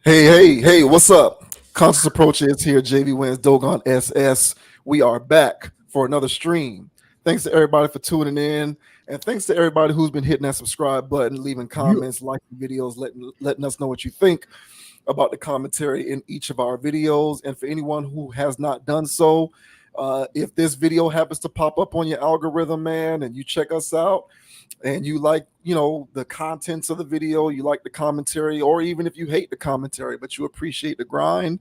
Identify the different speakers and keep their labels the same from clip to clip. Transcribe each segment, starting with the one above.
Speaker 1: Hey, what's up? Conscious Approach is here. JV Wins, Dogon SS. We are back for another stream. Thanks to everybody for tuning in. And thanks to everybody who's been hitting that subscribe button, leaving comments, liking videos, letting us know what you think about the commentary in each of our videos. And for anyone who has not done so, if this video happens to pop up on your algorithm, man, and you check us out, and you like, the contents of the video, you like the commentary, or even if you hate the commentary, but you appreciate the grind,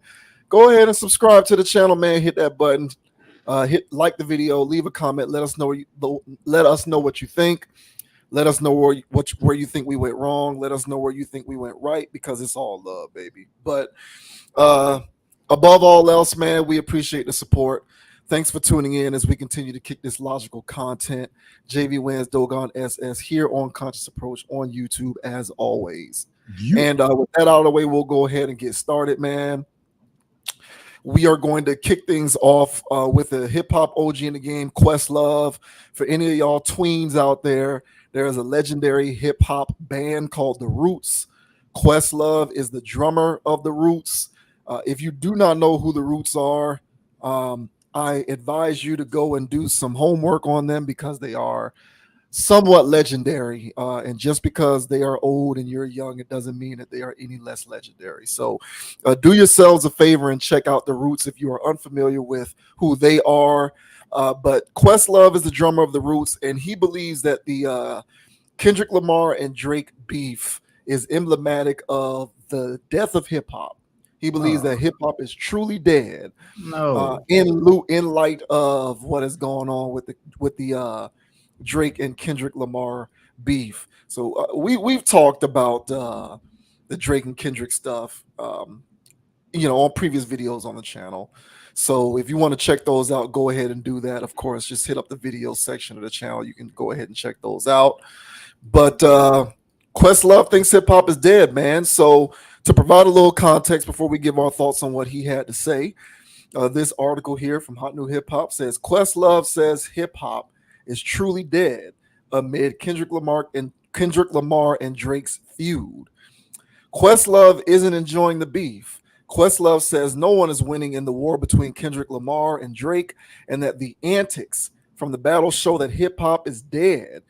Speaker 1: go ahead and subscribe to the channel, man. Hit that button, hit like the video, leave a comment, let us know what you think. Let us know where you think we went wrong. Let us know where you think we went right, because it's all love, baby. But above all else, man, we appreciate the support. Thanks for tuning in as we continue to kick this logical content. JV Wins, Dogon SS here on Conscious Approach on YouTube as always. And with that out of the way, we'll go ahead and get started, man. We are going to kick things off with a hip hop OG in the game, Questlove. For any of y'all tweens out there, there is a legendary hip hop band called The Roots. Questlove is the drummer of The Roots. If you do not know who The Roots are, I advise you to go and do some homework on them, because they are somewhat legendary. And just because they are old and you're young, it doesn't mean that they are any less legendary. So do yourselves a favor and check out The Roots if you are unfamiliar with who they are. But Questlove is the drummer of The Roots, and he believes that the Kendrick Lamar and Drake beef is emblematic of the death of hip hop. He believes that hip hop is truly dead. In light of what is going on with the Drake and Kendrick Lamar beef. So we've talked about the Drake and Kendrick stuff, on previous videos on the channel. So if you want to check those out, go ahead and do that. Of course, just hit up the video section of the channel. You can go ahead and check those out. But Questlove thinks hip hop is dead, man. So to provide a little context before we give our thoughts on what he had to say, this article here from Hot New Hip Hop says Questlove says hip hop is truly dead amid Kendrick Lamar and Drake's feud. Questlove isn't enjoying the beef. Questlove says no one is winning in the war between Kendrick Lamar and Drake, and that the antics from the battle show that hip hop is dead.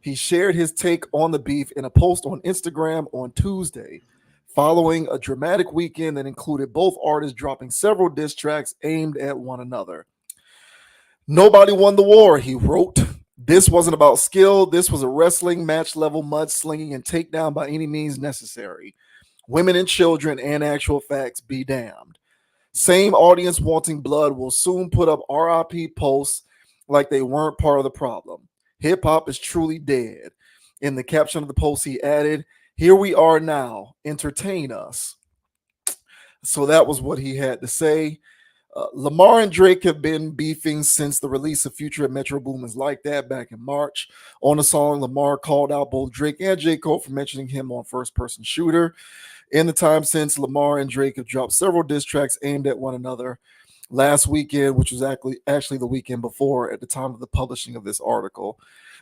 Speaker 1: He shared his take on the beef in a post on Instagram on Tuesday, following a dramatic weekend that included both artists dropping several diss tracks aimed at one another. Nobody won the war, he wrote. This wasn't about skill. This was a wrestling match level mudslinging and takedown by any means necessary. Women and children and actual facts be damned. Same audience wanting blood will soon put up RIP posts like they weren't part of the problem. Hip hop is truly dead. In the caption of the post, he added, "Here we are now. Entertain us." So that was what he had to say. Lamar and Drake have been beefing since the release of Future and Metro Boomin's Like That back in March. On the song, Lamar called out both Drake and J. Cole for mentioning him on First Person Shooter. In the time since, Lamar and Drake have dropped several diss tracks aimed at one another. Last weekend, which was actually the weekend before, at the time of the publishing of this article,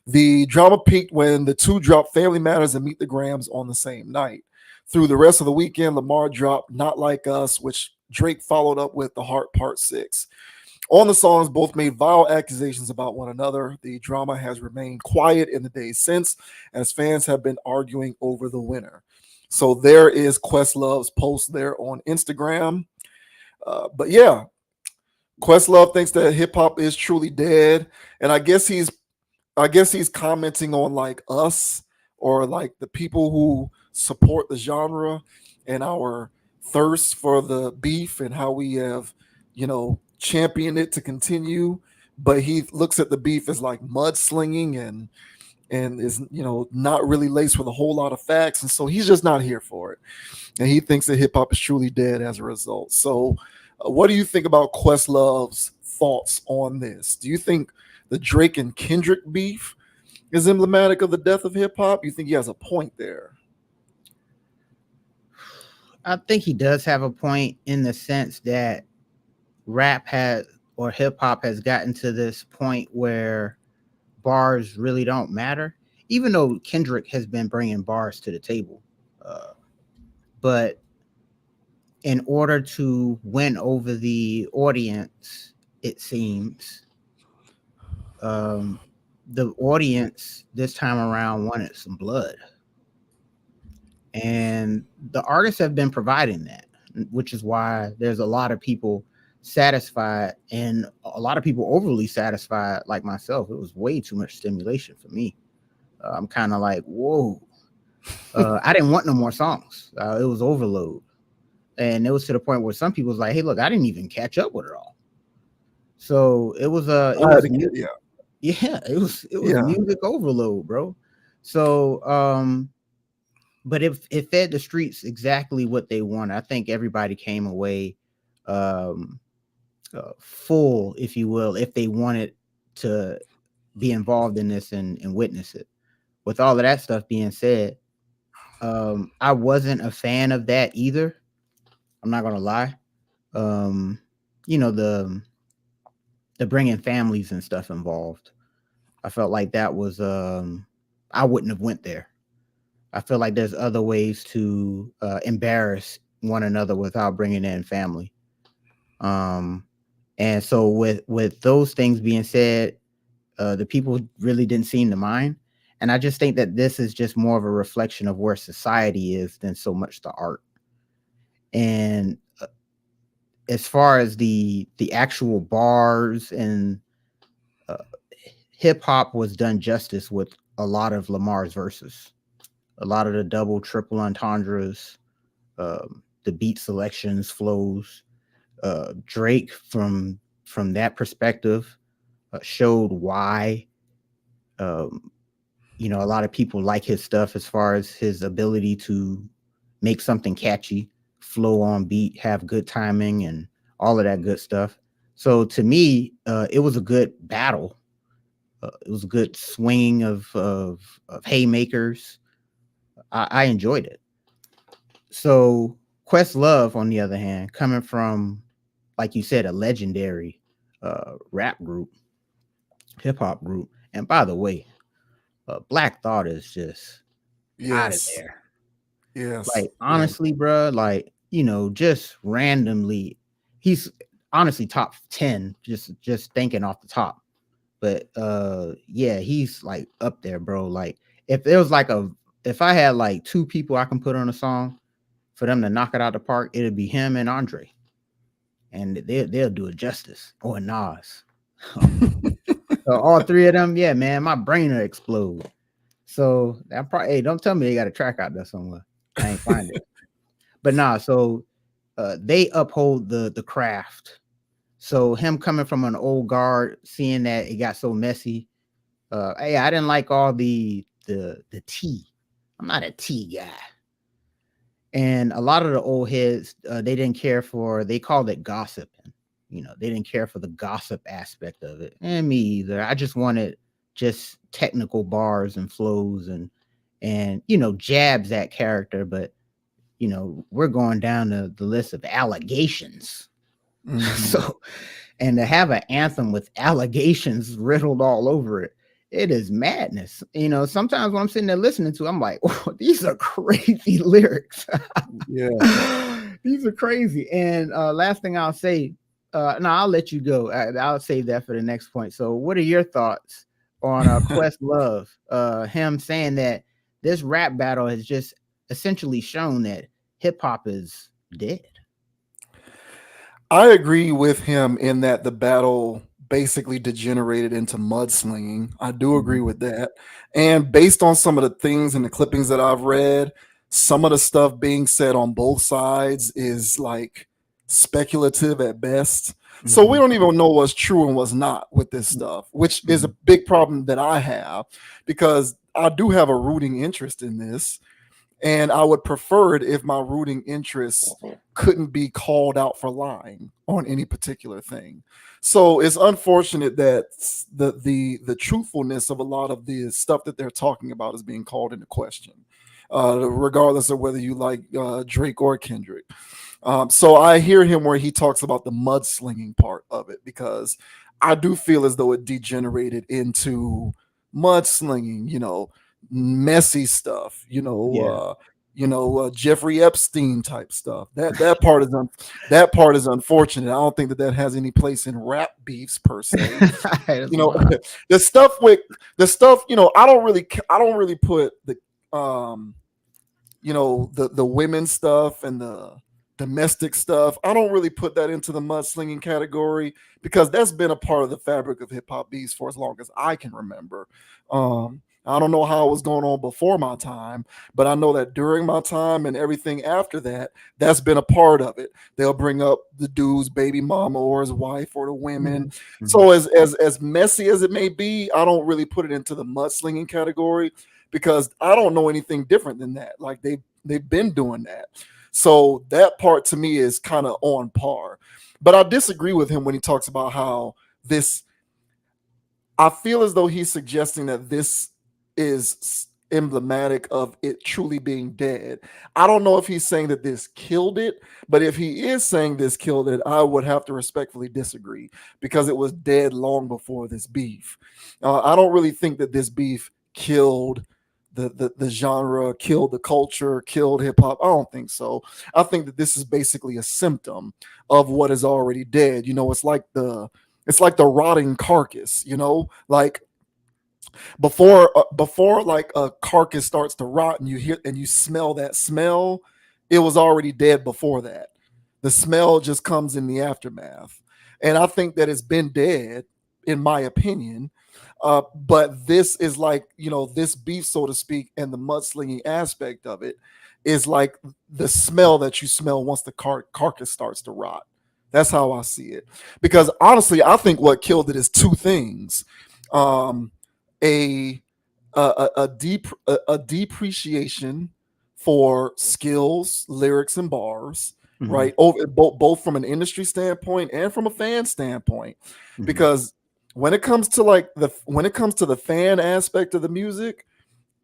Speaker 1: the drama peaked when the two dropped Family Matters and Meet the Grams on the same night. Through the rest of the weekend, Lamar dropped Not Like Us, which Drake followed up with The Heart Part 6. On the songs, both made vile accusations about one another. The drama has remained quiet in the days since, as fans have been arguing over the winner. So there is Questlove's post there on Instagram. But yeah, Questlove thinks that hip hop is truly dead, and I guess he's commenting on like us, or like the people who support the genre and our thirst for the beef and how we have, championed it to continue. But he looks at the beef as like mudslinging and is, not really laced with a whole lot of facts, and so he's just not here for it. And he thinks that hip hop is truly dead as a result. So what do you think about Questlove's thoughts on this? Do you think the Drake and Kendrick beef is emblematic of the death of hip hop? You think he has a point there?
Speaker 2: I think he does have a point, in the sense that rap has, or hip hop has gotten to this point where bars really don't matter, even though Kendrick has been bringing bars to the table. But in order to win over the audience, it seems, um, the audience this time around wanted some blood, and the artists have been providing that, which is why there's a lot of people satisfied and a lot of people overly satisfied, like myself. It was way too much stimulation for me. I'm kind of like, whoa. I didn't want no more songs. It was overload, and it was to the point where some people was like, "Hey, look, I didn't even catch up with it all." So it
Speaker 1: I had
Speaker 2: was
Speaker 1: to get, yeah,
Speaker 2: yeah, it was
Speaker 1: yeah.
Speaker 2: music overload, bro. So but it fed the streets exactly what they wanted. I think everybody came away um full, if you will, if they wanted to be involved in this and witness it. With all of that stuff being said, I wasn't a fan of that either. I'm not gonna lie. Um, you know, the bringing families and stuff involved. I felt like that was I wouldn't have went there. I feel like there's other ways to embarrass one another without bringing in family. Um, and so with those things being said, the people really didn't seem to mind. And I just think that this is just more of a reflection of where society is than so much the art. And as far as the actual bars and uh, hip hop was done justice with a lot of Lamar's verses, a lot of the double, triple entendres, the beat selections, flows. Drake, from that perspective, showed why um, a lot of people like his stuff as far as his ability to make something catchy, flow on beat, have good timing, and all of that good stuff. So to me, it was a good battle. It was a good swinging of haymakers. I enjoyed it. So Questlove, on the other hand, coming from, like you said, a legendary rap group, hip hop group, and by the way, Black Thought is just out of
Speaker 1: Yes,
Speaker 2: there.
Speaker 1: yes,
Speaker 2: Like
Speaker 1: yeah.
Speaker 2: honestly, bro, like just randomly, he's honestly top 10. Just thinking off the top, but yeah, he's like up there, bro. Like if there was like if I had like two people I can put on a song for them to knock it out the park, it'd be him and Andre, and they'll do it justice. Or Nas. So all three of them, yeah, man, my brain will explode. So that probably, hey, don't tell me they got a track out there somewhere. I ain't find it. But nah, so they uphold the craft. So him coming from an old guard, seeing that it got so messy. Hey, I didn't like all the tea. I'm not a tea guy. And a lot of the old heads, they didn't care for. They called it gossiping. They didn't care for the gossip aspect of it, and me either. I just wanted just technical bars and flows and jabs at character, but we're going down the list of allegations.
Speaker 1: Hmm.
Speaker 2: So, and to have an anthem with allegations riddled all over it, it is madness. Sometimes when I'm sitting there listening to, I'm like, oh, these are crazy lyrics.
Speaker 1: Yeah.
Speaker 2: These are crazy. And last thing I'll say, no, I'll let you go. I'll save that for the next point. So, what are your thoughts on Questlove? Him saying that this rap battle has just essentially shown that hip hop is dead.
Speaker 1: I agree with him in that the battle basically degenerated into mudslinging. I do agree
Speaker 2: Mhm.
Speaker 1: with that. And based on some of the things and the clippings that I've read, some of the stuff being said on both sides is like speculative at best. So we
Speaker 2: Mhm.
Speaker 1: don't even know what's true and what's not with this stuff, which is a
Speaker 2: Mhm.
Speaker 1: big problem that I have because I do have a rooting interest in this. And I would prefer it if my rooting interests couldn't be called out for lying on any particular thing. So it's unfortunate that the truthfulness of a lot of the stuff that they're talking about is being called into question, regardless of whether you like Drake or Kendrick. So I hear him where he talks about the mudslinging part of it because I do feel as though it degenerated into mudslinging, messy stuff,
Speaker 2: Yeah.
Speaker 1: Jeffrey Epstein type stuff. That part is unfortunate. I don't think that that has any place in rap beefs per se.
Speaker 2: That's
Speaker 1: You know,
Speaker 2: wild.
Speaker 1: I don't really put um the women stuff and the domestic stuff. I don't really put that into the mudslinging category because that's been a part of the fabric of hip hop beats for as long as I can remember. I don't know how it was going on before my time, but I know that during my time and everything after that, that's been a part of it. They'll bring up the dude's baby mama or his wife or the women.
Speaker 2: Mhm, mhm,
Speaker 1: So as messy as it may be, I don't really put it into the mudslinging category because I don't know anything different than that. Like they've been doing that. So that part to me is kind of on par. But I disagree with him when he talks about how this I feel as though he's suggesting that this is emblematic of it truly being dead. I don't know if he's saying that this killed it, but if he is saying this killed it, I would have to respectfully disagree because it was dead long before this beef. I don't really think that this beef killed the genre, killed the culture, killed hip hop. I don't think so. I think that this is basically a symptom of what is already dead. It's like the rotting carcass, like before like a carcass starts to rot and you hear and you smell that smell, it was already dead before that. The smell just comes in the aftermath. And I think that it's been dead, in my opinion. But this is like, this beef, so to speak, and the mudslinging aspect of it is like the smell that you smell once the carcass starts to rot. That's how I see it. Because honestly, I think what killed it is two things. Um, a a depreciation for skills, lyrics, and bars,
Speaker 2: mhm,
Speaker 1: right? Over both from an industry standpoint and from a fan standpoint,
Speaker 2: mhm,
Speaker 1: because when it comes to the fan aspect of the music,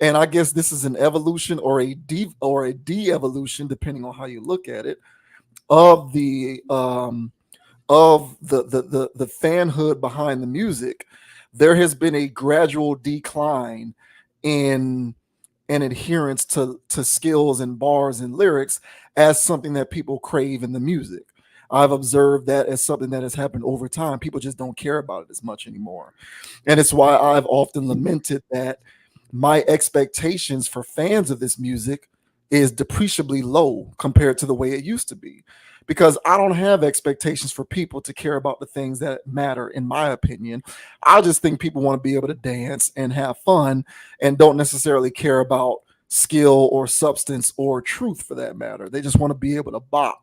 Speaker 1: and I guess this is an evolution or a de-evolution, depending on how you look at it, of the fanhood behind the music, there has been a gradual decline in adherence to skills and bars and lyrics as something that people crave in the music. I've observed that as something that has happened over time. People just don't care about it as much anymore. And it's why I've often lamented that my expectations for fans of this music is depreciably low compared to the way it used to be. Because I don't have expectations for people to care about the things that matter, in my opinion. I just think people want to be able to dance and have fun and don't necessarily care about skill or substance or truth for that matter. They just want to be able to bop,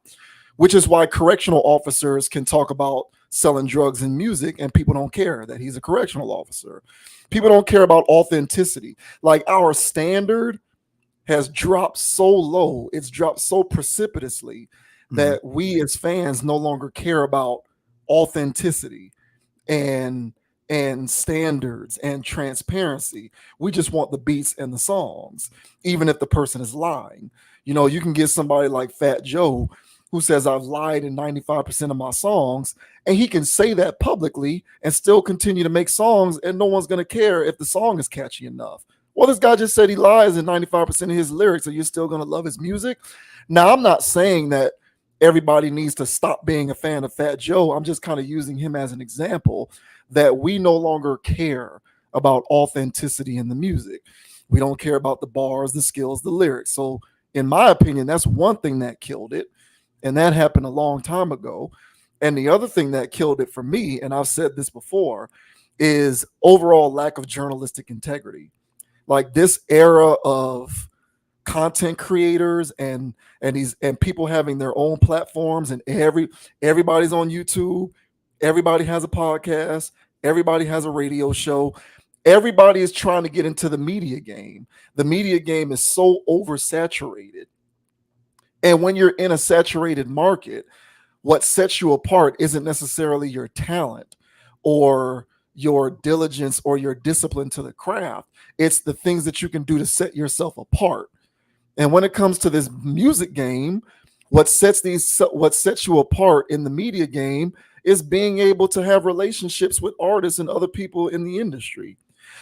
Speaker 1: which is why correctional officers can talk about selling drugs and music and people don't care that he's a correctional officer. People don't care about authenticity. Like our standard has dropped so low, it's dropped so precipitously
Speaker 2: mhm,
Speaker 1: that we as fans no longer care about authenticity and standards and transparency. We just want the beats and the songs, even if the person is lying. You can get somebody like Fat Joe who says I've lied in 95% of my songs, and he can say that publicly and still continue to make songs, and no one's going to care if the song is catchy enough. Well, this guy just said he lies in 95% of his lyrics, and you're still going to love his music. Now, I'm not saying that everybody needs to stop being a fan of Fat Joe. I'm just kind of using him as an example that we no longer care about authenticity in the music. We don't care about the bars, the skills, the lyrics. So, in my opinion, that's one thing that killed it. And that happened a long time ago. And the other thing that killed it for me, and I've said this before, is overall lack of journalistic integrity. Like this era of content creators and people having their own platforms, and everybody's on YouTube, everybody has a podcast, everybody has a radio show, everybody is trying to get into the media game. The media game is so oversaturated, and when you're in a saturated market, what sets you apart isn't necessarily your talent or your diligence or your discipline to the craft. It's the things that you can do to set yourself apart. And when it comes to this music game, what sets you apart in the media game is being able to have relationships with artists and other people in the industry.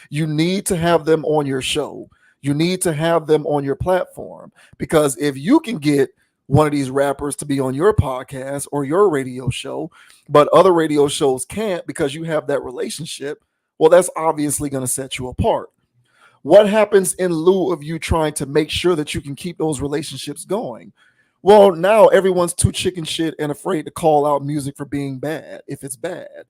Speaker 1: You need to have them on your show. You need to have them on your platform, because if you can get one of these rappers to be on your podcast or your radio show, but other radio shows can't because you have that relationship, well, that's obviously going to set you apart. What happens in lieu of you trying to make sure that you can keep those relationships going? Well, now everyone's too chicken shit and afraid to call out music for being bad if it's bad.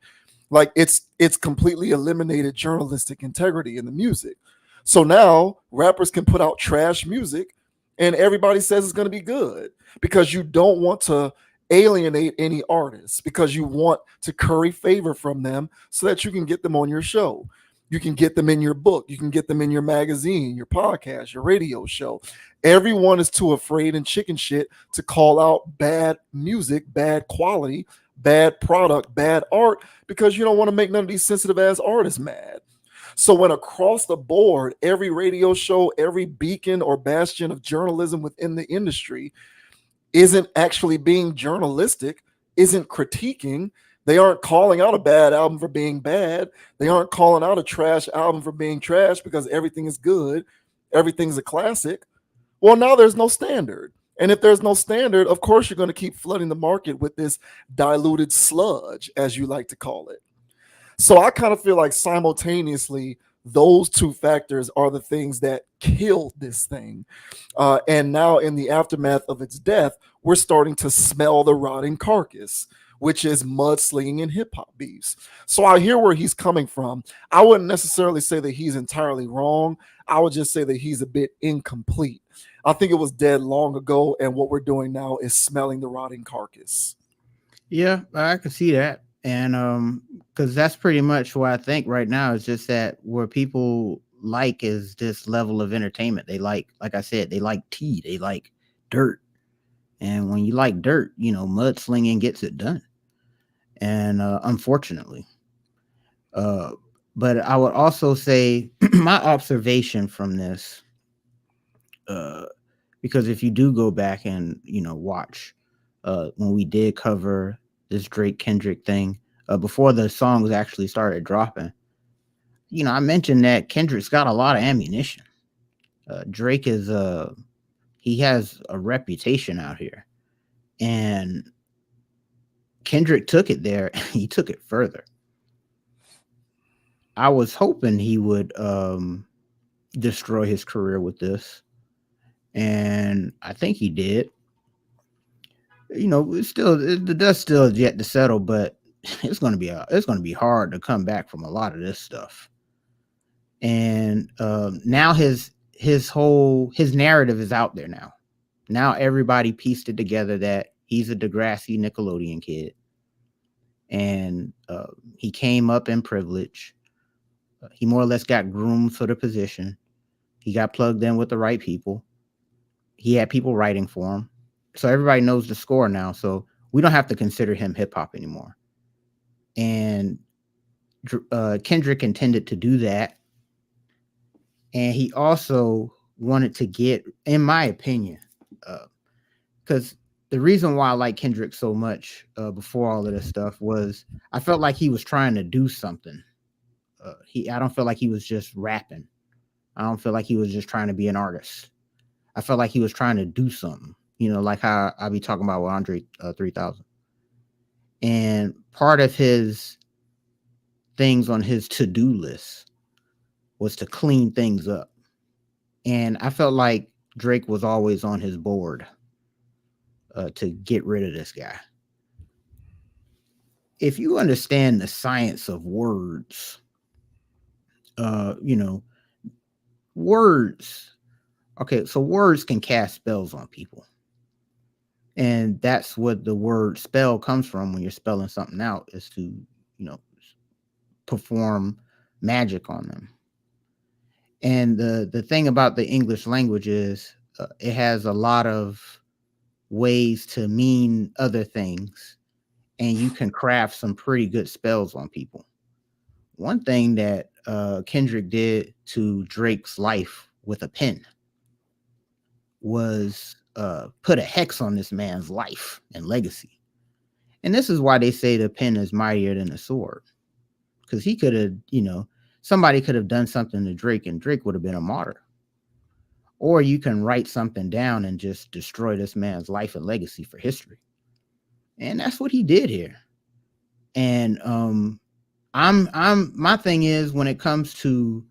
Speaker 1: Like it's completely eliminated journalistic integrity in the music. So now rappers can put out trash music and everybody says it's going to be good, because you don't want to alienate any artists, because you want to curry favor from them so that you can get them on your show. You can get them in your book, you can get them in your magazine, your podcast, your radio show. Everyone is too afraid and chicken shit to call out bad music, bad quality, bad product, bad art, because you don't want to make none of these sensitive ass artists mad. So when across the board, every radio show, every beacon or bastion of journalism within the industry isn't actually being journalistic, isn't critiquing, they aren't calling out a bad album for being bad, they aren't calling out a trash album for being trash because everything is good, everything's a classic. Well, now there's no standard. And if there's no standard, of course you're going to keep flooding the market with this diluted sludge, as you like to call it. So I kind of feel like simultaneously, those two factors are the things that killed this thing. And now, in the aftermath of its death, we're starting to smell the rotting carcass, which is mudslinging and hip hop beefs. So I hear where he's coming from. I wouldn't necessarily say that he's entirely wrong. I would just say that he's a bit incomplete. I think it was dead long ago, and what we're doing now is smelling the rotting carcass.
Speaker 2: Yeah, I can see that. And because that's pretty much what I think right now, is just that where people like is this level of entertainment. They like I said, they like tea, they like dirt. And when you like dirt, mudslinging gets it done. And unfortunately, but I would also say my observation from this, because if you do go back and watch when we did cover this Drake Kendrick thing, before the songs actually started dropping, I mentioned that Kendrick's got a lot of ammunition. Drake is he has a reputation out here, and Kendrick took it there. He took it further. I was hoping he would destroy his career with this, and I think he did. The dust still is yet to settle, but it's going to be hard to come back from a lot of this stuff. And now his narrative is out there now. Now everybody pieced it together that he's a Degrassi Nickelodeon kid, and he came up in privilege. He more or less got groomed for the position. He got plugged in with the right people. He had people writing for him. So everybody knows the score now. So we don't have to consider him hip hop anymore. And Kendrick intended to do that. And he also wanted to get, in my opinion, because the reason why I like Kendrick so much before all of this stuff was I felt like he was trying to do something. I don't feel like he was just rapping. I don't feel like he was just trying to be an artist. I felt like he was trying to do something, like how I be talking about with Andre 3000. And part of his things on his to-do list was to clean things up. And I felt like Drake was always on his board to get rid of this guy. If you understand the science of words, words. Okay, so words can cast spells on people. And that's what the word spell comes from when you're spelling something out, is to, perform magic on them. And the thing about the English language is it has a lot of ways to mean other things, and you can craft some pretty good spells on people. One thing that Kendrick did to Drake's life with a pen was put a hex on this man's life and legacy. And this is why they say the pen is mightier than the sword. Because he could have, somebody could have done something to Drake and Drake would have been a martyr. or you can write something down and just destroy this man's life and legacy for history. And that's what he did here. And I'm my thing is, when it comes to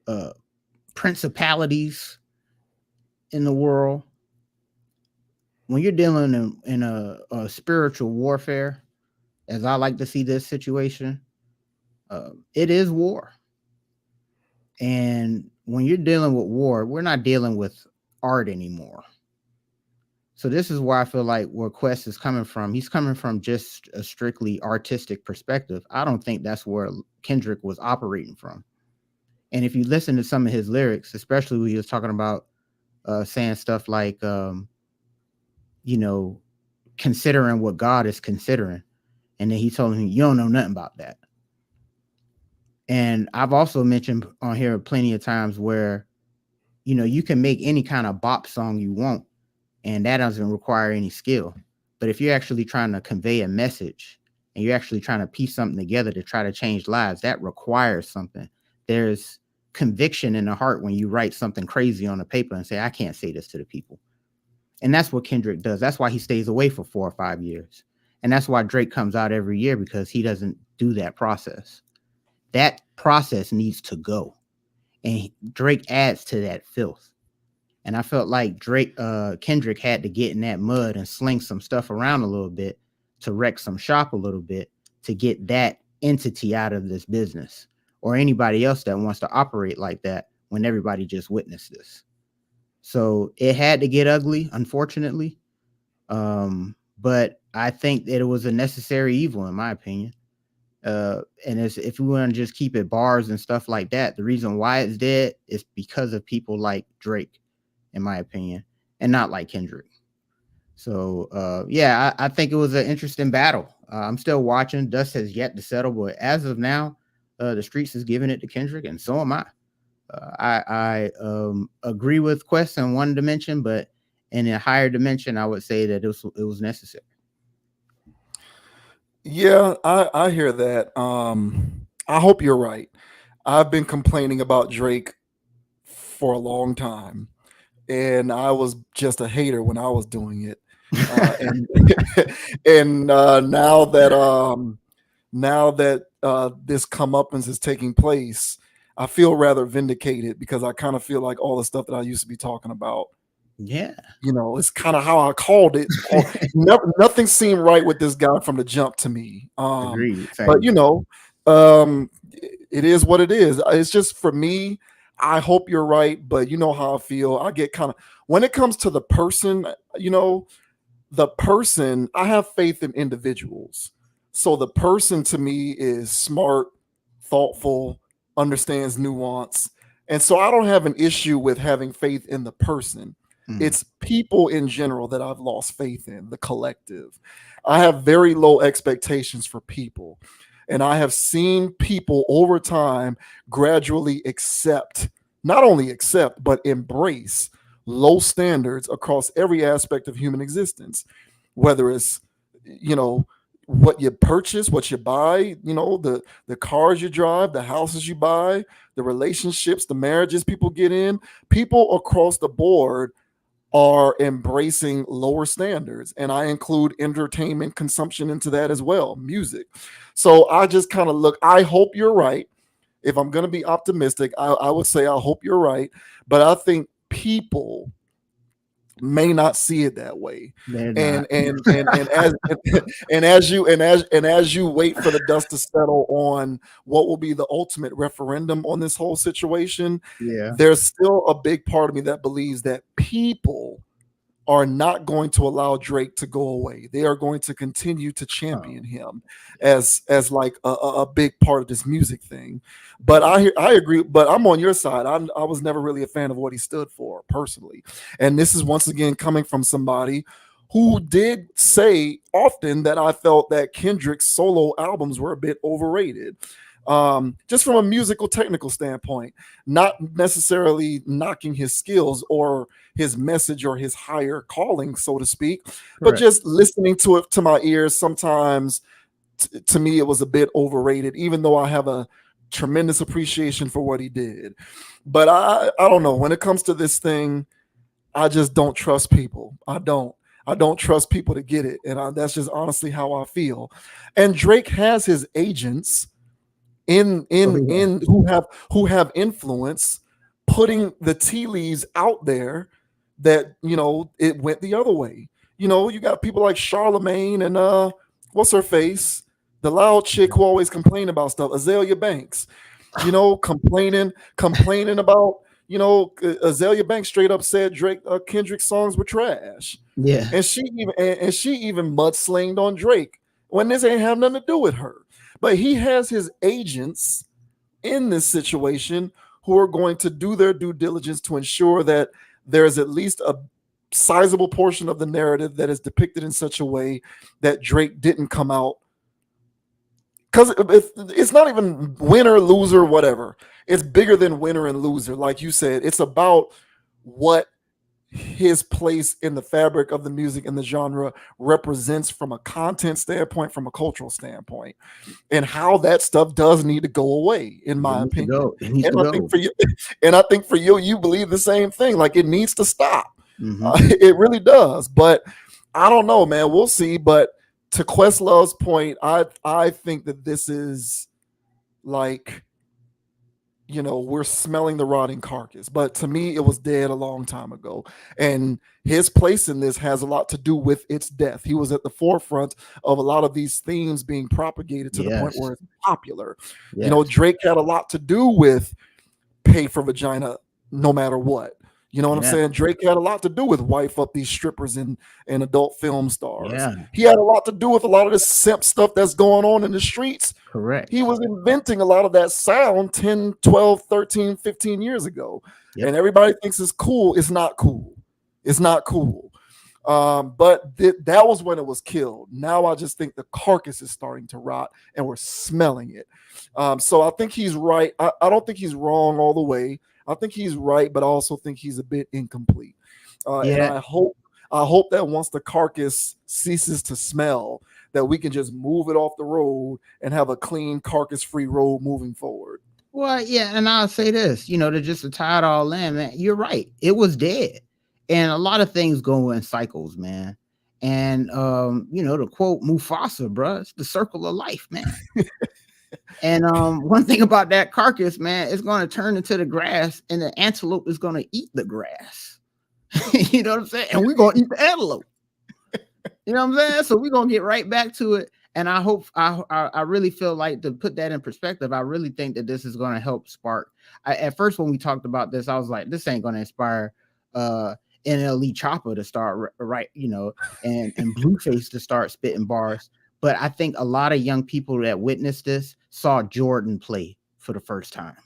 Speaker 2: uh principalities in the world, when you're dealing in a spiritual warfare, as I like to see this situation, it is war. And when you're dealing with war, we're not dealing with art anymore. So this is why I feel like where Quest is coming from, he's coming from just a strictly artistic perspective. I don't think that's where Kendrick was operating from. And if you listen to some of his lyrics, especially when he was talking about saying stuff like, you know, considering what God is considering. And then he told him, you don't know nothing about that. And I've also mentioned on here plenty of times where, you know, you can make any kind of bop song you want, and that doesn't require any skill. But if you're actually trying to convey a message and you're actually trying to piece something together to try to change lives, that requires something. There's conviction in the heart when you write something crazy on a paper and say, I can't say this to the people. And that's what Kendrick does. That's why he stays away for 4 or 5 years. And that's why Drake comes out every year, because he doesn't do that process. That process needs to go. And Drake adds to that filth. And I felt like Kendrick had to get in that mud and sling some stuff around a little bit to wreck some shop a little bit to get that entity out of this business, or anybody else that wants to operate like that when everybody just witnessed this. So it had to get ugly, unfortunately. But I think that it was a necessary evil, in my opinion. And if we want to just keep it bars and stuff like that, the reason why it's dead is because of people like Drake, in my opinion, and not like Kendrick. So, yeah, I think it was an interesting battle. I'm still watching. Dust has yet to settle, but as of now, the streets is giving it to Kendrick, and so am I. I agree with Quest in one dimension, but in a higher dimension, I would say that it was necessary.
Speaker 1: Yeah, I hear that. I hope you're right. I've been complaining about Drake for a long time, and I was just a hater when I was doing it. And and now that this comeuppance is taking place, I feel rather vindicated, because I kind of feel like all the stuff that I used to be talking about,
Speaker 2: Yeah,
Speaker 1: it's kind of how I called it. Nothing seemed right with this guy from the jump to me.
Speaker 2: agreed.
Speaker 1: But
Speaker 2: Same.
Speaker 1: it is what it is. It's just, for me, I hope you're right, but you know how I feel. I get kind of, when it comes to the person, I have faith in individuals. So the person to me is smart, thoughtful, understands nuance. And so I don't have an issue with having faith in the person. It's people in general that I've lost faith in, the collective. I have very low expectations for people. And I have seen people over time gradually not only accept, but embrace low standards across every aspect of human existence, whether it's, what you purchase, what you buy, the cars you drive, the houses you buy, the relationships, the marriages people get in. People across the board are embracing lower standards, and I include entertainment consumption into that as well, music. So I just kind of look, I hope you're right. If I'm going to be optimistic, I would say I hope you're right, but I think people may not see it that way.
Speaker 2: They're
Speaker 1: and
Speaker 2: not.
Speaker 1: and as as you wait for the dust to settle on what will be the ultimate referendum on this whole situation,
Speaker 2: Yeah.
Speaker 1: there's still a big part of me that believes that people are not going to allow Drake to go away. They are going to continue to champion him as like a big part of this music thing. But I agree. But I'm on your side. I was never really a fan of what he stood for personally, and this is once again coming from somebody who did say often that I felt that Kendrick's solo albums were a bit overrated. Just from a musical technical standpoint, not necessarily knocking his skills or his message or his higher calling, so to speak, but just listening to it to my ears sometimes, to me it was a bit overrated, even though I have a tremendous appreciation for what he did. But I don't know. When it comes to this thing, I just don't trust people. I don't trust people to get it, and that's just honestly how I feel. And Drake has his agents
Speaker 2: Oh yeah.
Speaker 1: in who have influence, putting the tea leaves out there that it went the other way. You got people like Charlemagne and what's her face, the loud chick who always complain about stuff, Azalea Banks. Complaining about Azalea Banks straight up said Drake Kendrick songs were trash,
Speaker 2: Yeah.
Speaker 1: and she even mudslinged on Drake when this ain't have nothing to do with her. But he has his agents in this situation who are going to do their due diligence to ensure that there's at least a sizable portion of the narrative that is depicted in such a way that Drake didn't come out, because it's not even winner, loser, whatever. It's bigger than winner and loser. Like you said, it's about what his place in the fabric of the music and the genre represents from a content standpoint, from a cultural standpoint, and how that stuff does need to go away, in
Speaker 2: It
Speaker 1: my
Speaker 2: needs to
Speaker 1: opinion.
Speaker 2: go. It needs
Speaker 1: And
Speaker 2: to
Speaker 1: I think
Speaker 2: go.
Speaker 1: for you, you believe the same thing. Like, it needs to stop.
Speaker 2: Hmm.
Speaker 1: It really does. But I don't know, man. We'll see. But to Questlove's point, I think that this is like, we're smelling the rotting carcass. But to me, it was dead a long time ago. And his place in this has a lot to do with its death. He was at the forefront of a lot of these themes being propagated to the point
Speaker 2: Yes.
Speaker 1: where it's popular.
Speaker 2: Yes.
Speaker 1: Drake had a lot to do with pay for vagina no matter what. You know what I'm
Speaker 2: Yeah.
Speaker 1: saying? Drake had a lot to do with wife up these strippers and adult film stars.
Speaker 2: Yeah.
Speaker 1: He had a lot to do with a lot of this simp stuff that's going on in the streets.
Speaker 2: Correct.
Speaker 1: He was inventing a lot of that sound 10, 12, 13, 15 years ago.
Speaker 2: Yep.
Speaker 1: And everybody thinks it's cool. It's not cool. It's not cool. But that was when it was killed. Now I just think the carcass is starting to rot and we're smelling it. So I think he's right. I don't think he's wrong all the way. I think he's right, but I also think he's a bit incomplete. And
Speaker 2: Yeah.
Speaker 1: I hope that once the carcass ceases to smell, that we can just move it off the road and have a clean, carcass-free road moving forward.
Speaker 2: Well, yeah, and I'll say this, to tie it all in, man, you're right. It was dead. And a lot of things go in cycles, man. And to quote Mufasa, bro, it's the circle of life, man. And one thing about that carcass, man, it's going to turn into the grass, and the antelope is going to eat the grass. You know what I'm saying? And we're going to eat the antelope. You know what I'm saying? So we're going to get right back to it. And I hope, I really feel like, to put that in perspective, I really think that this is going to help spark. At first, when we talked about this, I was like, this ain't going to inspire NLE Chopper to start and Blueface to start spitting bars. But I think a lot of young people that witnessed this saw Jordan play for the first time.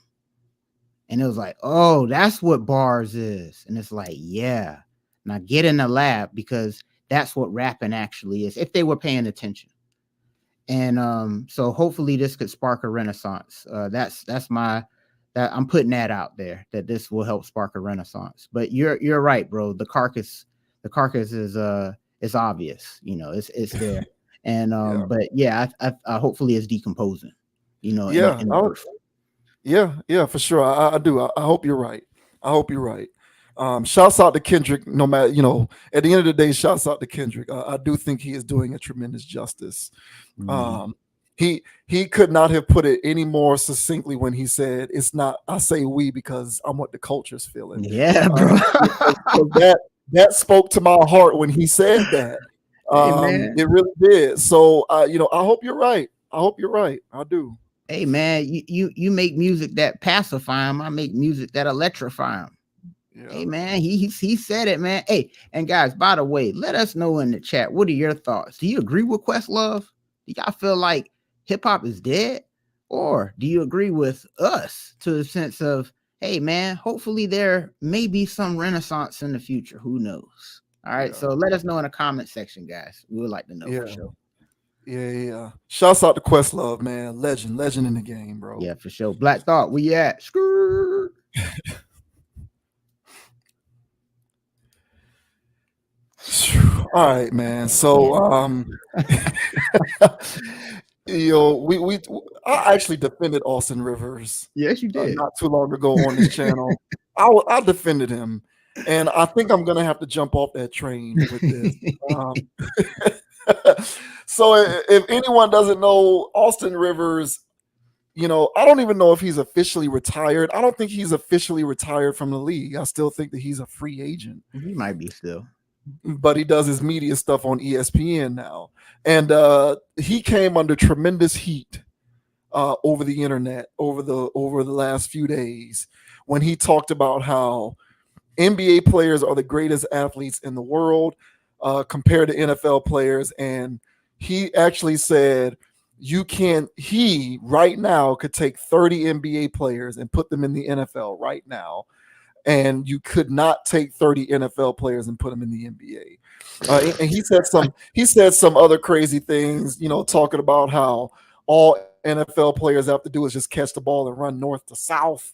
Speaker 2: And it was like, oh, that's what bars is. And it's like, yeah. Now get in the lab, because that's what rapping actually is, if they were paying attention. And so hopefully this could spark a renaissance. That I'm putting that out there, that this will help spark a renaissance. But you're right, bro. The carcass is obvious. It's there. And but yeah, I hopefully it's decomposing.
Speaker 1: Yeah, yeah, for sure. I do. I hope you're right. I hope you're right. Shouts out to Kendrick. No matter, at the end of the day, shouts out to Kendrick. I do think he is doing a tremendous justice.
Speaker 2: Mm-hmm.
Speaker 1: He could not have put it any more succinctly when he said, "It's not." I say "we" because I'm what the culture's feeling.
Speaker 2: Yeah, bro.
Speaker 1: That spoke to my heart when he said that.
Speaker 2: Hey, man.
Speaker 1: It really did. So, I hope you're right. I hope you're right. I do.
Speaker 2: Hey, man, you make music that pacify him. I make music that electrify him. Yeah. Hey, man, he said it, man. Hey, and guys, by the way, let us know in the chat, what are your thoughts? Do you agree with Questlove? Do y'all feel like hip hop is dead? Or do you agree with us to the sense of, hey, man, hopefully there may be some renaissance in the future. Who knows? All right. Yeah. So let us know in the comment section, guys. We would like to know for sure.
Speaker 1: Yeah. Shouts out to Questlove, man. Legend in the game, bro.
Speaker 2: Yeah, for sure. Black Thought, where you at? Screw.
Speaker 1: All right, man. So we I actually defended Austin Rivers
Speaker 2: Yes, you did.
Speaker 1: not too long ago on this channel. I defended him, and I think I'm gonna have to jump off that train with this. Um, so if anyone doesn't know, Austin Rivers, I don't even know if he's officially retired. I don't think he's officially retired from the league. I still think that he's a free agent.
Speaker 2: He might be still.
Speaker 1: But he does his media stuff on ESPN now. And he came under tremendous heat over the internet over the last few days when he talked about how NBA players are the greatest athletes in the world compared to NFL players. And he actually said he right now could take 30 NBA players and put them in the NFL right now. And you could not take 30 NFL players and put them in the NBA. And he said some other crazy things, talking about how all NFL players have to do is just catch the ball and run north to south.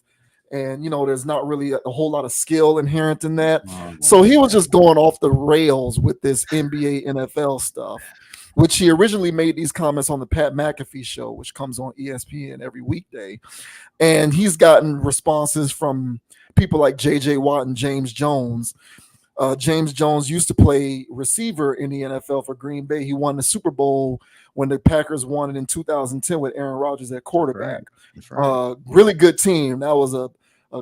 Speaker 1: And there's not really a whole lot of skill inherent in that. So he was just going off the rails with this NBA NFL stuff, which he originally made these comments on the Pat McAfee show, which comes on ESPN every weekday. And he's gotten responses from people like J.J. Watt and James Jones. James Jones used to play receiver in the NFL for Green Bay. He won the Super Bowl when the Packers won it in 2010 with Aaron Rodgers at quarterback.
Speaker 2: That's right.
Speaker 1: Really good team. That was a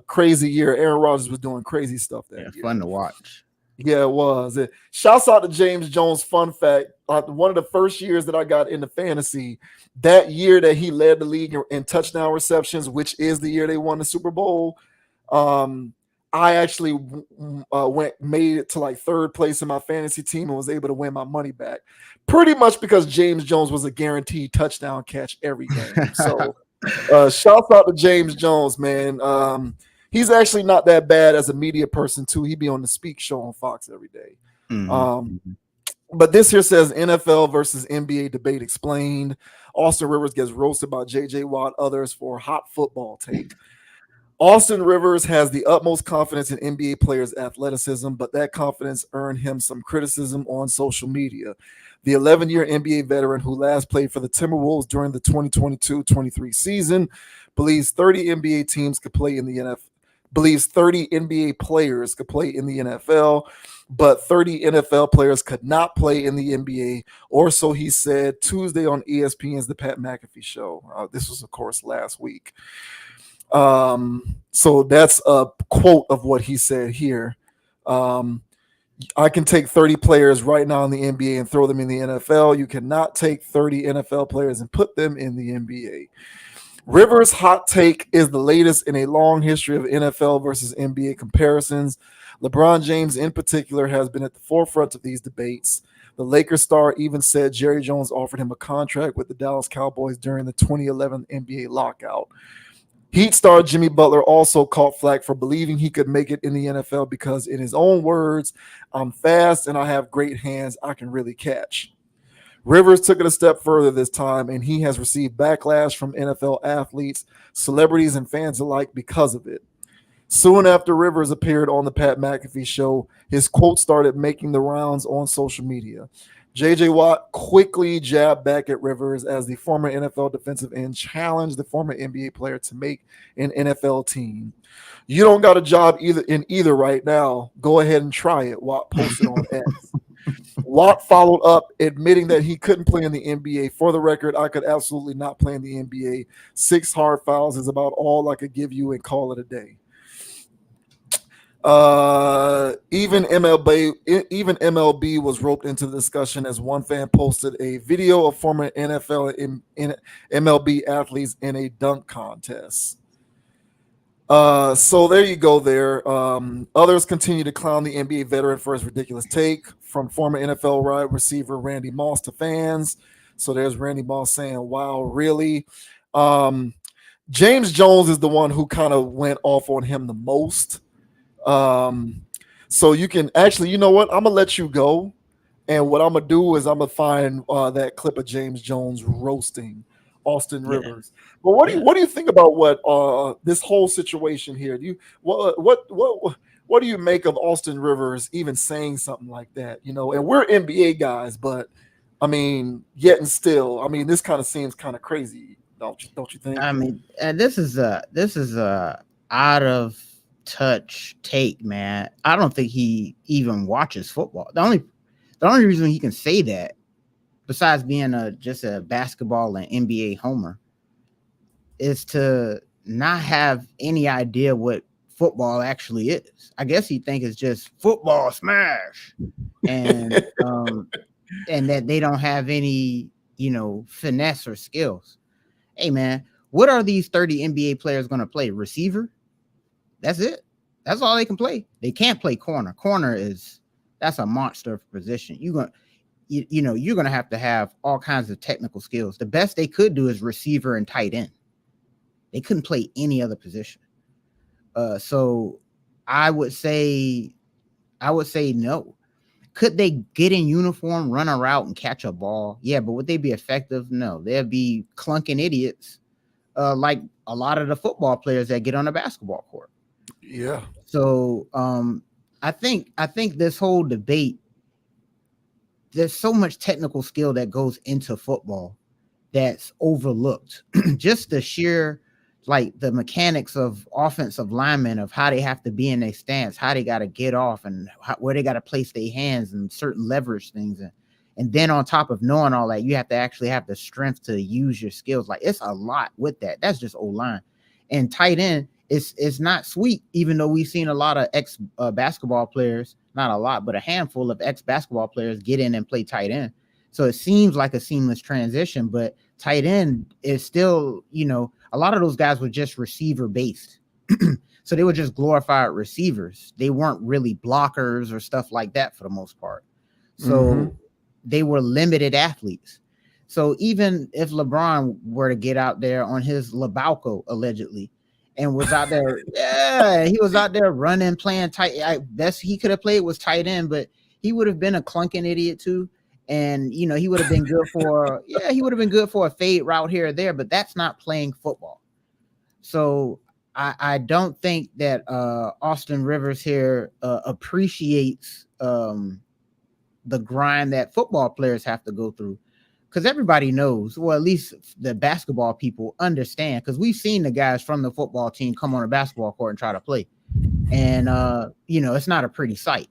Speaker 1: crazy year. Aaron Rodgers was doing crazy stuff that year.
Speaker 2: Fun to watch.
Speaker 1: Yeah, it was. Shouts out to James Jones. Fun fact, one of the first years that I got into fantasy, that year that he led the league in touchdown receptions, which is the year they won the Super Bowl, I actually made it to like third place in my fantasy team and was able to win my money back. Pretty much because James Jones was a guaranteed touchdown catch every game. So shouts out to James Jones, man. He's actually not that bad as a media person, too. He be on the Speak show on Fox every day. But this here says NFL versus NBA debate explained. Austin Rivers gets roasted by J.J. Watt, others for hot football take. Austin Rivers has the utmost confidence in NBA players' athleticism, but that confidence earned him some criticism on social media. The 11-year NBA veteran who last played for the Timberwolves during the 2022-23 season believes 30 NBA teams could play in the NFL. Believes 30 NBA players could play in the NFL, but 30 NFL players could not play in the NBA, or so he said Tuesday on ESPN's The Pat McAfee Show. This was, of course, last week. So that's a quote of what he said here. I can take 30 players right now in the NBA and throw them in the NFL. You cannot take 30 NFL players and put them in the NBA. Rivers' hot take is the latest in a long history of NFL versus NBA comparisons. LeBron James, in particular, has been at the forefront of these debates. The Lakers star even said Jerry Jones offered him a contract with the Dallas Cowboys during the 2011 NBA lockout. Heat star Jimmy Butler also caught flack for believing he could make it in the NFL because, in his own words, I'm fast and I have great hands. I can really catch. Rivers took it a step further this time, and he has received backlash from NFL athletes, celebrities, and fans alike because of it. Soon after Rivers appeared on the Pat McAfee Show, his quote started making the rounds on social media. J.J. Watt quickly jabbed back at Rivers as the former NFL defensive end challenged the former NBA player to make an NFL team. You don't got a job in either right now. Go ahead and try it, Watt posted on X. Watt followed up, admitting that he couldn't play in the NBA. For the record, I could absolutely not play in the NBA. 6 hard fouls is about all I could give you and call it a day. Even MLB was roped into the discussion as one fan posted a video of former NFL and MLB athletes in a dunk contest. So there you go there. Others continue to clown the NBA veteran for his ridiculous take, from former NFL wide receiver Randy Moss to fans. So there's Randy Moss saying, wow, really? James Jones is the one who kind of went off on him the most. So you can actually, you know what? I'm going to let you go. And what I'm going to do is I'm going to find that clip of James Jones roasting Austin Rivers. But what do you think about what this whole situation here? Do you what do you make of Austin Rivers even saying something like that? You know, and we're NBA guys, but I mean, yet and still, I mean, this kind of seems kind of crazy, don't you think?
Speaker 2: I mean, this is a out of touch take, man. I don't think he even watches football. The only reason he can say that, besides being just a basketball and NBA homer, is to not have any idea what football actually is. I guess he think it's just football smash, and and that they don't have any, finesse or skills. Hey man, what are these 30 NBA players going to play? Receiver? That's it. That's all they can play. They can't play corner. That's a monster position. You're gonna have all kinds of technical skills. The best they could do is receiver and tight end. They couldn't play any other position. So I would say no. Could they get in uniform, run a route, and catch a ball? Yeah, but would they be effective? No, they'd be clunking idiots, like a lot of the football players that get on the basketball court.
Speaker 1: Yeah.
Speaker 2: So I think this whole debate, there's so much technical skill that goes into football that's overlooked. Just the sheer, like, the mechanics of offensive linemen, of how they have to be in their stance, how they got to get off, and where they got to place their hands, and certain leverage things. And then on top of knowing all that, you have to actually have the strength to use your skills. Like, it's a lot with that. That's just O-line. And tight end, it's not sweet, even though we've seen a lot of basketball players, not a lot, but a handful of ex-basketball players get in and play tight end. So it seems like a seamless transition, but tight end is still, a lot of those guys were just receiver based. So they were just glorified receivers. They weren't really blockers or stuff like that for the most part. So they were limited athletes. So even if LeBron were to get out there on his Labalco, allegedly, and was out there, he was out there running, playing tight. Best he could have played was tight end, but he would have been a clunking idiot too. And he would have been good for a fade route here or there, but that's not playing football. So I don't think that Austin Rivers here appreciates the grind that football players have to go through. Because everybody knows, or at least the basketball people understand, because we've seen the guys from the football team come on a basketball court and try to play. And, it's not a pretty sight.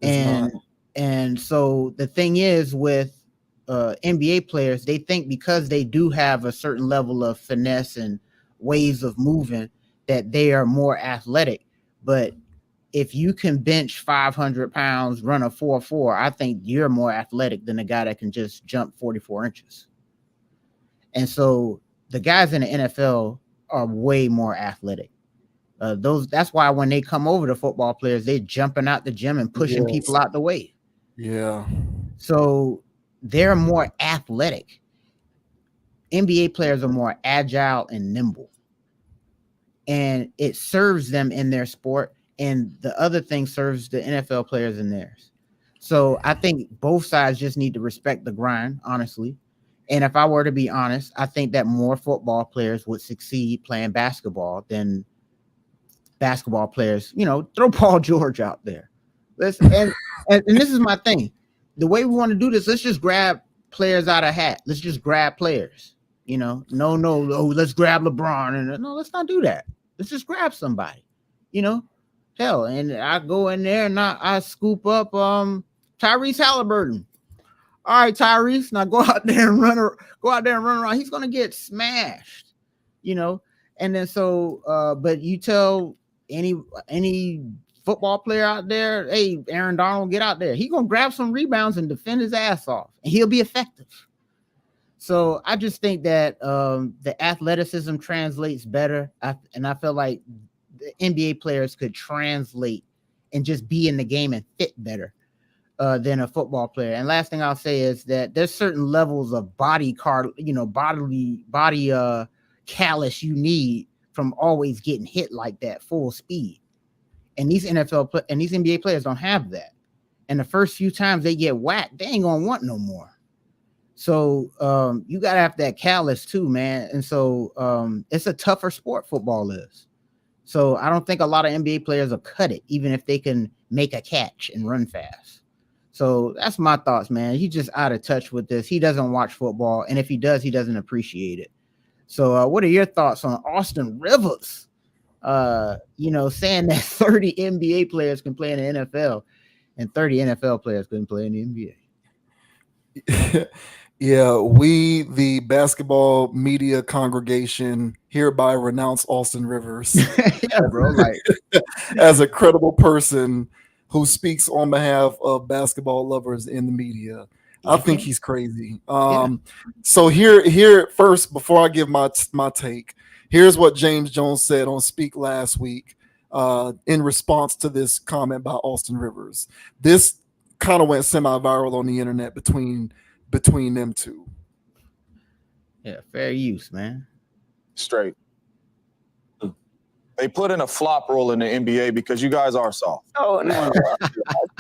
Speaker 2: And so the thing is with NBA players, they think because they do have a certain level of finesse and ways of moving that they are more athletic. But if you can bench 500 pounds, run a 4.4, I think you're more athletic than a guy that can just jump 44 inches. And so the guys in the NFL are way more athletic. That's why when they come over to football players, they're jumping out the gym and pushing people out the way.
Speaker 1: Yeah.
Speaker 2: So they're more athletic. NBA players are more agile and nimble. And it serves them in their sport. And the other thing serves the NFL players in theirs. So I think both sides just need to respect the grind, honestly. And if I were to be honest, I think that more football players would succeed playing basketball than basketball players. Throw Paul George out there. And this is my thing. The way we want to do this, let's just grab players out of hat. Let's just grab players. No, let's grab LeBron. And no, let's not do that. Let's just grab somebody. Hell, and I go in there and I scoop up Tyrese Halliburton. All right, Tyrese, now go out there and run around. He's gonna get smashed, And then but you tell any football player out there, hey, Aaron Donald, get out there. He's gonna grab some rebounds and defend his ass off, and he'll be effective. So I just think that the athleticism translates better, and I feel like the NBA players could translate and just be in the game and fit better than a football player. And last thing I'll say is that there's certain levels of body callus you need from always getting hit like that full speed. And these NBA players don't have that. And the first few times they get whacked, they ain't gonna want no more. So you gotta have that callus too, man. And so it's a tougher sport, football is. So I don't think a lot of NBA players will cut it, even if they can make a catch and run fast. So that's my thoughts, man. He's just out of touch with this. He doesn't watch football, and if he does, he doesn't appreciate it. So, what are your thoughts on Austin Rivers? Saying that 30 NBA players can play in the NFL, and 30 NFL players couldn't play in the
Speaker 1: NBA. Yeah, we, the basketball media congregation, hereby renounce Austin Rivers
Speaker 2: yeah, bro. Like,
Speaker 1: as a credible person who speaks on behalf of basketball lovers in the media. I think he's crazy. So here first, before I give my take, here's what James Jones said on Speak last week in response to this comment by Austin Rivers. This kind of went semi-viral on the internet between them two.
Speaker 2: Yeah, fair use, man.
Speaker 3: Straight. They put in a flop rule in the NBA because you guys are soft.
Speaker 4: Oh no!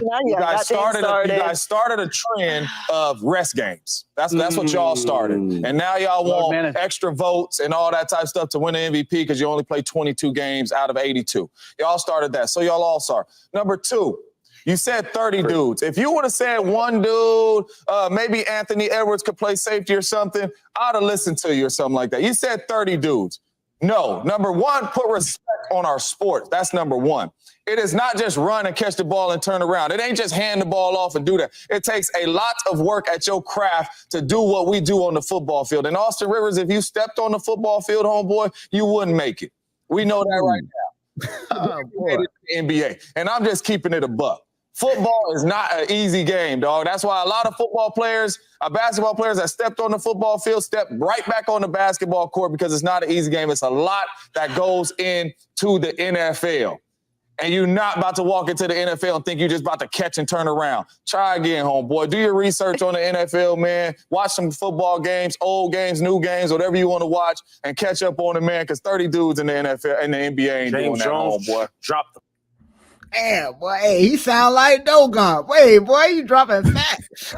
Speaker 3: You guys started a trend of rest games. That's what y'all started, and now y'all want extra votes and all that type of stuff to win the MVP because you only play 22 games out of 82. Y'all started that, so y'all all sorry. Number two. You said 30 dudes. If you would have said one dude, maybe Anthony Edwards could play safety or something, I'd have listened to you or something like that. You said 30 dudes. No. Number one, put respect on our sport. That's number one. It is not just run and catch the ball and turn around. It ain't just hand the ball off and do that. It takes a lot of work at your craft to do what we do on the football field. And Austin Rivers, if you stepped on the football field, homeboy, you wouldn't make it. We know that right now. NBA. And I'm just keeping it a buck. Football is not an easy game, dog. That's why a lot of football players, basketball players that stepped on the football field, step right back on the basketball court because it's not an easy game. It's a lot that goes into the NFL. And you're not about to walk into the NFL and think you're just about to catch and turn around. Try again, homeboy. Do your research on the NFL, man. Watch some football games, old games, new games, whatever you want to watch, and catch up on it, man, because 30 dudes in the NFL and the NBA ain't doing that, homeboy.
Speaker 5: Drop the
Speaker 2: Damn, boy, hey, he sound like Dogon. Wait, boy, you dropping facts.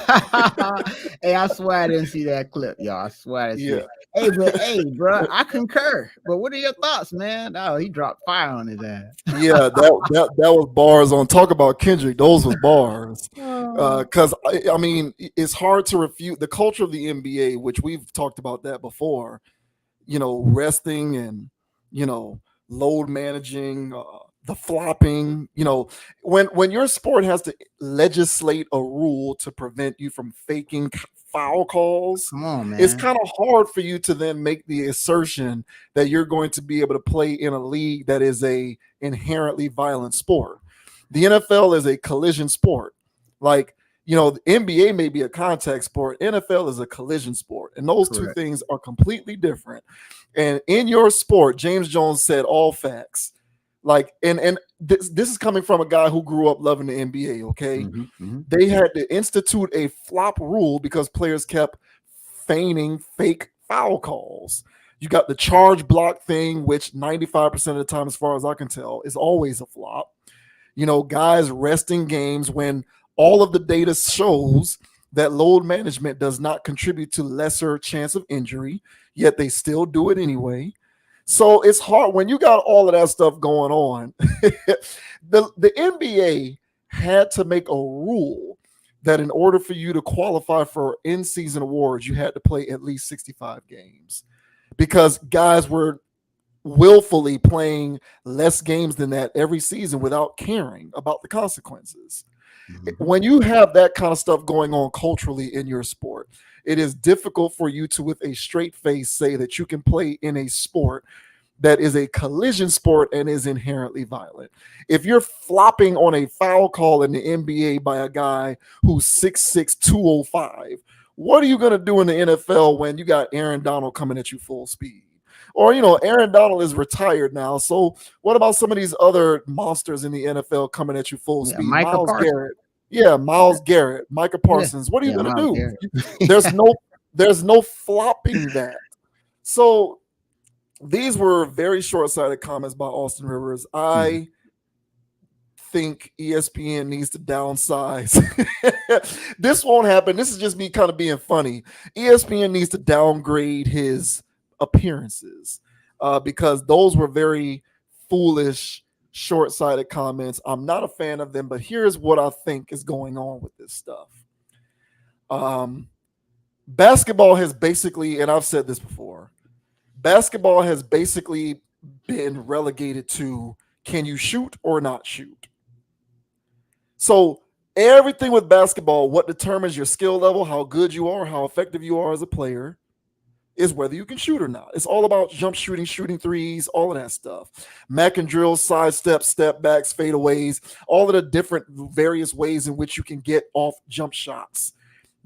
Speaker 2: Hey, I swear I didn't see that clip, y'all. I swear I didn't see it. Hey, bro, I concur. But what are your thoughts, man? Oh, he dropped fire on his ass.
Speaker 1: Yeah, that was bars on talk about Kendrick. Those was bars. Because I mean, it's hard to refute the culture of the NBA, which we've talked about that before. Resting and load managing. The flopping, when your sport has to legislate a rule to prevent you from faking foul calls,
Speaker 2: come on, man.
Speaker 1: It's kind of hard for you to then make the assertion that you're going to be able to play in a league that is a inherently violent sport. The NFL is a collision sport. Like, the NBA may be a contact sport. NFL is a collision sport. And those two things are completely different. And in your sport, James Jones said all facts. Like, and this is coming from a guy who grew up loving the NBA, okay? They had to institute a flop rule because players kept feigning fake foul calls. You got the charge block thing, which 95% of the time, as far as I can tell, is always a flop. Guys resting games when all of the data shows that load management does not contribute to lesser chance of injury, yet they still do it anyway. So it's hard when you got all of that stuff going on. The NBA had to make a rule that in order for you to qualify for in-season awards, you had to play at least 65 games because guys were willfully playing less games than that every season without caring about the consequences. When you have that kind of stuff going on culturally in your sport, it is difficult for you to, with a straight face, say that you can play in a sport that is a collision sport and is inherently violent. If you're flopping on a foul call in the NBA by a guy who's 6'6", 205, what are you going to do in the NFL when you got Aaron Donald coming at you full speed? Or, Aaron Donald is retired now. So what about some of these other monsters in the NFL coming at you full speed? Myles Garrett. Yeah, Myles Garrett, Micah Parsons. What are you going to do? There's no flopping that. So these were very short-sighted comments by Austin Rivers. I think ESPN needs to downsize. This won't happen. This is just me kind of being funny. ESPN needs to downgrade his appearances because those were very foolish short-sighted comments. I'm not a fan of them, but here's what I think is going on with this stuff. Basketball has basically, and I've said this before, basketball has basically been relegated to, can you shoot or not shoot? So everything with basketball, what determines your skill level, how good you are, how effective you are as a player, is whether you can shoot or not. It's all about jump shooting, shooting threes, all of that stuff. Mac and drills, side steps, step backs, fadeaways, all of the different various ways in which you can get off jump shots.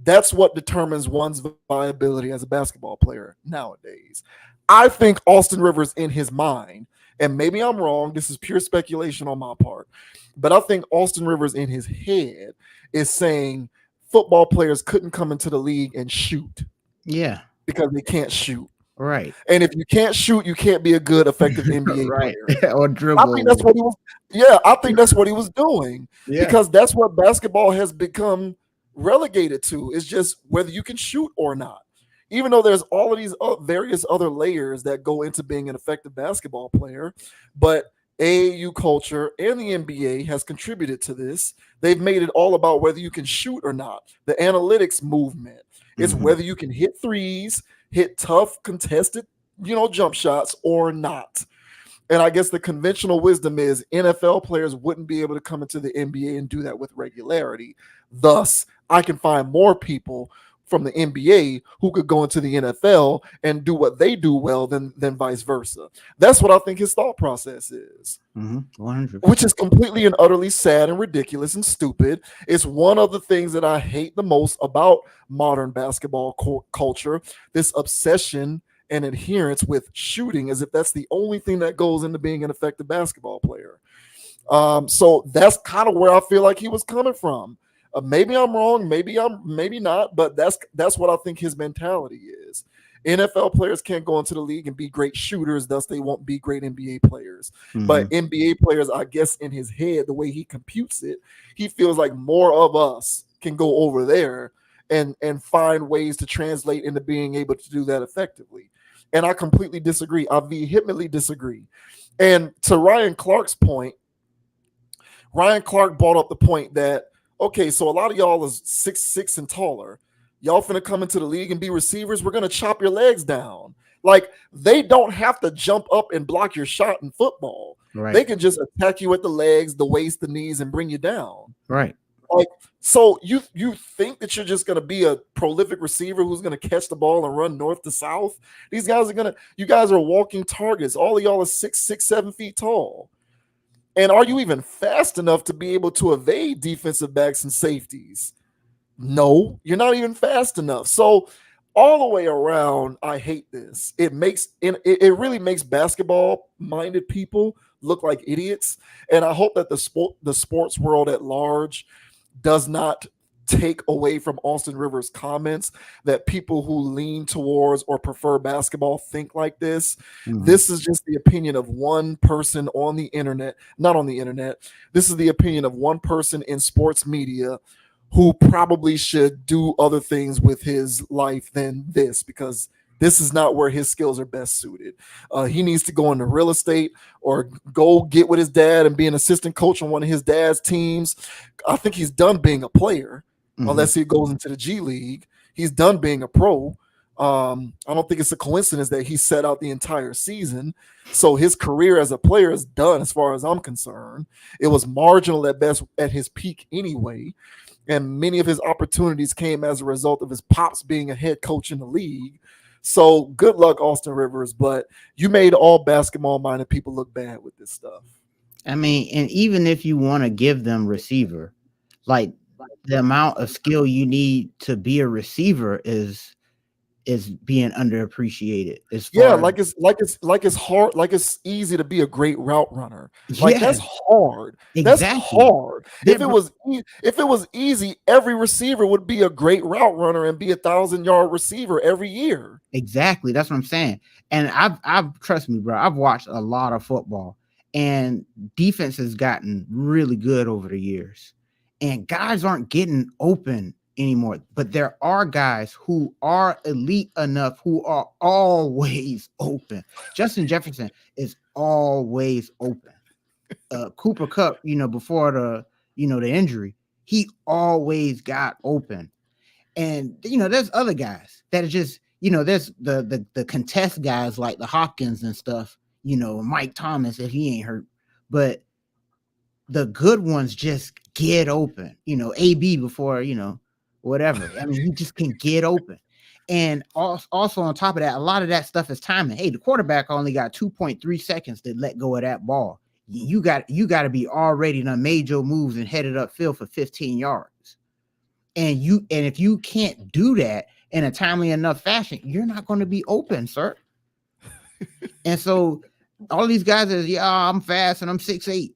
Speaker 1: That's what determines one's viability as a basketball player nowadays. I think Austin Rivers, in his mind, and maybe I'm wrong, this is pure speculation on my part, but I think Austin Rivers in his head is saying football players couldn't come into the league and shoot.
Speaker 2: Yeah.
Speaker 1: Because they can't shoot.
Speaker 2: Right.
Speaker 1: And if you can't shoot, you can't be a good, effective NBA player.
Speaker 2: Or dribble.
Speaker 1: I think that's what he was. Yeah, I think that's what he was doing.
Speaker 2: Yeah.
Speaker 1: Because that's what basketball has become relegated to. It's just whether you can shoot or not. Even though there's all of these various other layers that go into being an effective basketball player, but AAU culture and the NBA has contributed to this. They've made it all about whether you can shoot or not. The analytics movement. It's whether you can hit threes, hit tough, contested, jump shots or not. And I guess the conventional wisdom is NFL players wouldn't be able to come into the NBA and do that with regularity. Thus, I can find more people from the NBA who could go into the NFL and do what they do well than vice versa. That's what I think his thought process is.
Speaker 2: 100%.
Speaker 1: Which is completely and utterly sad and ridiculous and stupid. It's one of the things that I hate the most about modern basketball culture, this obsession and adherence with shooting as if that's the only thing that goes into being an effective basketball player. So that's kind of where I feel like he was coming from. Maybe I'm wrong, maybe not, but that's what I think his mentality is. NFL players can't go into the league and be great shooters, thus they won't be great NBA players. But NBA players, I guess in his head, the way he computes it, he feels like more of us can go over there and find ways to translate into being able to do that effectively. And I completely disagree. I vehemently disagree. And to Ryan Clark's point, Ryan Clark brought up the point that, okay, so a lot of y'all is 6'6" and taller. Y'all finna come into the league and be receivers. We're gonna chop your legs down. Like, they don't have to jump up and block your shot in football.
Speaker 2: Right.
Speaker 1: They can just attack you at the legs, the waist, the knees, and bring you down.
Speaker 2: Right.
Speaker 1: Like, so you think that you're just gonna be a prolific receiver who's gonna catch the ball and run north to south? These guys you guys are walking targets. All of y'all are 6'6", 7 feet tall. And are you even fast enough to be able to evade defensive backs and safeties? No, you're not even fast enough. So all the way around, I hate this. It really makes basketball-minded people look like idiots. And I hope that the sports world at large does not take away from Austin Rivers' comments that people who lean towards or prefer basketball think like this. This is just the opinion of one person on the internet, not on the internet. This is the opinion of one person in sports media who probably should do other things with his life than this, because this is not where his skills are best suited. He needs to go into real estate or go get with his dad and be an assistant coach on one of his dad's teams. I think he's done being a player. Unless he goes into the G League. He's done being a pro. I don't think it's a coincidence that he set out the entire season. So his career as a player is done as far as I'm concerned. It was marginal at best at his peak anyway. And many of his opportunities came as a result of his pops being a head coach in the league. So good luck, Austin Rivers. But you made all basketball-minded people look bad with this stuff.
Speaker 2: I mean, and even if you want to give them receiver, like, the amount of skill you need to be a receiver is being underappreciated.
Speaker 1: It's hard, like it's easy to be a great route runner. Like, that's hard. That's hard. If it was easy, every receiver would be a great route runner and be 1,000-yard receiver every year.
Speaker 2: Exactly. That's what I'm saying. And I've trust me, bro, I've watched a lot of football, and defense has gotten really good over the years. And guys aren't getting open anymore, but there are guys who are elite enough who are always open. Justin Jefferson is always open. Cooper Kupp, before the injury, he always got open. And there's other guys that are just, there's the contest guys like the Hopkins and stuff, Mike Thomas if he ain't hurt. But the good ones just get open, AB before, whatever. I mean, he just can get open. And also on top of that, a lot of that stuff is timing. Hey, the quarterback only got 2.3 seconds to let go of that ball. You got to be already done made your moves and headed upfield for 15 yards. And if you can't do that in a timely enough fashion, you're not going to be open, sir. And so all these guys are, I'm fast and I'm 6'8".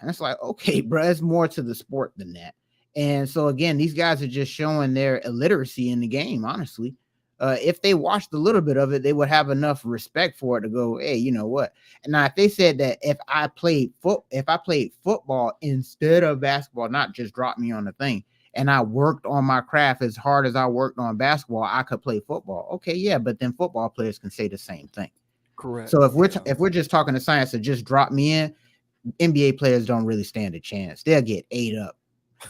Speaker 2: And it's like, okay, bro, it's more to the sport than that. And so again, these guys are just showing their illiteracy in the game, honestly. If they watched a little bit of it, they would have enough respect for it to go, hey, you know what? And now if they said that if I played football instead of basketball, not just drop me on the thing, and I worked on my craft as hard as I worked on basketball, I could play football. Okay, yeah, but then football players can say the same thing.
Speaker 1: Correct.
Speaker 2: So if we're just talking to science to just drop me in, NBA players don't really stand a chance. They'll get ate up.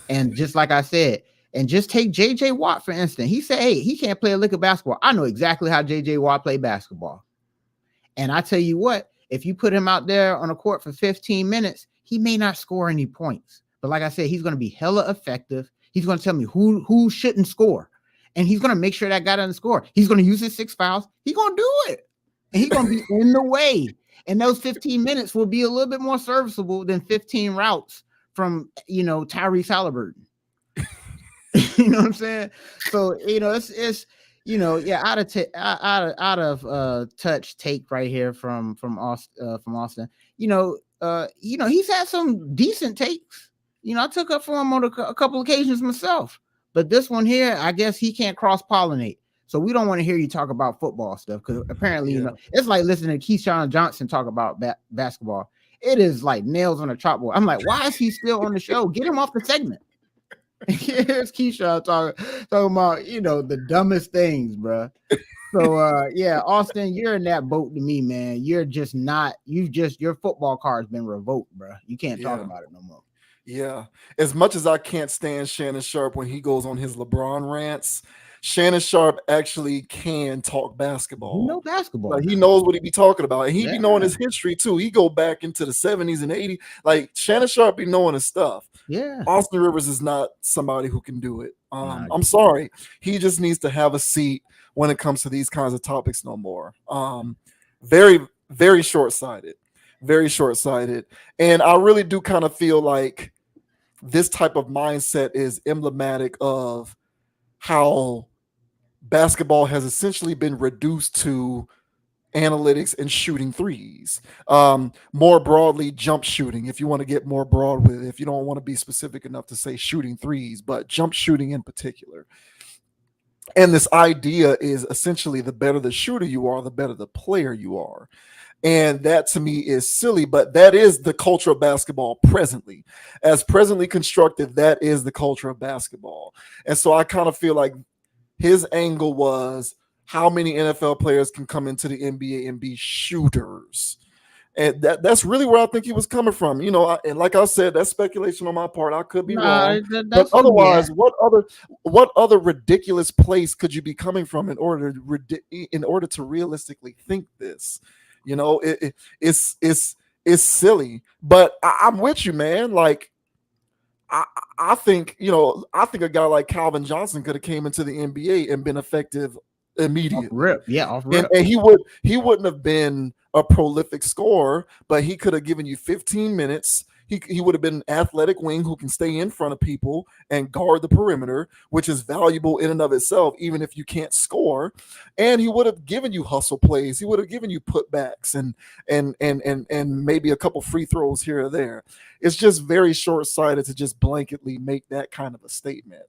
Speaker 2: And just like I said, and just take JJ Watt, for instance. He said, hey, he can't play a lick of basketball. I know exactly how JJ Watt played basketball. And I tell you what, if you put him out there on a court for 15 minutes, he may not score any points. But like I said, he's going to be hella effective. He's going to tell me who shouldn't score. And he's going to make sure that guy doesn't score. He's going to use his 6 fouls. He's going to do it. And he's going to be in the way. And those 15 minutes will be a little bit more serviceable than 15 routes from, Tyrese Halliburton. You know what I'm saying? So, it's out of touch take right here from Austin. He's had some decent takes. I took up for him on a couple occasions myself. But this one here, I guess he can't cross-pollinate. So we don't want to hear you talk about football stuff because apparently, it's like listening to Keyshawn Johnson talk about basketball. It is like nails on a chalkboard. I'm like, why is he still on the show? Get him off the segment. Here's Keyshawn talking about, the dumbest things, bro. So, Austin, you're in that boat to me, man. You're just not, your football card's been revoked, bro. You can't talk about it no more.
Speaker 1: Yeah. As much as I can't stand Shannon Sharp when he goes on his LeBron rants, Shannon Sharp actually can talk basketball.
Speaker 2: He knows basketball.
Speaker 1: Like, he knows what he be talking about. And he be knowing his history too. He go back into the 70s and 80s. Like, Shannon Sharp be knowing his stuff.
Speaker 2: Yeah.
Speaker 1: Austin Rivers is not somebody who can do it. I'm sorry. He just needs to have a seat when it comes to these kinds of topics no more. Very, very short-sighted. Very short-sighted. And I really do kind of feel like this type of mindset is emblematic of how basketball has essentially been reduced to analytics and shooting threes. More broadly, jump shooting, if you want to get more broad with it, if you don't want to be specific enough to say shooting threes, but jump shooting in particular. And this idea is essentially the better the shooter you are, the better the player you are. And that to me is silly, but that is the culture of basketball presently. As presently constructed, that is the culture of basketball. And so I kind of feel like his angle was how many NFL players can come into the NBA and be shooters. And that's really where I think he was coming from. And like I said, that's speculation on my part. I could be wrong. But otherwise, what other ridiculous place could you be coming from in order to realistically think this? It's silly. But I'm with you, man. Like, I think a guy like Calvin Johnson could have came into the NBA and been effective immediately.
Speaker 2: Off rip.
Speaker 1: And he wouldn't have been a prolific scorer, but he could have given you 15 minutes. He would have been an athletic wing who can stay in front of people and guard the perimeter, which is valuable in and of itself, even if you can't score. And he would have given you hustle plays. He would have given you putbacks and maybe a couple free throws here or there. It's just very short-sighted to just blanketly make that kind of a statement.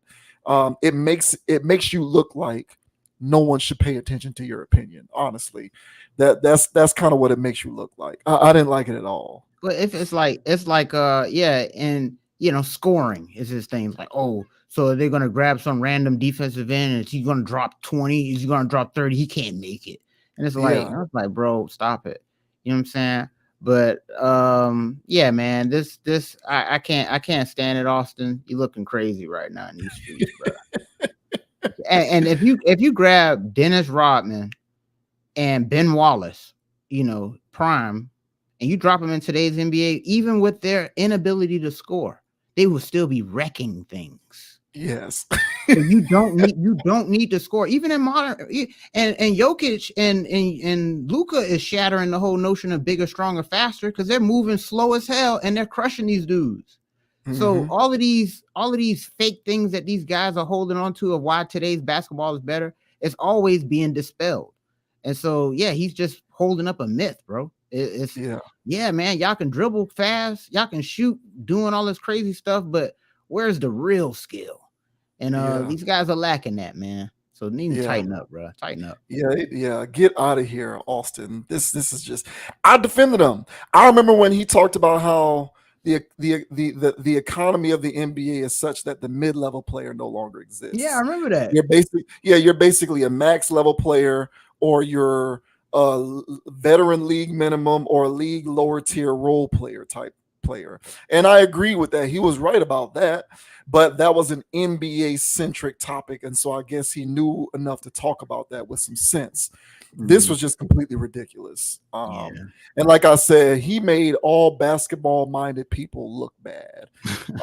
Speaker 1: It makes you look like no one should pay attention to your opinion. Honestly, that's kind of what it makes you look like. I didn't like it at all.
Speaker 2: But if it's like and scoring is his thing. Like, so they're gonna grab some random defensive end and he's gonna drop 20, he's gonna drop 30, he can't make it. And it's like, I was like, bro, stop it. You know what I'm saying? But yeah, man, this I can't stand it, Austin. You looking crazy right now in these streets, bro. And if you grab Dennis Rodman and Ben Wallace, prime, and you drop them in today's NBA, even with their inability to score, they will still be wrecking things.
Speaker 1: Yes.
Speaker 2: So you don't need to score even in modern, and Jokic and Luka is shattering the whole notion of bigger, stronger, faster, because they're moving slow as hell and they're crushing these dudes. So all of these fake things that these guys are holding on to of why today's basketball is better, it's always being dispelled. And so yeah, he's just holding up a myth, bro. Yeah, man, y'all can dribble fast, y'all can shoot, doing all this crazy stuff, but where's the real skill? And these guys are lacking that, man. So need to tighten up, bro. Tighten up.
Speaker 1: Yeah. Get out of here, Austin. This is just. I defended him. I remember when he talked about how the economy of the NBA is such that the mid-level player no longer exists.
Speaker 2: Yeah, I remember that.
Speaker 1: You're basically a max level player, or you're a veteran league minimum or a league lower tier role player type player. And I agree with that. He was right about that, but that was an NBA centric topic. And so I guess he knew enough to talk about that with some sense. This was just completely ridiculous. And like I said, he made all basketball minded people look bad.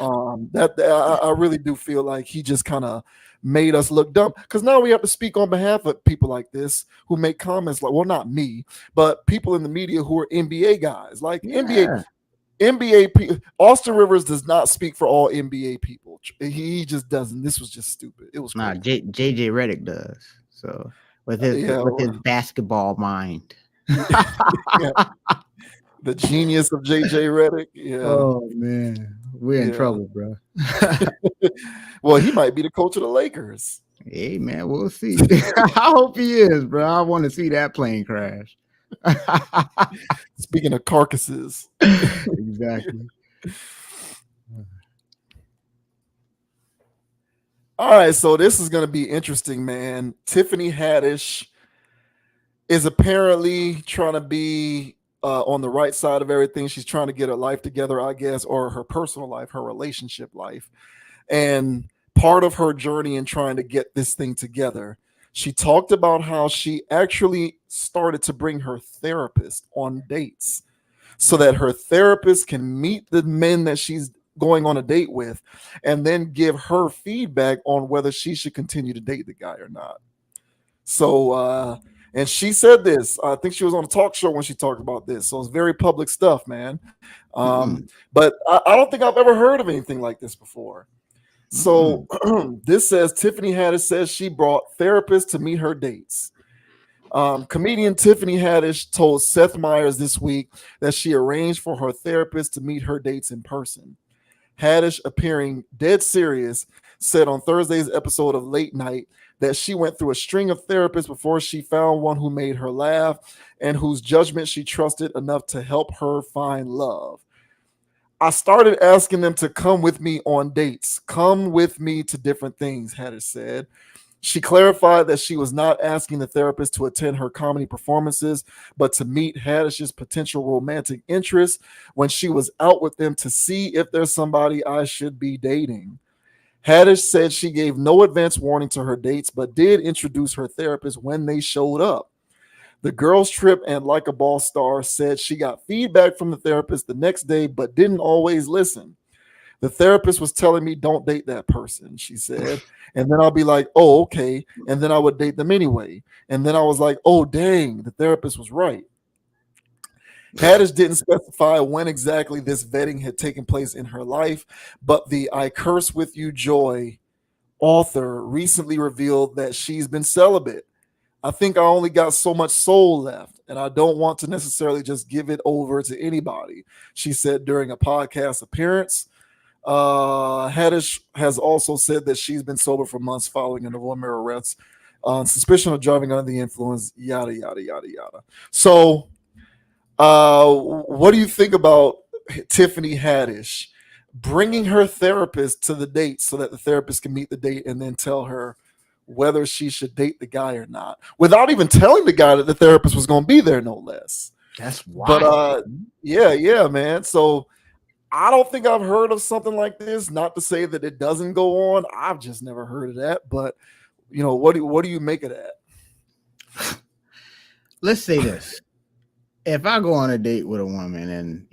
Speaker 1: I really do feel like he just kind of made us look dumb, because now we have to speak on behalf of people like this who make comments like, well, not me, but people in the media who are NBA guys, like NBA people. Austin Rivers does not speak for all NBA people. He just doesn't. This was just stupid. It was
Speaker 2: JJ Redick does. So with his basketball mind.
Speaker 1: The genius of JJ Redick. Yeah.
Speaker 2: Oh man, we're in trouble, bro.
Speaker 1: Well, he might be the coach of the Lakers.
Speaker 2: Hey man, we'll see. I hope he is, bro. I want to see that plane crash.
Speaker 1: Speaking of carcasses.
Speaker 2: Exactly.
Speaker 1: All right, so this is going to be interesting, man. Tiffany Haddish is apparently trying to be on the right side of everything. She's trying to get her life together, I guess, or her personal life, her relationship life. And part of her journey in trying to get this thing together, she talked about how she actually started to bring her therapist on dates so that her therapist can meet the men that she's going on a date with and then give her feedback on whether she should continue to date the guy or not. So, and she said this, I think she was on a talk show when she talked about this. So it's very public stuff, man. But I don't think I've ever heard of anything like this before. So this says Tiffany Haddish says she brought therapists to meet her dates. Comedian Tiffany Haddish told Seth Meyers this week that she arranged for her therapist to meet her dates in person. Haddish, appearing dead serious, said on Thursday's episode of Late Night that she went through a string of therapists before she found one who made her laugh and whose judgment she trusted enough to help her find love. I started asking them to come with me on dates, come with me to different things, Haddish said. She clarified that she was not asking the therapist to attend her comedy performances, but to meet Haddish's potential romantic interest when she was out with them to see if there's somebody I should be dating. Haddish said she gave no advance warning to her dates, but did introduce her therapist when they showed up. The Girls Trip and Like a Boss star said she got feedback from the therapist the next day, but didn't always listen. The therapist was telling me, don't date that person, she said. And then I'll be like, oh, okay. And then I would date them anyway. And then I was like, oh, dang, the therapist was right. Haddish didn't specify when exactly this vetting had taken place in her life, but the I Curse With You Joy author recently revealed that she's been celibate. I think I only got so much soul left, and I don't want to necessarily just give it over to anybody, she said during a podcast appearance. Haddish has also said that she's been sober for months following a November arrest on suspicion of driving under the influence, yada, yada, yada, yada. So what do you think about Tiffany Haddish bringing her therapist to the date so that the therapist can meet the date and then tell her whether she should date the guy or not, without even telling the guy that the therapist was going to be there, no less?
Speaker 2: That's wild.
Speaker 1: But yeah, man. So I don't think I've heard of something like this. Not to say that it doesn't go on. I've just never heard of that. But what do you make of that?
Speaker 2: Let's say this. If I go on a date with a woman and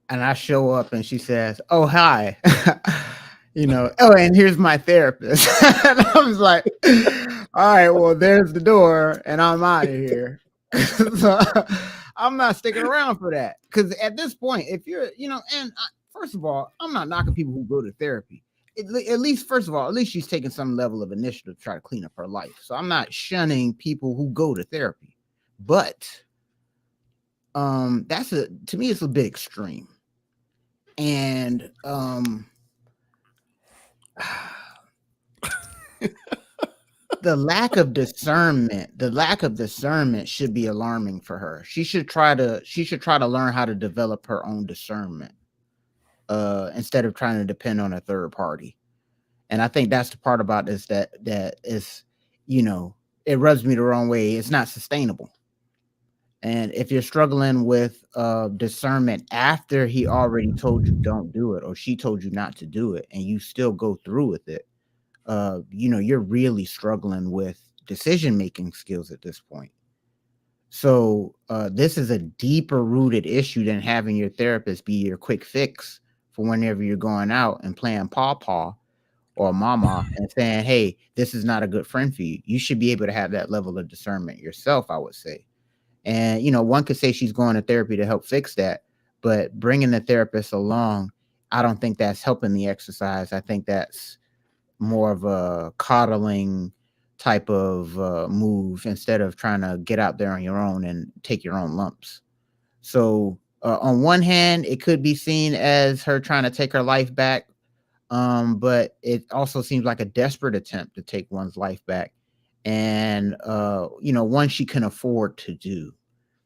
Speaker 2: and I show up and she says, "Oh, hi," "Oh, and here's my therapist." And I was like, all right, well, there's the door and I'm out of here. So, I'm not sticking around for that. Because at this point, if you're, first of all, I'm not knocking people who go to therapy. At least she's taking some level of initiative to try to clean up her life. So I'm not shunning people who go to therapy. But to me, it's a bit extreme. And the lack of discernment should be alarming for her. She should try to learn how to develop her own discernment instead of trying to depend on a third party. And I think that's the part about this that is, it rubs me the wrong way. It's not sustainable. And if you're struggling with discernment after he already told you don't do it, or she told you not to do it, and you still go through with it, you're really struggling with decision-making skills at this point. So this is a deeper rooted issue than having your therapist be your quick fix for whenever you're going out and playing pawpaw or mama and saying, "Hey, this is not a good friend for you." You should be able to have that level of discernment yourself, I would say. And, one could say she's going to therapy to help fix that, but bringing the therapist along, I don't think that's helping the exercise. I think that's more of a coddling type of move instead of trying to get out there on your own and take your own lumps. So on one hand, it could be seen as her trying to take her life back. But it also seems like a desperate attempt to take one's life back. And, one she can afford to do.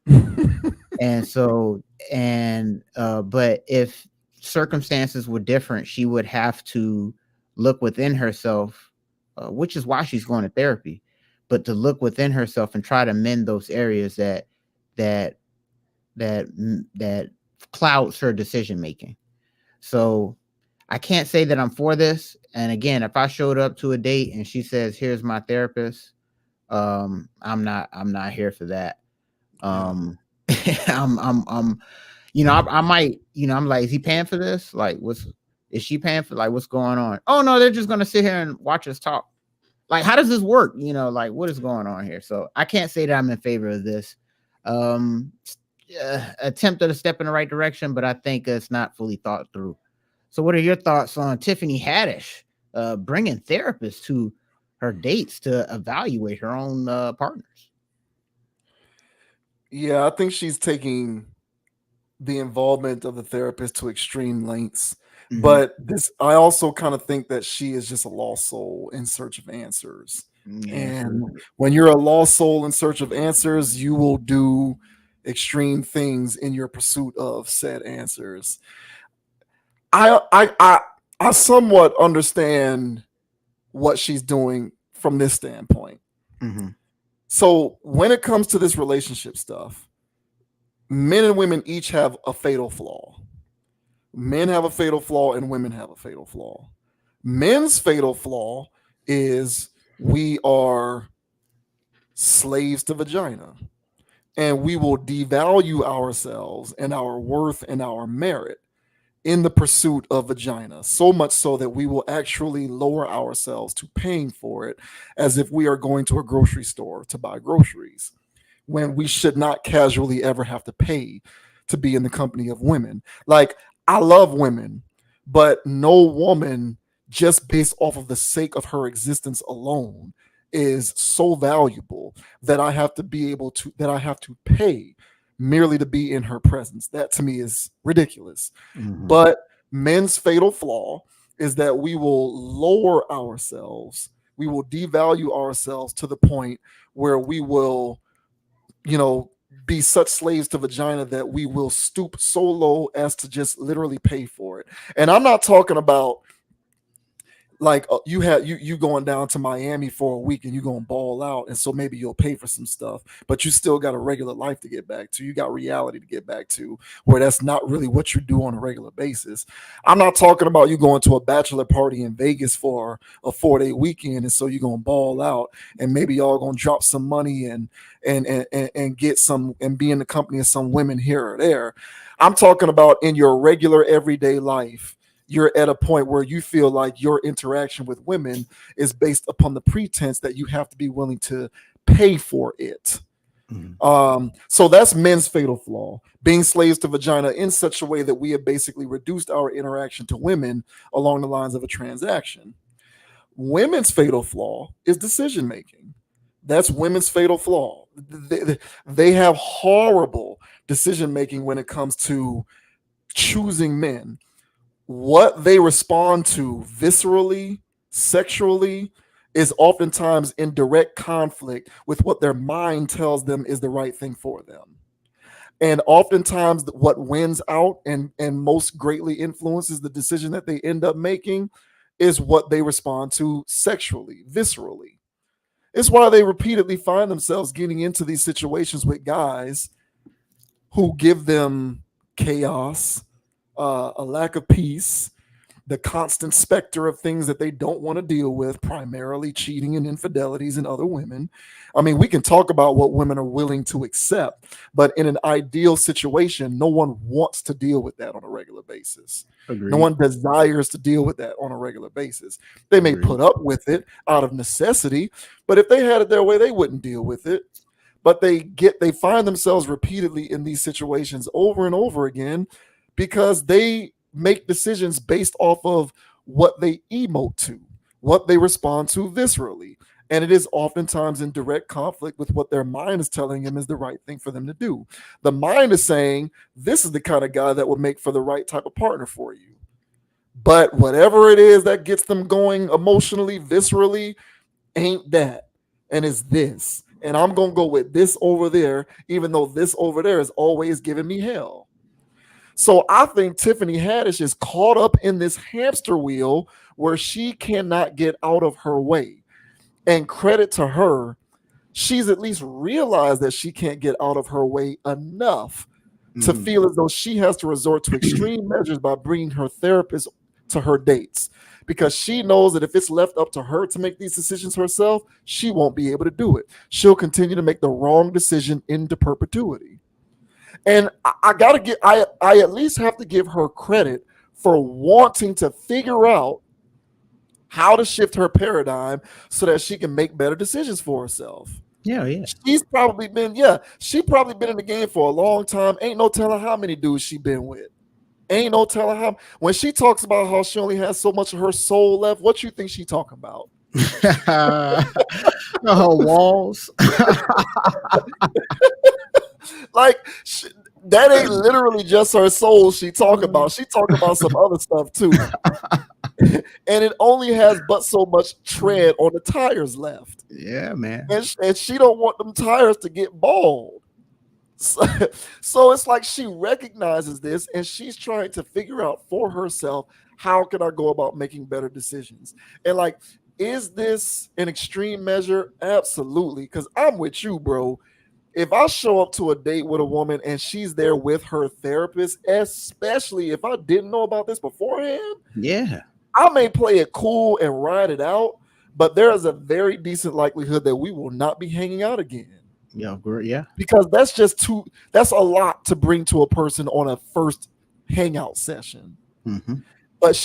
Speaker 2: But if circumstances were different, she would have to look within herself, which is why she's going to therapy, but to look within herself and try to mend those areas that clouds her decision making. So I can't say that I'm for this. And again, if I showed up to a date and she says, "Here's my therapist," I'm not here for that. I might, I'm like, is he paying for this? Like, is she paying for, like, what's going on? Oh no, they're just going to sit here and watch us talk. Like, how does this work? Like, what is going on here? So I can't say that I'm in favor of this. Attempted a step in the right direction, but I think it's not fully thought through. So what are your thoughts on Tiffany Haddish bringing therapists to her dates to evaluate her own partners?
Speaker 1: Yeah, I think she's taking the involvement of the therapist to extreme lengths. Mm-hmm. But I also kind of think that she is just a lost soul in search of answers. Yeah. And when you're a lost soul in search of answers, you will do extreme things in your pursuit of said answers. I somewhat understand what she's doing from this standpoint. Mm-hmm. So when it comes to this relationship stuff, men and women each have a fatal flaw. Men have a fatal flaw and women have a fatal flaw. Men's fatal flaw is we are slaves to vagina, and we will devalue ourselves and our worth and our merit in the pursuit of vagina, so much so that we will actually lower ourselves to paying for it as if we are going to a grocery store to buy groceries, when we should not casually ever have to pay to be in the company of women. Like, I love women, but no woman, just based off of the sake of her existence alone, is so valuable that I have to pay merely to be in her presence. That to me is ridiculous. Mm-hmm. But men's fatal flaw is that we will lower ourselves. We will devalue ourselves to the point where we will, be such slaves to vagina that we will stoop so low as to just literally pay for it. And I'm not talking about like you going down to Miami for a week and you gonna ball out, and so maybe you'll pay for some stuff, but you still got a regular life to get back to. You got reality to get back to, where that's not really what you do on a regular basis. I'm not talking about you going to a bachelor party in Vegas for a 4-day weekend, and so you're gonna ball out, and maybe y'all gonna drop some money and get some and be in the company of some women here or there. I'm talking about in your regular everyday life. You're at a point where you feel like your interaction with women is based upon the pretense that you have to be willing to pay for it. So that's men's fatal flaw, being slaves to vagina in such a way that we have basically reduced our interaction to women along the lines of a transaction. Women's fatal flaw is decision making. That's women's fatal flaw. They have horrible decision making when it comes to choosing men. What they respond to viscerally, sexually, is oftentimes in direct conflict with what their mind tells them is the right thing for them. And oftentimes what wins out and most greatly influences the decision that they end up making is what they respond to sexually, viscerally. It's why they repeatedly find themselves getting into these situations with guys who give them chaos, a lack of peace, the constant specter of things that they don't want to deal with, primarily cheating and infidelities and other women. I mean, we can talk about what women are willing to accept, but in an ideal situation, no one wants to deal with that on a regular basis. Agreed. No one desires to deal with that on a regular basis. They may put up with it out of necessity, but if they had it their way, they wouldn't deal with it. But they find themselves repeatedly in these situations over and over again, because they make decisions based off of what they emote to, what they respond to viscerally. And it is oftentimes in direct conflict with what their mind is telling them is the right thing for them to do. The mind is saying, this is the kind of guy that would make for the right type of partner for you. But whatever it is that gets them going emotionally, viscerally, ain't that. And it's this. And I'm going to go with this over there, even though this over there is always giving me hell. So I think Tiffany Haddish is caught up in this hamster wheel where she cannot get out of her way. And credit to her, she's at least realized that she can't get out of her way enough to feel as though she has to resort to extreme measures by bringing her therapist to her dates, because she knows that if it's left up to her to make these decisions herself, she won't be able to do it. She'll continue to make the wrong decision into perpetuity. And I at least have to give her credit for wanting to figure out how to shift her paradigm so that she can make better decisions for herself.
Speaker 2: Yeah.
Speaker 1: She's probably been in the game for a long time. Ain't no telling how many dudes she been with. Ain't no telling how. When she talks about how she only has so much of her soul left, what you think she talking about?
Speaker 2: Her walls.
Speaker 1: Like, that ain't literally just her soul she talk about. She talk about some other stuff too. And it only has but so much tread on the tires left.
Speaker 2: Yeah, man.
Speaker 1: And she don't want them tires to get bald. So it's like she recognizes this and she's trying to figure out for herself, how can I go about making better decisions? And like, is this an extreme measure? Absolutely. Because I'm with you, bro. If I show up to a date with a woman and she's there with her therapist, especially if I didn't know about this beforehand,
Speaker 2: yeah,
Speaker 1: I may play it cool and ride it out, but there is a very decent likelihood that we will not be hanging out again.
Speaker 2: Yeah, yeah.
Speaker 1: Because that's a lot to bring to a person on a first hangout session.
Speaker 2: Mm-hmm.
Speaker 1: But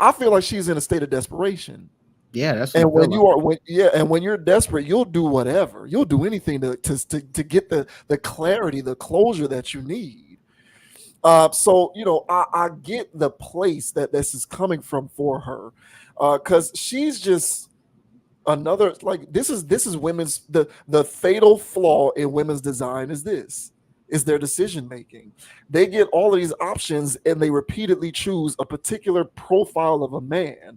Speaker 1: I feel like she's in a state of desperation.
Speaker 2: Yeah, that's
Speaker 1: and when you're desperate, you'll do whatever. You'll do anything to get the clarity, the closure that you need. So I get the place that this is coming from for her, because she's just another, like, this is women's the fatal flaw in women's design is their decision making. They get all of these options and they repeatedly choose a particular profile of a man.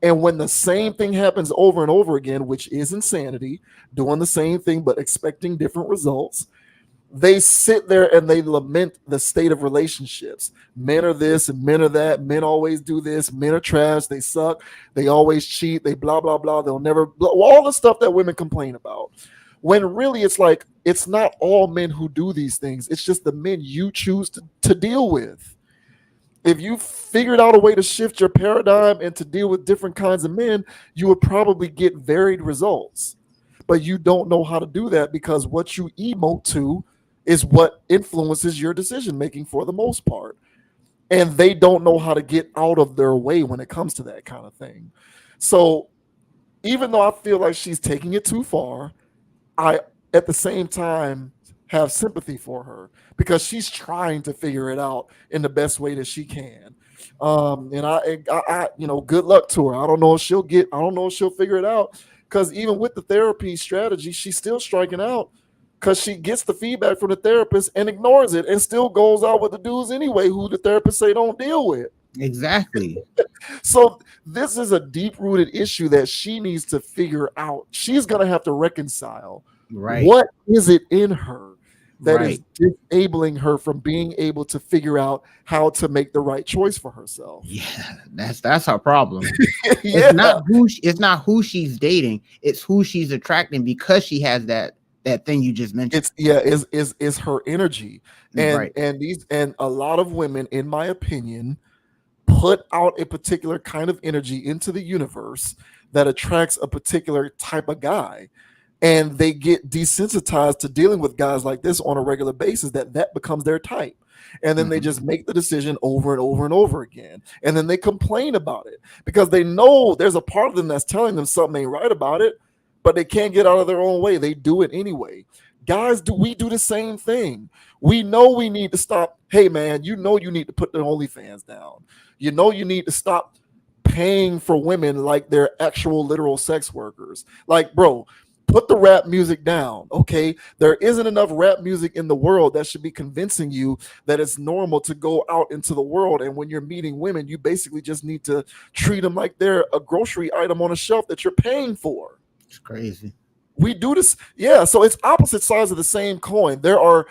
Speaker 1: And when the same thing happens over and over again, which is insanity, doing the same thing but expecting different results, they sit there and they lament the state of relationships. Men are this and men are that. Men always do this. Men are trash. They suck. They always cheat. They blah, blah, blah. They'll never, all the stuff that women complain about. When really it's like, it's not all men who do these things. It's just the men you choose to deal with. If you figured out a way to shift your paradigm and to deal with different kinds of men, you would probably get varied results. But you don't know how to do that because what you emote to is what influences your decision making for the most part. And they don't know how to get out of their way when it comes to that kind of thing. So even though I feel like she's taking it too far, I at the same time have sympathy for her because she's trying to figure it out in the best way that she can. And I good luck to her. I don't know if she'll figure it out, because even with the therapy strategy, she's still striking out because she gets the feedback from the therapist and ignores it and still goes out with the dudes anyway who the therapist say don't deal with.
Speaker 2: Exactly.
Speaker 1: So this is a deep-rooted issue that she needs to figure out. She's going to have to reconcile.
Speaker 2: Right.
Speaker 1: What is it in her that is disabling her from being able to figure out how to make the right choice for herself?
Speaker 2: Yeah, that's her problem.
Speaker 1: Yeah.
Speaker 2: It's not who she's dating, it's who she's attracting because she has that thing you just mentioned.
Speaker 1: Is her energy. And a lot of women, in my opinion, put out a particular kind of energy into the universe that attracts a particular type of guy. And they get desensitized to dealing with guys like this on a regular basis, that becomes their type. And then they just make the decision over and over and over again. And then they complain about it because they know there's a part of them that's telling them something ain't right about it, but they can't get out of their own way. They do it anyway. Guys, we do the same thing. We know we need to stop. Hey, man, you need to put the OnlyFans down. You need to stop paying for women like they're actual literal sex workers. Like, bro, put the rap music down, okay? There isn't enough rap music in the world that should be convincing you that it's normal to go out into the world. And when you're meeting women, you basically just need to treat them like they're a grocery item on a shelf that you're paying for.
Speaker 2: It's crazy.
Speaker 1: We do this. Yeah, so it's opposite sides of the same coin. There are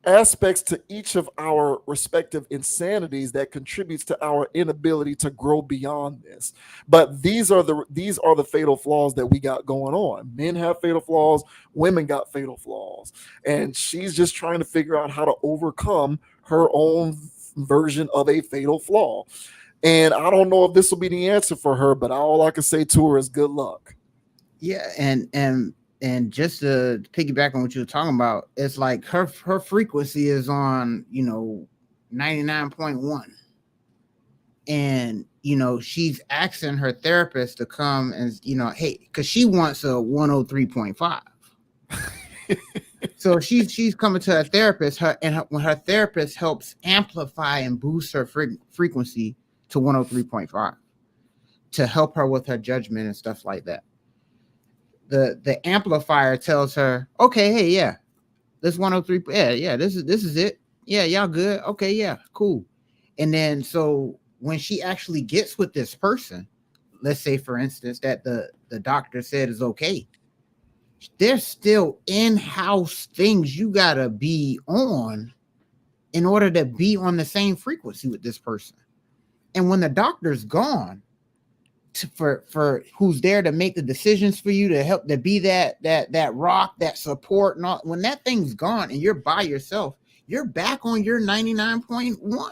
Speaker 1: aspects to each of our respective insanities that contributes to our inability to grow beyond this. But these are the fatal flaws that we got going on. Men have fatal flaws, women got fatal flaws, and she's just trying to figure out how to overcome her own version of a fatal flaw. And I don't know if this will be the answer for her, but all I can say to her is good luck.
Speaker 2: Yeah, and just to piggyback on what you were talking about, it's like her frequency is on 99.1, and she's asking her therapist to come and hey, because she wants a 103.5. So she's coming to her therapist, when her therapist helps amplify and boost her frequency to 103.5 to help her with her judgment and stuff like that. The amplifier tells her, okay, hey, yeah, this 103, yeah, this is it. Yeah, y'all good. Okay, yeah, cool. And then so when she actually gets with this person, let's say for instance that the doctor said is okay, there's still in-house things you gotta be on in order to be on the same frequency with this person. And when the doctor's gone, for who's there to make the decisions for you, to help to be that rock, that support, and all, when that thing's gone and you're by yourself, you're back on your 99.1.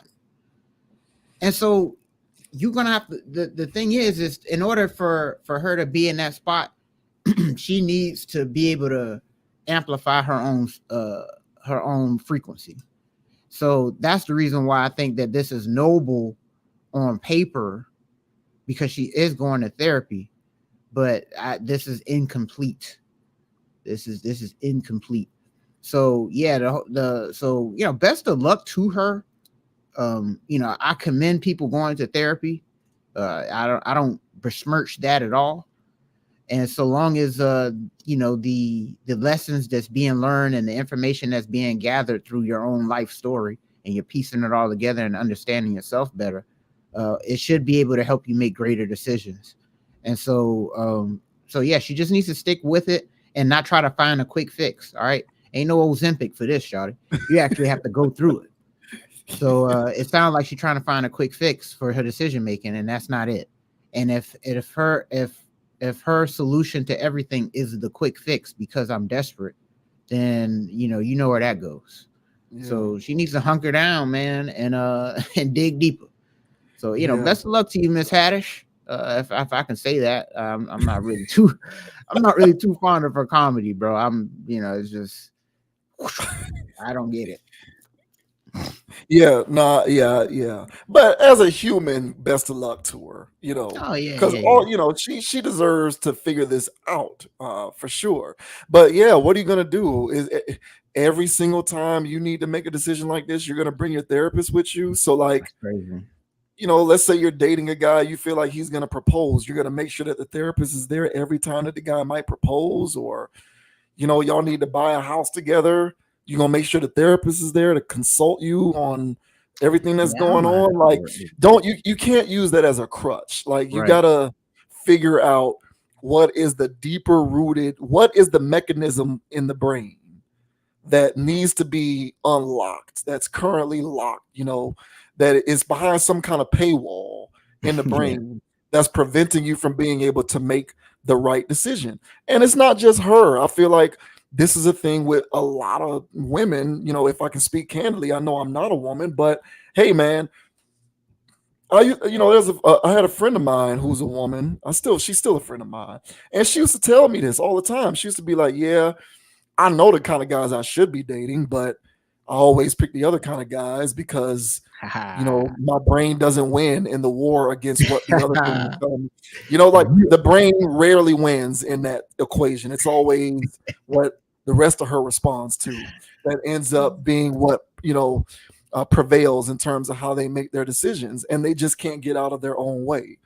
Speaker 2: And so you're gonna have to, the thing is in order for her to be in that spot, she needs to be able to amplify her own frequency. So that's the reason why I think that this is noble on paper, because she is going to therapy, but this is incomplete. This is incomplete. So yeah, best of luck to her. I commend people going to therapy. I don't besmirch that at all. And so long as the lessons that's being learned and the information that's being gathered through your own life story, and you're piecing it all together and understanding yourself better, it should be able to help you make greater decisions. And so yeah, she just needs to stick with it and not try to find a quick fix. All right. Ain't no Ozempic for this, shawty. You actually have to go through it. So it sounds like she's trying to find a quick fix for her decision making, and that's not it. And if her solution to everything is the quick fix because I'm desperate, then you know where that goes. Yeah. So she needs to hunker down, man, and and dig deeper. So best of luck to you, Miss Haddish. If I can say that, I'm not really too fond of her comedy, bro. It's just I don't get it.
Speaker 1: Yeah, yeah. But as a human, best of luck to her,
Speaker 2: Oh yeah,
Speaker 1: because she deserves to figure this out, for sure. But yeah, what are you gonna do? Is every single time you need to make a decision like this, you're gonna bring your therapist with you? So like, let's say you're dating a guy, you feel like he's gonna propose, you're gonna make sure that the therapist is there every time that the guy might propose, or y'all need to buy a house together. You're gonna make sure the therapist is there to consult you on everything that's going on. Like, you can't use that as a crutch. Like, you gotta figure out what is the deeper rooted, what is the mechanism in the brain that needs to be unlocked, that's currently locked, that is behind some kind of paywall in the brain that's preventing you from being able to make the right decision. And it's not just her. I feel like this is a thing with a lot of women. If I can speak candidly, I know I'm not a woman, but hey, man, I had a friend of mine who's a woman. She's still a friend of mine, and she used to tell me this all the time. She used to be like, "Yeah, I know the kind of guys I should be dating, but I always pick the other kind of guys because my brain doesn't win in the war against what the other thing is." Like the brain rarely wins in that equation. It's always what the rest of her responds to that ends up being what prevails in terms of how they make their decisions, and they just can't get out of their own way.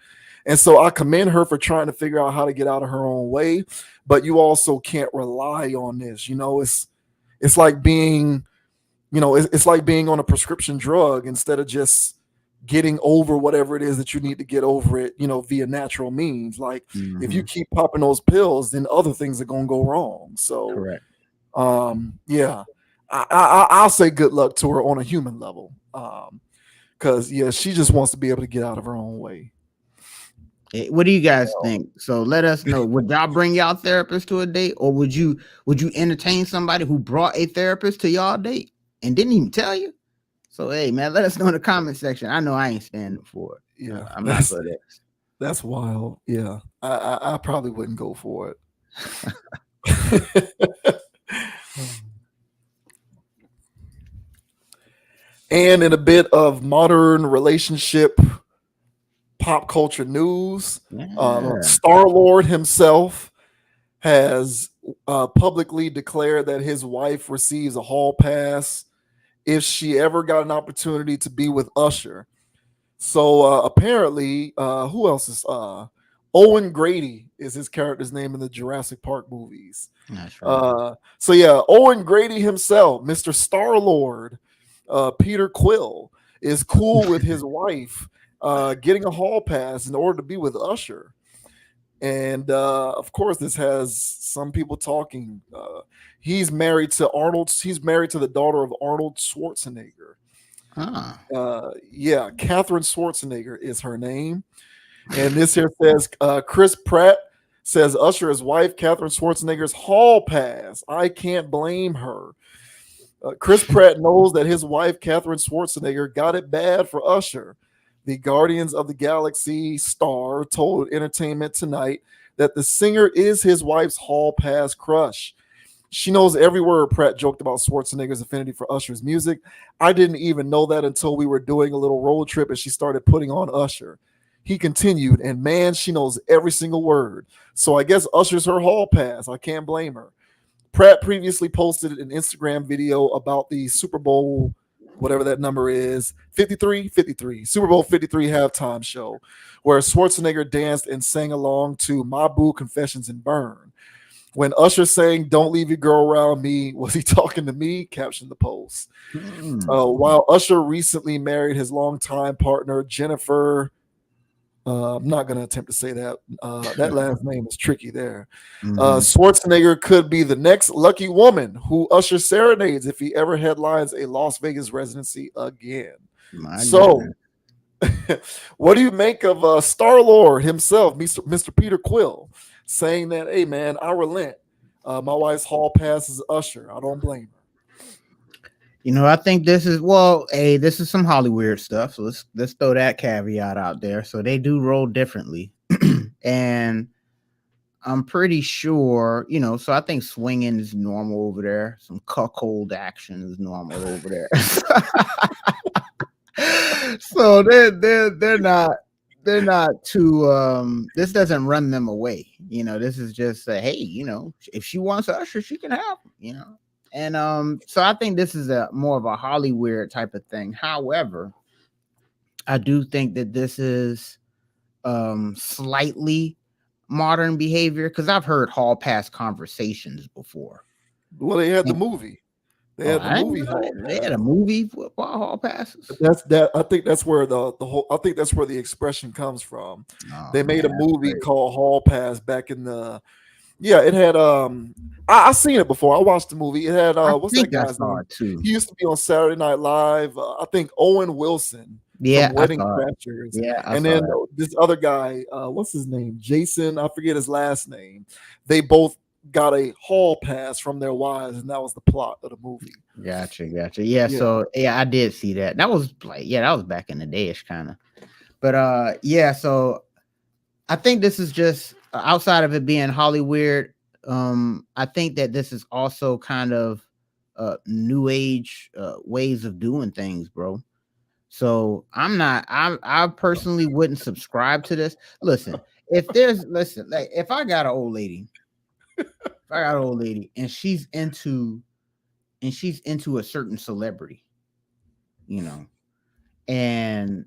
Speaker 1: And so I commend her for trying to figure out how to get out of her own way, but you also can't rely on this. It's like being it's like being on a prescription drug instead of just getting over whatever it is that you need to get over it, via natural means. Like if you keep popping those pills, then other things are going to go wrong. So,
Speaker 2: correct.
Speaker 1: Yeah, I'll say good luck to her on a human level. Because she just wants to be able to get out of her own way.
Speaker 2: What do you guys think? So let us know. Would y'all bring y'all therapist to a date, or would you entertain somebody who brought a therapist to y'all date and didn't even tell you? So hey, man, let us know in the comment section. I know I ain't standing for it.
Speaker 1: Yeah,
Speaker 2: I'm not for that.
Speaker 1: That's wild. Yeah, I probably wouldn't go for it. And in a bit of modern relationship pop culture news, Star-Lord himself has publicly declared that his wife receives a hall pass if she ever got an opportunity to be with Usher. So apparently, who else is Owen Grady is his character's name in the Jurassic Park movies.
Speaker 2: That's right.
Speaker 1: So yeah, Owen Grady himself, Mr. Star-Lord, Peter Quill, is cool with his wife getting a hall pass in order to be with Usher. And of course, this has some people talking. He's married to the daughter of Arnold Schwarzenegger. Yeah, Catherine Schwarzenegger is her name. And this here says Chris Pratt says Usher's wife, Catherine Schwarzenegger's hall pass. I can't blame her. Chris Pratt knows that his wife, Catherine Schwarzenegger, got it bad for Usher. The Guardians of the Galaxy star told Entertainment Tonight that the singer is his wife's hall pass crush. She knows every word. Pratt joked about Schwarzenegger's affinity for Usher's music. I didn't even know that until we were doing a little road trip and she started putting on Usher. He continued, and man, she knows every single word. So I guess Usher's her hall pass. I can't blame her. Pratt previously posted an Instagram video about the Super Bowl, whatever that number is, 53, Super Bowl 53 halftime show, where Schwarzenegger danced and sang along to My Boo, Confessions, and Burn. When Usher sang "Don't Leave Your Girl Around Me," was he talking to me? Captioned the post. While Usher recently married his longtime partner, Jennifer I'm not going to attempt to say that. That last name is tricky there.
Speaker 2: Mhm.
Speaker 1: Schwarzenegger could be the next lucky woman who Usher serenades if he ever headlines a Las Vegas residency again.
Speaker 2: My
Speaker 1: So,
Speaker 2: goodness.
Speaker 1: what do you make of Star-Lord himself, Mr. Peter Quill, saying that, hey, man, I relent. My wife's hall pass is Usher. I don't blame her.
Speaker 2: You know, I think this is this is some Hollywood stuff. So let's throw that caveat out there. So they do roll differently, and I'm pretty sure, you know. So I think swinging is normal over there. Some cuckold action is normal over there. So they're not too. This doesn't run them away. You know, this is just hey, you know, if she wants Usher, she can have him. You know. And so I think this is a more of a Hollywood type of thing. However, I do think that this is slightly modern behavior because I've heard hall pass conversations before.
Speaker 1: Well, they had the movie. They had the movie.
Speaker 2: They had a movie for hall passes.
Speaker 1: I think that's where the whole. I think that's where the expression comes from. They made a movie called Hall Pass back in the. Yeah, it had I seen it before. I watched the movie. It had what's that guy's name? Too. He used to be on Saturday Night Live. I think Owen Wilson.
Speaker 2: Yeah,
Speaker 1: from Wedding Crashers.
Speaker 2: Yeah,
Speaker 1: and then this other guy, what's his name? Jason. I forget his last name. They both got a hall pass from their wives, and that was the plot of the movie.
Speaker 2: Gotcha. Yeah. So I did see that. That was like that was back in the dayish kind of. But so I think this is just outside of it being Hollywood. I think that this is also kind of new age ways of doing things, bro. So I personally wouldn't subscribe to this. Listen, if I got an old lady, and she's into a certain celebrity, you know, and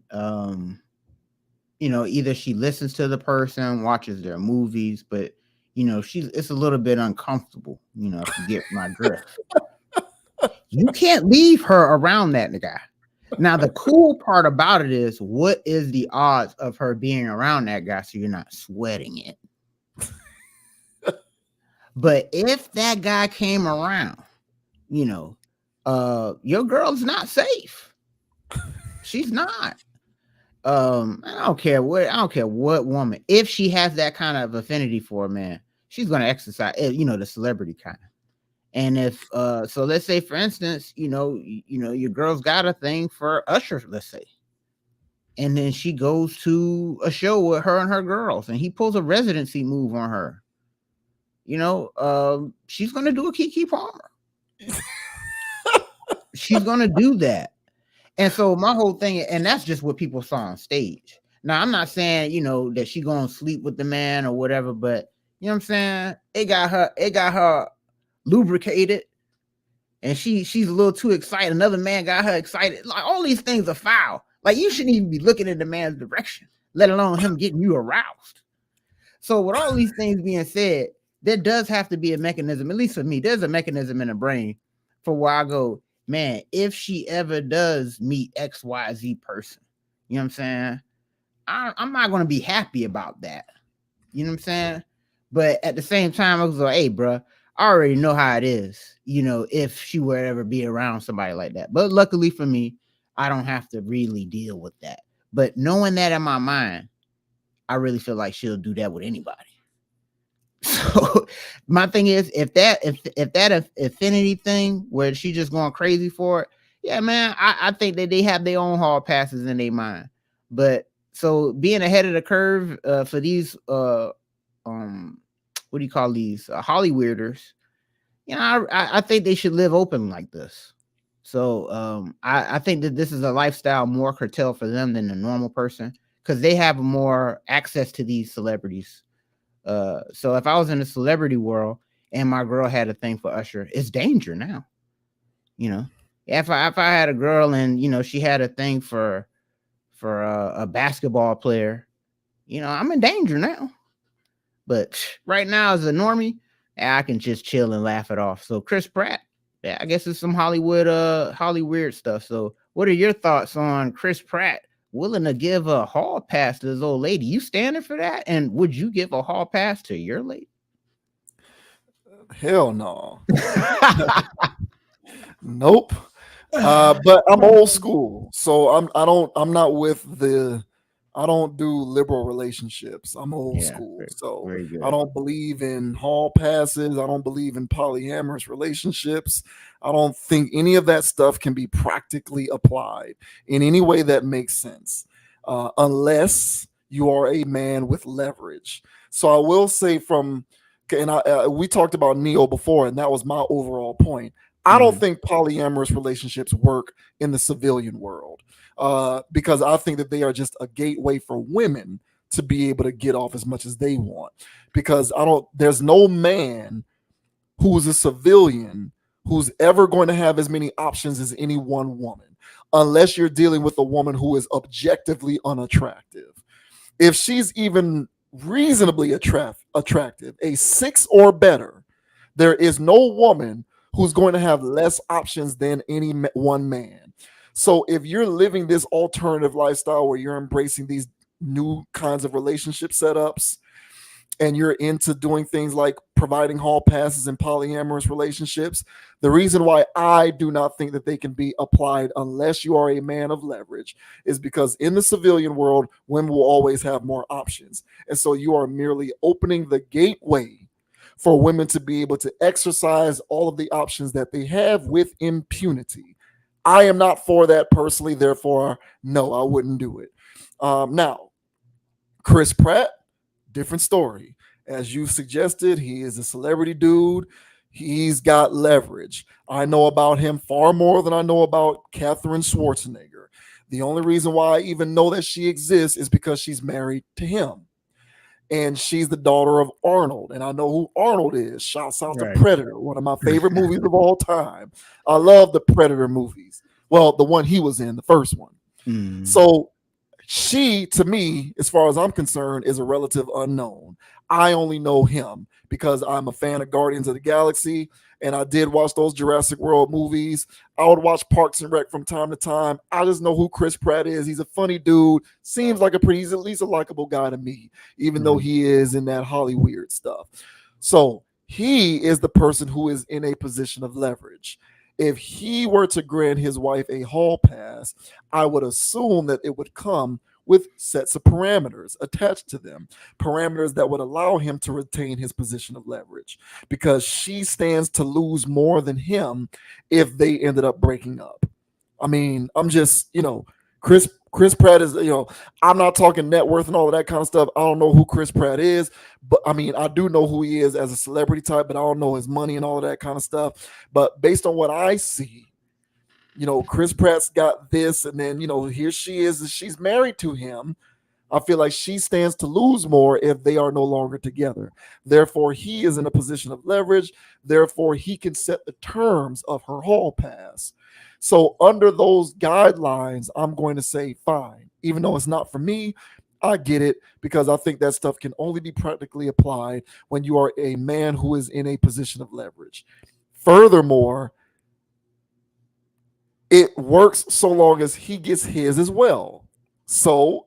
Speaker 2: you know, either she listens to the person, watches their movies, but you know, it's a little bit uncomfortable, you know, if you get my drift. You can't leave her around that guy. Now, the cool part about it is, what is the odds of her being around that guy so you're not sweating it? But if that guy came around, you know, your girl's not safe. She's not. I don't care what woman, if she has that kind of affinity for a man, she's gonna exercise, you know, the celebrity kind. And if so let's say, for instance, you know, your girl's got a thing for Usher, let's say, and then she goes to a show with her and her girls, and he pulls a residency move on her, you know, she's gonna do a Keke Palmer. She's gonna do that. And so my whole thing, and that's just what people saw on stage. Now, I'm not saying, you know, that she gonna sleep with the man or whatever, but you know what I'm saying? It got her lubricated, and she's a little too excited. Another man got her excited. Like, all these things are foul. Like, you shouldn't even be looking in the man's direction, let alone him getting you aroused. So with all these things being said, there does have to be a mechanism, at least for me, there's a mechanism in the brain for where I go, man, if she ever does meet XYZ person, you know what I'm saying? I'm not going to be happy about that. You know what I'm saying? But at the same time, I was like, hey, bro, I already know how it is, you know, if she were to ever be around somebody like that. But luckily for me, I don't have to really deal with that. But knowing that in my mind, I really feel like she'll do that with anybody. So my thing is, if that affinity thing where she's just going crazy for it, yeah, man, I think that they have their own hall passes in their mind. But so being ahead of the curve for these what do you call these Hollywooders, you know, I think they should live open like this. So I think that this is a lifestyle more curtailed for them than the normal person, because they have more access to these celebrities. So if I was in the celebrity world and my girl had a thing for Usher, it's danger now. You know, if I had a girl and, you know, she had a thing for a basketball player, you know, I'm in danger now. But right now, as a normie, I can just chill and laugh it off. So Chris Pratt, I guess it's some Hollywood stuff. So what are your thoughts on Chris Pratt willing to give a hall pass to this old lady. You standing for that? And would you give a hall pass to your lady?
Speaker 1: Hell no. Nope. But I'm old school, so I don't do liberal relationships. I'm old school, so I don't believe in hall passes. I don't believe in polyamorous relationships. I don't think any of that stuff can be practically applied in any way that makes sense, unless you are a man with leverage. So I will say we talked about Neo before, and that was my overall point. I don't think polyamorous relationships work in the civilian world, because I think that they are just a gateway for women to be able to get off as much as they want. Because there's no man who's a civilian who's ever going to have as many options as any one woman, unless you're dealing with a woman who is objectively unattractive. If she's even reasonably attractive, a 6 or better, there is no woman who's going to have less options than any one man. So if you're living this alternative lifestyle where you're embracing these new kinds of relationship setups, and you're into doing things like providing hall passes in polyamorous relationships, the reason why I do not think that they can be applied unless you are a man of leverage is because in the civilian world, women will always have more options. And so you are merely opening the gateway for women to be able to exercise all of the options that they have with impunity. I am not for that personally, therefore, no, I wouldn't do it. Now, Chris Pratt, different story. As you suggested, he is a celebrity dude. He's got leverage. I know about him far more than I know about Katherine Schwarzenegger. The only reason why I even know that she exists is because she's married to him. And she's the daughter of Arnold. And I know who Arnold is. Shouts out to Predator, one of my favorite movies of all time. I love the Predator movies. Well, the one he was in, the first one. So she, to me, as far as I'm concerned, is a relative unknown. I only know him because I'm a fan of Guardians of the Galaxy, and I did watch those Jurassic World movies. I would watch Parks and Rec from time to time. I just know who Chris Pratt is. He's a funny dude. Seems like he's at least a likable guy to me, even though he is in that Hollywood stuff. So he is the person who is in a position of leverage. If he were to grant his wife a hall pass, I would assume that it would come with sets of parameters attached to them, parameters that would allow him to retain his position of leverage, because she stands to lose more than him if they ended up breaking up. I mean, I'm just, Chris Pratt is, I'm not talking net worth and all of that kind of stuff. I don't know who Chris Pratt is, but I mean, I do know who he is as a celebrity type, but I don't know his money and all of that kind of stuff. But based on what I see, Chris Pratt's got this, and then, here she is, she's married to him. I feel like she stands to lose more if they are no longer together. Therefore, he is in a position of leverage. Therefore, he can set the terms of her hall pass. So under those guidelines, I'm going to say fine. Even though it's not for me, I get it, because I think that stuff can only be practically applied when you are a man who is in a position of leverage. Furthermore, it works so long as he gets his as well. So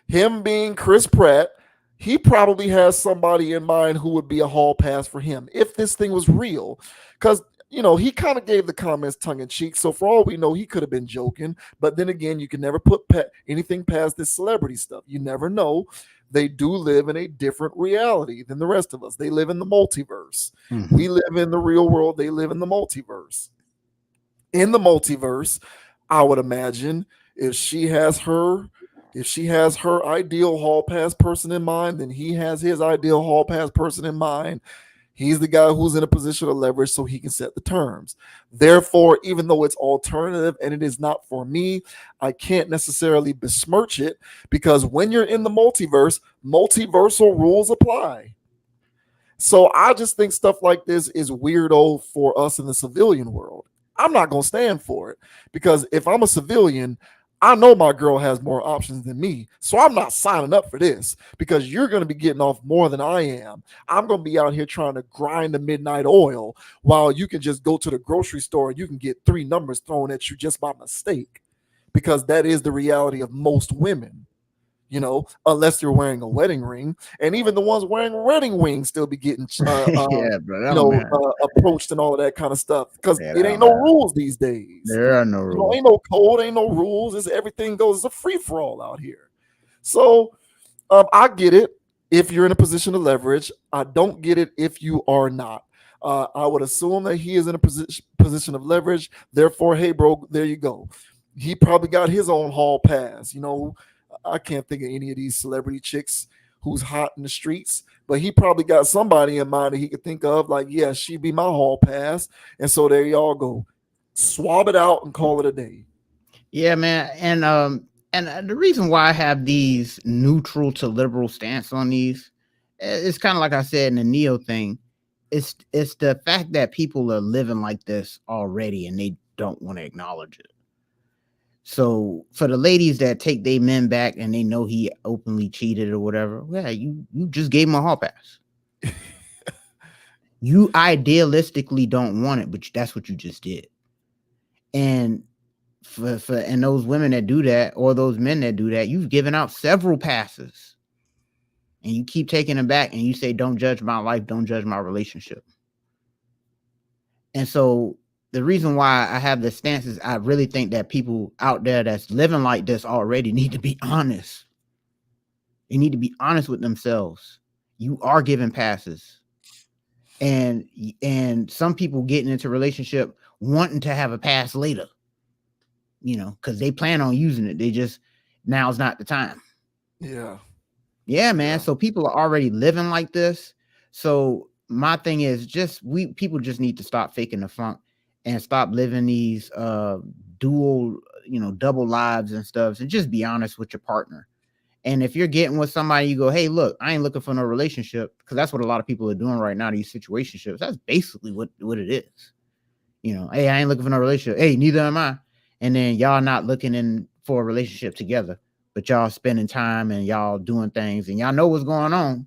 Speaker 1: him being Chris Pratt, he probably has somebody in mind who would be a hall pass for him if this thing was real. Because, he kind of gave the comments tongue in cheek. So for all we know, he could have been joking. But then again, you can never put anything past this celebrity stuff. You never know. They do live in a different reality than the rest of us. They live in the multiverse. We live in the real world. They live in the multiverse. In the multiverse, I would imagine if she has her ideal hall pass person in mind, then he has his ideal hall pass person in mind. He's the guy who's in a position of leverage so he can set the terms. Therefore, even though it's alternative and it is not for me, I can't necessarily besmirch it, because when you're in the multiverse, multiversal rules apply. So I just think stuff like this is weirdo for us in the civilian world. I'm not going to stand for it, because if I'm a civilian, I know my girl has more options than me. So I'm not signing up for this, because you're going to be getting off more than I am. I'm going to be out here trying to grind the midnight oil while you can just go to the grocery store and you can get 3 numbers thrown at you just by mistake. because that is the reality of most women. You know, unless you're wearing a wedding ring, and even the ones wearing wedding rings still be getting,
Speaker 2: Yeah, bro,
Speaker 1: approached and all of that kind of stuff, because
Speaker 2: Yeah,
Speaker 1: it ain't no rules these days.
Speaker 2: There are no rules.
Speaker 1: Ain't no code, ain't no rules. It's everything goes. It's a free for all out here. So, I get it if you're in a position of leverage. I don't get it if you are not. I would assume that he is in a position of leverage. Therefore, hey, bro, there you go. He probably got his own hall pass. You know, I can't think of any of these celebrity chicks who's hot in the streets, but he probably got somebody in mind that he could think of, like, yeah, she'd be my hall pass. And so there y'all go. Swab it out and call it a day.
Speaker 2: Yeah, man. And the reason why I have these neutral to liberal stance on these, it's kind of like I said in the Neo thing. It's the fact that people are living like this already and they don't want to acknowledge it. So for the ladies that take their men back and they know he openly cheated or whatever, yeah, you just gave him a hall pass. You idealistically don't want it, but that's what you just did. And for those women that do that, or those men that do that, you've given out several passes. And you keep taking them back and you say, don't judge my life, don't judge my relationship. And so the reason why I have this stance is I really think that people out there that's living like this already need to be honest. They need to be honest with themselves. You are giving passes. And some people getting into a relationship wanting to have a pass later, you know, because they plan on using it. They just, now's not the time. Yeah, man. So people are already living like this. So my thing is people just need to stop faking the funk and stop living these dual, double lives and stuff, and just be honest with your partner. And if you're getting with somebody, you go, hey, look, I ain't looking for no relationship, because that's what a lot of people are doing right now, these situationships. That's basically what it is. Hey, I ain't looking for no relationship. Hey, neither am I. And then y'all not looking for a relationship together, but y'all spending time and y'all doing things and y'all know what's going on,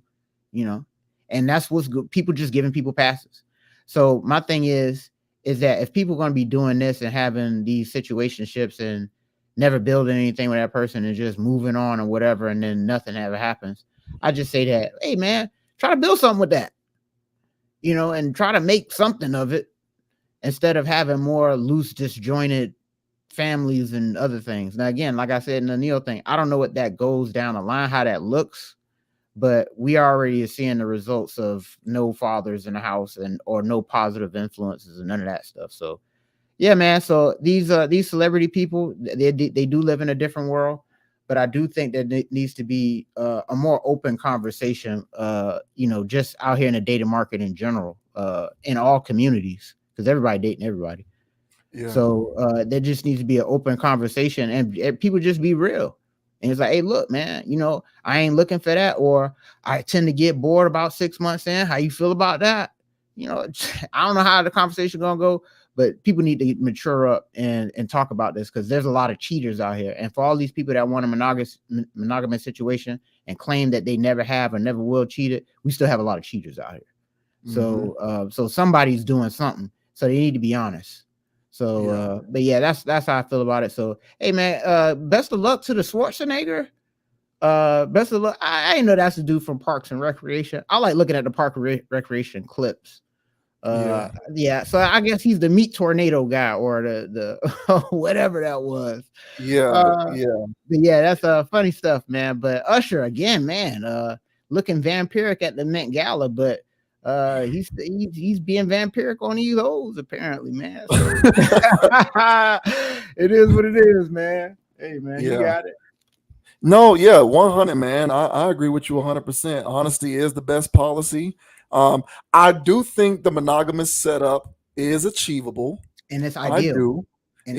Speaker 2: and that's what's good. People just giving people passes. So my thing is that if people are going to be doing this and having these situationships and never building anything with that person and just moving on or whatever, and then nothing ever happens, I just say that, hey, man, try to build something with that, and try to make something of it instead of having more loose, disjointed families and other things. Now, again, like I said in the Neil thing, I don't know what that goes down the line, how that looks, but we already are seeing the results of no fathers in the house or no positive influences and none of that stuff. So yeah, man. So these celebrity people, they do live in a different world, but I do think that it needs to be a more open conversation, just out here in the dating market in general, in all communities, because everybody dating everybody. Yeah. So there just needs to be an open conversation and people just be real. And it's like, hey, look, man, I ain't looking for that, or I tend to get bored about 6 months in. How you feel about that? I don't know how the conversation gonna go, but people need to mature up and talk about this, because there's a lot of cheaters out here. And for all these people that want a monogamous situation and claim that they never have or never will cheat it, we still have a lot of cheaters out here. Mm-hmm. So somebody's doing something. So they need to be honest. So, but yeah, that's how I feel about it. So, hey, man, best of luck to the Schwarzenegger. Best of luck. I didn't know that's the dude from Parks and Recreation. I like looking at the Park Recreation clips. Yeah. So I guess he's the meat tornado guy, or the whatever that was. Yeah, that's funny stuff, man. But Usher again, man, looking vampiric at the Met Gala, but he's being vampiric on these hoes apparently, man. So it is what it is, man. Hey, man, you got it.
Speaker 1: No, yeah, 100, man. I agree with you 100%. Honesty is the best policy. I do think the monogamous setup is achievable,
Speaker 2: and it's ideal.
Speaker 1: I do. And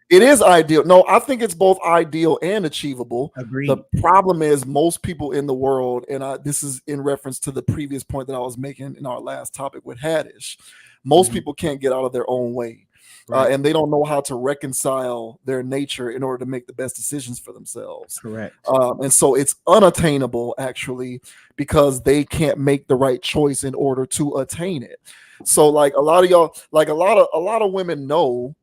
Speaker 1: it is ideal. No, I think it's both ideal and achievable.
Speaker 2: Agreed.
Speaker 1: The problem is most people in the world, and this is in reference to the previous point that I was making in our last topic with Haddish. Most people can't get out of their own way, right. And they don't know how to reconcile their nature in order to make the best decisions for themselves.
Speaker 2: Correct.
Speaker 1: And so it's unattainable, actually, because they can't make the right choice in order to attain it. So, like a lot of y'all, like a lot of women know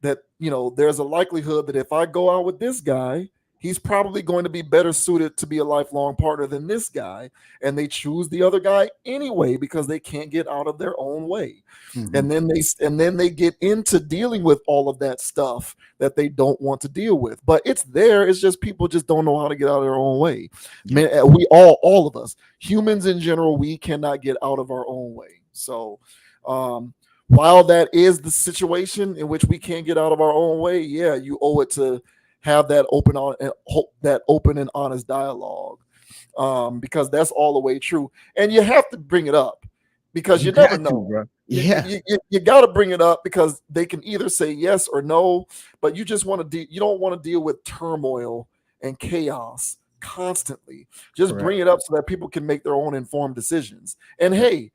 Speaker 1: that there's a likelihood that if I go out with this guy, he's probably going to be better suited to be a lifelong partner than this guy. And they choose the other guy anyway because they can't get out of their own way. Mm-hmm. And then they get into dealing with all of that stuff that they don't want to deal with. But it's there. It's just people just don't know how to get out of their own way. Yeah. Man, we all of us, humans in general, we cannot get out of our own way. So while that is the situation in which we can't get out of our own way, yeah, you owe it to have that open and honest dialogue, because that's all the way true. And you have to bring it up because you never know.
Speaker 2: Bro. Yeah,
Speaker 1: you got to bring it up because they can either say yes or no. But you just want to you don't want to deal with turmoil and chaos constantly. Just bring it up so that people can make their own informed decisions. And hey,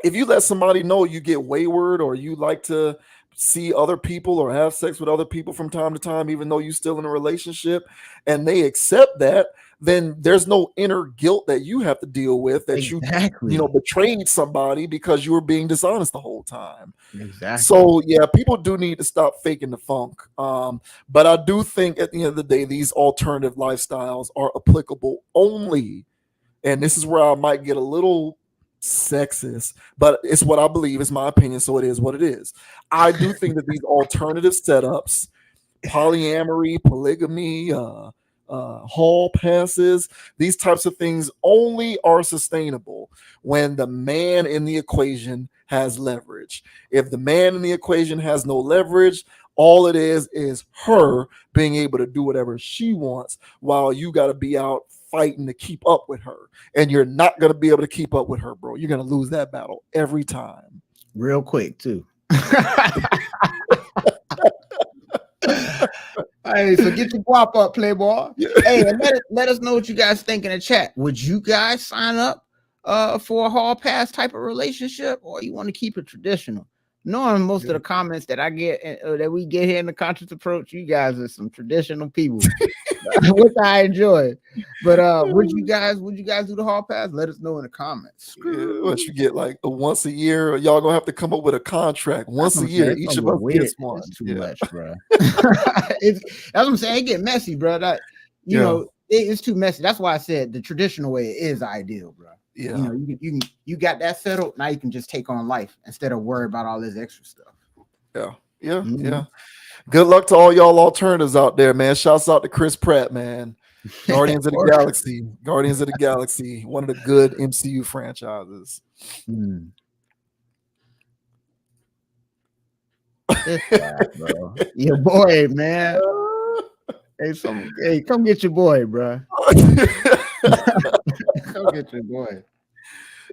Speaker 1: if you let somebody know you get wayward or you like to see other people or have sex with other people from time to time, even though you're still in a relationship, and they accept that, then there's no inner guilt that you have to deal with that you betrayed somebody because you were being dishonest the whole time.
Speaker 2: Exactly.
Speaker 1: So yeah, people do need to stop faking the funk. But I do think at the end of the day, these alternative lifestyles are applicable only, and this is where I might get a little sexist, but it's what I believe. It's my opinion, so it is what it is. I do think that these alternative setups, polyamory, polygamy, hall passes, these types of things only are sustainable when the man in the equation has leverage. If the man in the equation has no leverage, all it is her being able to do whatever she wants while you got to be out fighting to keep up with her. And you're not going to be able to keep up with her, bro. You're going to lose that battle every time.
Speaker 2: Real quick, too. Hey, so get your guap up, Playboy. Yeah. Hey, and let us know what you guys think in the chat. Would you guys sign up for a hall pass type of relationship, or you want to keep it traditional? Knowing most of the comments that I get that we get here in the Conscious Approach, you guys are some traditional people, which I enjoy. But would you guys do the hall pass? Let us know in the comments.
Speaker 1: Yeah, what you get, like once a year? Y'all gonna have to come up with a contract once a year. Each of us gets one.
Speaker 2: That's too much, bro. That's what I'm saying. It get messy, bro. You know, it's too messy. That's why I said the traditional way is ideal, bro.
Speaker 1: Yeah,
Speaker 2: you got that settled. Now you can just take on life instead of worry about all this extra stuff.
Speaker 1: Yeah. Good luck to all y'all alternatives out there, man. Shouts out to Chris Pratt, man. Guardians of the Galaxy, one of the good MCU franchises.
Speaker 2: This guy, bro. Your boy, man. Hey, come get your boy, bro. Come get your boy.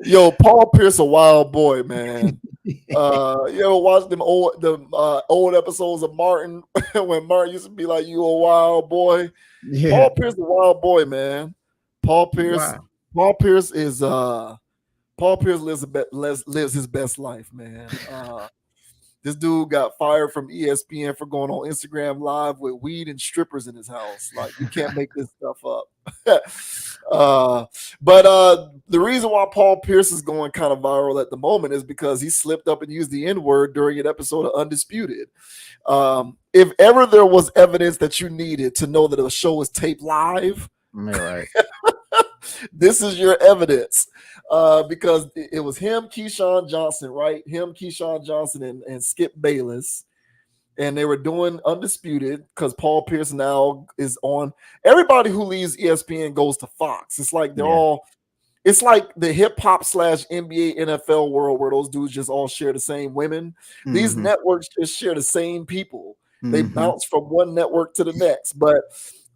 Speaker 1: Yo, Paul Pierce, a wild boy, man. You ever watch them old episodes of Martin when Martin used to be like, "You a wild boy"? Yeah. Paul Pierce, a wild boy, man. Paul Pierce lives his best life, man. This dude got fired from ESPN for going on Instagram Live with weed and strippers in his house. Like, you can't make this stuff up. But the reason why Paul Pierce is going kind of viral at the moment is because he slipped up and used the N-word during an episode of Undisputed. If ever there was evidence that you needed to know that a show was taped live,
Speaker 2: right.
Speaker 1: This is your evidence. Because it was him, Keyshawn Johnson, right? Him, Keyshawn Johnson, and Skip Bayless. And they were doing Undisputed because Paul Pierce now is on. Everybody who leaves ESPN goes to Fox. It's like it's like the hip-hop / NBA, NFL world where those dudes just all share the same women. Mm-hmm. These networks just share the same people. Mm-hmm. They bounce from one network to the next. But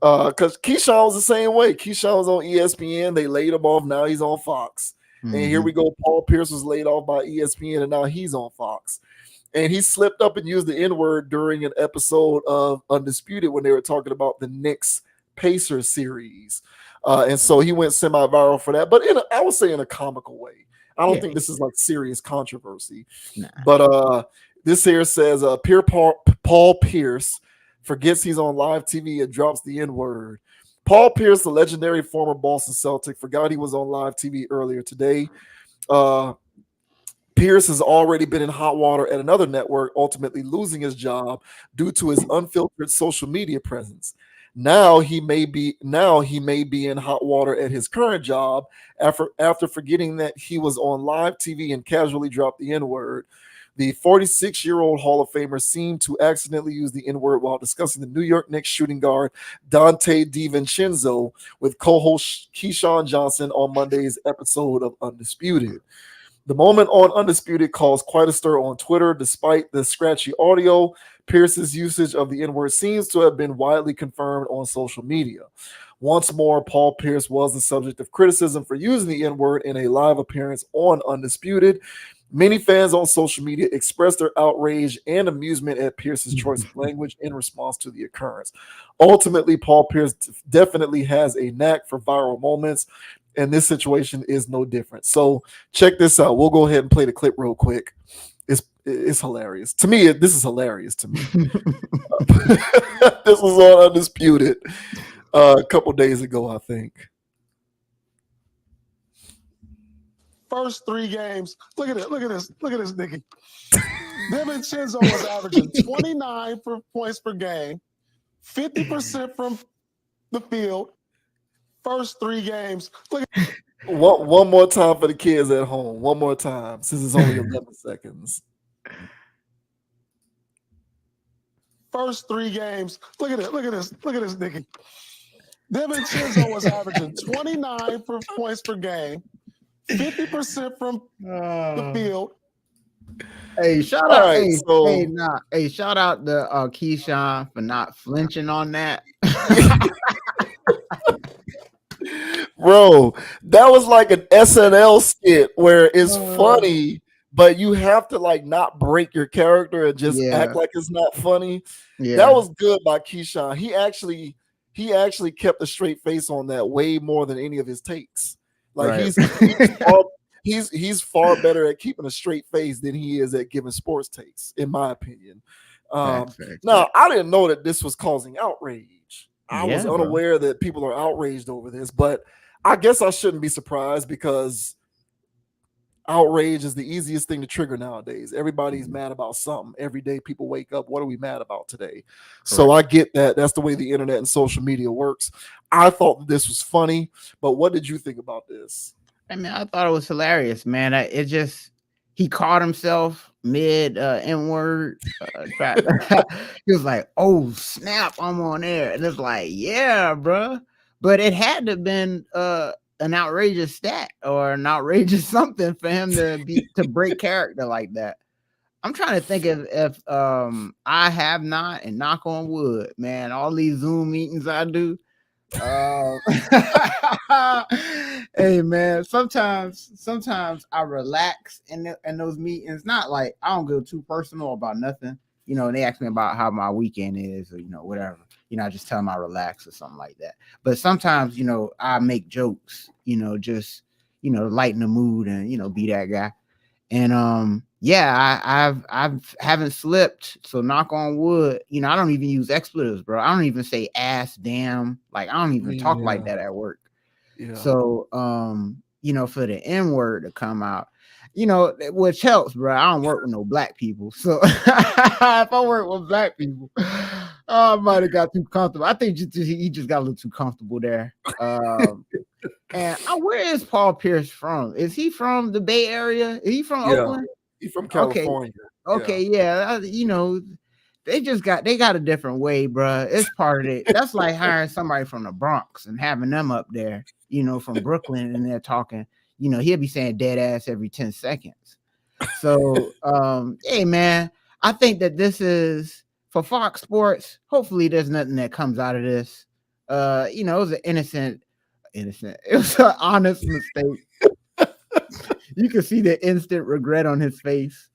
Speaker 1: because Keyshawn was the same way. Keyshawn was on ESPN. They laid him off. Now he's on Fox. Mm-hmm. And here we go. Paul Pierce was laid off by ESPN, and now he's on Fox. And he slipped up and used the N-word during an episode of Undisputed when they were talking about the Knicks Pacers series. And so he went semi-viral for that. But I would say in a comical way. I don't think this is like serious controversy. Nah. But this here says Paul Pierce forgets he's on live TV and drops the N-word. Paul Pierce, the legendary former Boston Celtic, forgot he was on live TV earlier today. Pierce has already been in hot water at another network, ultimately losing his job due to his unfiltered social media presence. Now he may be in hot water at his current job after forgetting that he was on live TV and casually dropped the N-word. The 46-year-old Hall of Famer seemed to accidentally use the N-word while discussing the New York Knicks shooting guard Dante DiVincenzo with co-host Keyshawn Johnson on Monday's episode of Undisputed. The moment on Undisputed caused quite a stir on Twitter. Despite the scratchy audio, Pierce's usage of the N-word seems to have been widely confirmed on social media. Once more, Paul Pierce was the subject of criticism for using the N-word in a live appearance on Undisputed. Many fans on social media expressed their outrage and amusement at Pierce's choice of language in response to the occurrence. Ultimately, Paul Pierce definitely has a knack for viral moments, and this situation is no different. So check this out. We'll go ahead and play the clip real quick. It's hilarious. To me, this is hilarious to me. This was on Undisputed a couple days ago, I think.
Speaker 4: First 3 games. Look at this, Nicky. DiVincenzo was averaging 29 points per game, 50% from the field. First 3 games. Look at
Speaker 1: one more time for the kids at home. One more time, since it's only 11 seconds.
Speaker 4: First 3 games. Look at this, Nicky. DiVincenzo was averaging 29 points per game, 50% from the field.
Speaker 2: Hey, shout out! Shout out to Keyshawn for not flinching on that.
Speaker 1: Bro, that was like an SNL skit where it's funny, but you have to like not break your character and just act like it's not funny. Yeah. That was good by Keyshawn. He actually kept a straight face on that way more than any of his takes. Like he's far better at keeping a straight face than he is at giving sports takes, in my opinion. Now, I didn't know that this was causing outrage. I was unaware that people are outraged over this, but I guess I shouldn't be surprised because outrage is the easiest thing to trigger nowadays. Everybody's mad about something. Every day people wake up, what are we mad about today? Correct. So I get that. That's the way the internet and social media works. I thought that this was funny, but what did you think about this?
Speaker 2: I mean, I thought it was hilarious, man. He caught himself mid N-word. He was like, "Oh snap, I'm on air," and it's like, "Yeah, bro." But it had to have been an outrageous stat or an outrageous something for him to break character like that. I'm trying to think if I have not, and knock on wood, man. All these Zoom meetings I do. Hey man, sometimes I relax in those meetings. Not like I don't go too personal about nothing, and they ask me about how my weekend is or whatever. I just tell them I relax or something like that. But sometimes I make jokes, just lighten the mood and be that guy. And I haven't slipped, so knock on wood. I don't even use expletives, bro. I don't even say ass, damn. Like I don't even talk like that at work. Yeah. So for the N-word to come out, which helps, bro. I don't work with no black people. So if I work with black people, I might have got too comfortable. I think he just got a little too comfortable there. And where is Paul Pierce from? Is he from the Bay Area? Is he from Oakland?
Speaker 1: He's from California.
Speaker 2: Okay, they got a different way, bro. It's part of it. That's like hiring somebody from the Bronx and having them up there, from Brooklyn, and they're talking. He'll be saying dead ass every 10 seconds. So, hey, man, I think that this is for Fox Sports. Hopefully, there's nothing that comes out of this. It was an innocent. It was an honest mistake. You can see the instant regret on his face.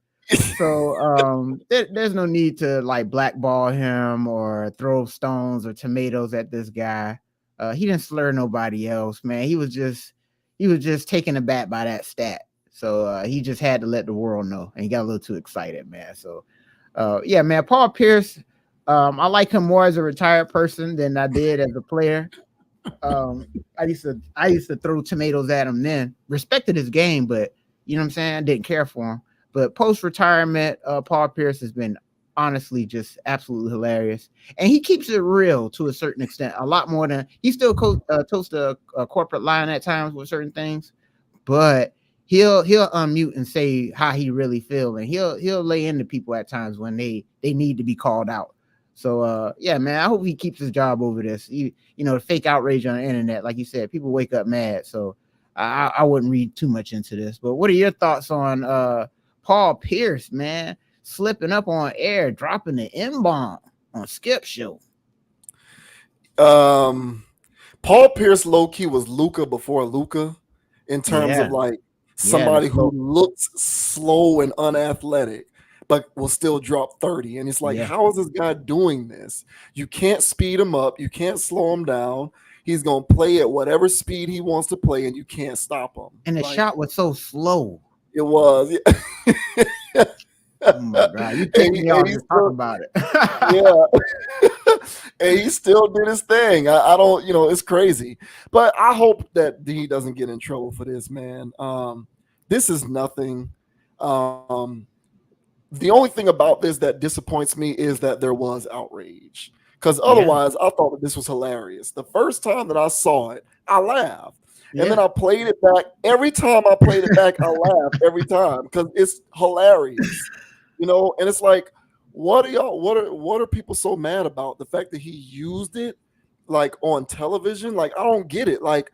Speaker 2: So there's no need to like blackball him or throw stones or tomatoes at this guy. He didn't slur nobody else, man. He was just taken aback by that stat. So he just had to let the world know, and he got a little too excited, man. So yeah, man, Paul Pierce. I like him more as a retired person than I did as a player. I used to throw tomatoes at him then. Respected his game, but you know what I'm saying? I didn't care for him. But post-retirement, Paul Pierce has been honestly just absolutely hilarious, and he keeps it real to a certain extent, a lot more than he still toasts a corporate line at times with certain things, but he'll unmute and say how he really feel, and he'll lay into people at times when they need to be called out. So yeah, man, I hope he keeps his job over this. You know, the fake outrage on the internet, like you said, people wake up mad. So I wouldn't read too much into this. But what are your thoughts on Paul Pierce, man, slipping up on air, dropping the M-bomb on Skip Show?
Speaker 1: Paul Pierce low-key was Luka before Luka in terms of like somebody who looks slow and unathletic, but will still drop 30. And it's like, how is this guy doing this? You can't speed him up. You can't slow him down. He's going to play at whatever speed he wants to play, and you can't stop him.
Speaker 2: And the shot was so slow.
Speaker 1: It was.
Speaker 2: Oh my God. You take me off to talk about it.
Speaker 1: And he still did his thing. I don't, you know, it's crazy. But I hope that he doesn't get in trouble for this, man. This is nothing. The only thing about this that disappoints me is that there was outrage. Because otherwise, I thought that this was hilarious. The first time that I saw it, I laughed. And then I played it back. Every time I played it back, I laughed every time because it's hilarious. You know, and it's like, what are people so mad about? The fact that he used it like on television? Like, I don't get it. Like,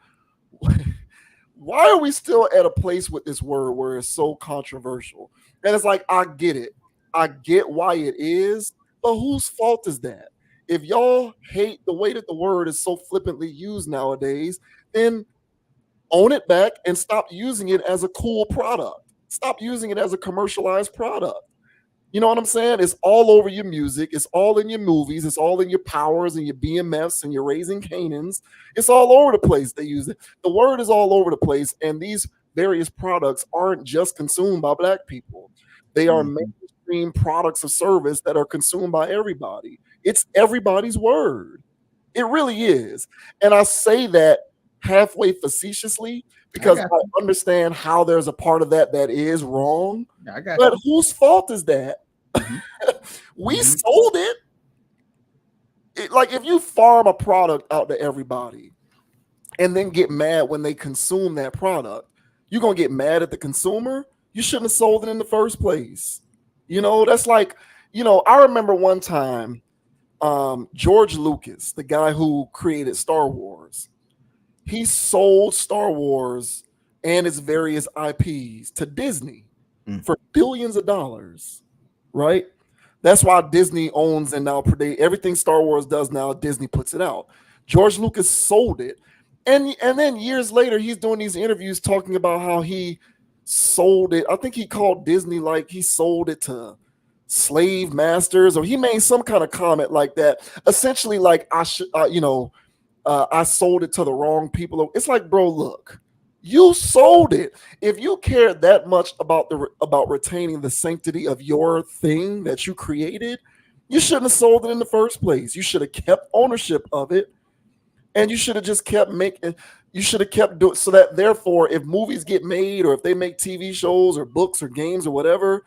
Speaker 1: why are we still at a place with this word where it's so controversial? And it's like, I get it. I get why it is, but whose fault is that? If y'all hate the way that the word is so flippantly used nowadays, then own it back and stop using it as a cool product. Stop using it as a commercialized product. You know what I'm saying? It's all over your music. It's all in your movies. It's all in your powers and your BMFs and your Raising Canaans. It's all over the place. They use it. The word is all over the place. And these various products aren't just consumed by Black people. They are mainstream products of service that are consumed by everybody. It's everybody's word. It really is. And I say that halfway facetiously because I understand how there's a part of that is wrong. But whose fault is that? We sold it. Like, if you farm a product out to everybody and then get mad when they consume that product, you're going to get mad at the consumer. You shouldn't have sold it in the first place. You know, that's like, you know, I remember one time George Lucas, the guy who created Star Wars, he sold Star Wars and its various IPs to Disney for billions of dollars, right? That's why Disney owns and now everything Star Wars does now, Disney puts it out. George Lucas sold it. And then years later, he's doing these interviews talking about how he sold it. I think he called Disney like he sold it to slave masters, or he made some kind of comment like that. Essentially, like, I sold it to the wrong people. It's like, bro, look, you sold it. If you cared that much about retaining the sanctity of your thing that you created, you shouldn't have sold it in the first place. You should have kept ownership of it, and you should have just kept making. You should have kept doing so that therefore, if movies get made or if they make TV shows or books or games or whatever,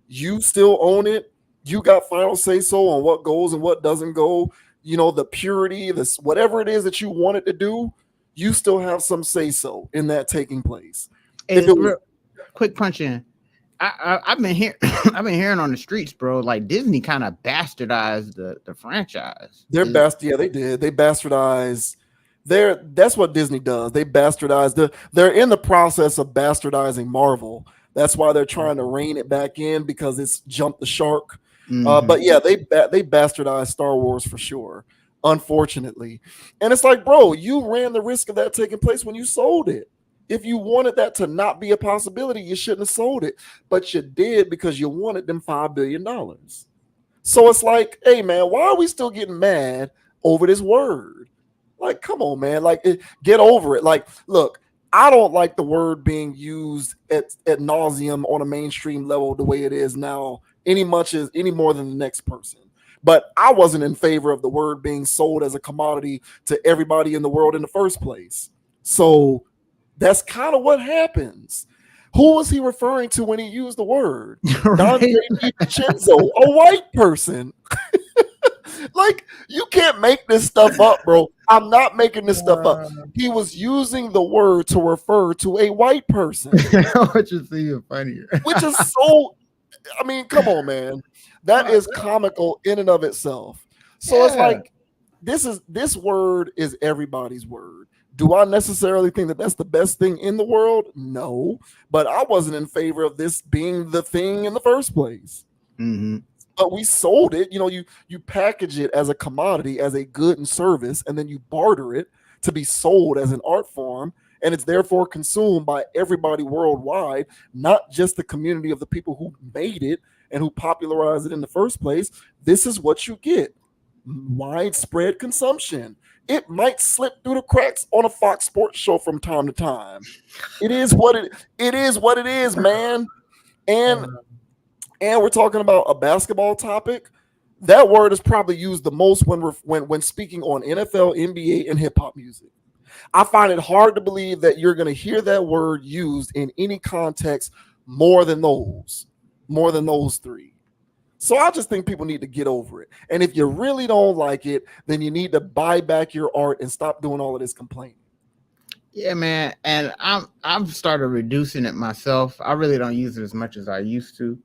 Speaker 1: you still own it. You got final say so on what goes and what doesn't go. You know, the purity, this whatever it is that you wanted to do, you still have some say so in that taking place.
Speaker 2: Quick punch in. I've been hearing on the streets, bro. Like, Disney kind of bastardized the franchise.
Speaker 1: They did. They bastardized. That's what Disney does. They bastardize. They're in the process of bastardizing Marvel. That's why they're trying to rein it back in, because it's jumped the shark. But yeah, they bastardized Star Wars for sure, unfortunately. And it's like, bro, you ran the risk of that taking place when you sold it. If you wanted that to not be a possibility, you shouldn't have sold it. But you did because you wanted them $5 billion. So it's like, hey, man, why are we still getting mad over this word? Like, come on, man. Like, get over it. Like, look, I don't like the word being used at nauseum on a mainstream level the way it is now, any more than the next person. But I wasn't in favor of the word being sold as a commodity to everybody in the world in the first place. So that's kind of what happens. Who was he referring to when he used the word?
Speaker 2: Right.
Speaker 1: Dante DiVincenzo, a white person. Like, you can't make this stuff up, bro. I'm not making this stuff up. He was using the word to refer to a white person.
Speaker 2: Which is even funnier.
Speaker 1: Which is so, I mean, come on, man. That is comical in and of itself. So it's like, this word is everybody's word. Do I necessarily think that that's the best thing in the world? No, but I wasn't in favor of this being the thing in the first place.
Speaker 2: Mm-hmm.
Speaker 1: But we sold it. You know, you package it as a commodity, as a good and service, and then you barter it to be sold as an art form, and it's therefore consumed by everybody worldwide, not just the community of the people who made it and who popularized it in the first place. This is what you get. Widespread consumption. It might slip through the cracks on a Fox Sports show from time to time. It is what it is, man. And we're talking about a basketball topic. That word is probably used the most when speaking on NFL, NBA, and hip hop music. I find it hard to believe that you're going to hear that word used in any context more than those three. So I just think people need to get over it. And if you really don't like it, then you need to buy back your art and stop doing all of this complaining.
Speaker 2: Yeah, man. And I've started reducing it myself. I really don't use it as much as I used to.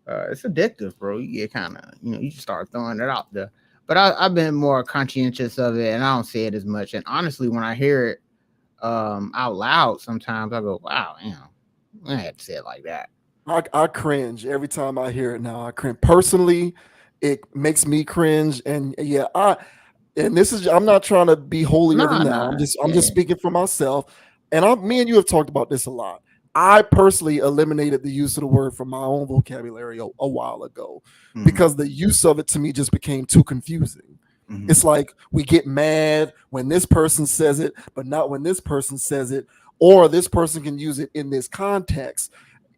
Speaker 2: It's addictive, bro. You get kind of, you just start throwing it out there. But I've been more conscientious of it, and I don't say it as much. And honestly, when I hear it out loud, sometimes I go, wow, I had to say it like that.
Speaker 1: I cringe every time I hear it now. I cringe. Personally, it makes me cringe. And yeah, I'm not trying to be holier than thou. I'm just speaking for myself. And me and you have talked about this a lot. I personally eliminated the use of the word from my own vocabulary a while ago because the use of it to me just became too confusing. Mm-hmm. It's like we get mad when this person says it, but not when this person says it, or this person can use it in this context.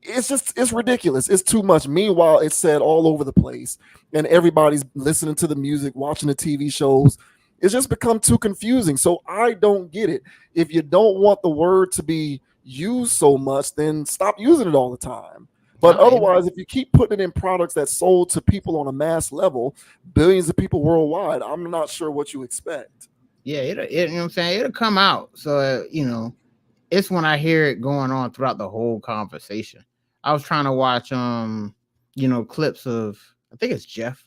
Speaker 1: It's ridiculous. It's too much. Meanwhile, it's said all over the place, and everybody's listening to the music, watching the TV shows. It's just become too confusing. So I don't get it. If you don't want the word to be used so much, then stop using it all the time. But otherwise, if you keep putting it in products that's sold to people on a mass level, billions of people worldwide, I'm not sure what you expect.
Speaker 2: Yeah, you know what I'm saying? It'll come out. So, it's when I hear it going on throughout the whole conversation. I was trying to watch, clips of, I think it's Jeff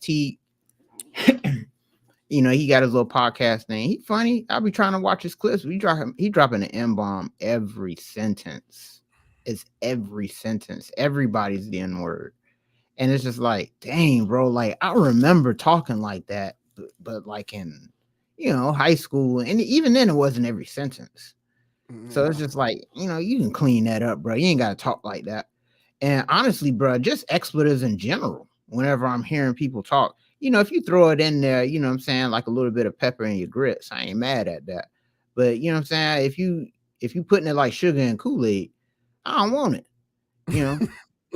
Speaker 2: T. He got his little podcast thing. He funny. I'll be trying to watch his clips. He dropping an M-bomb every sentence. It's every sentence. Everybody's the N-word. And it's just like, dang, bro. Like, I remember talking like that, but like in, high school. And even then it wasn't every sentence. So it's just like, you can clean that up, bro. You ain't got to talk like that. And honestly, bro, just expletives in general, whenever I'm hearing people talk, if you throw it in there, what I'm saying, like a little bit of pepper in your grits, I ain't mad at that. But what I'm saying, if you putting it like sugar and Kool-Aid, I don't want it.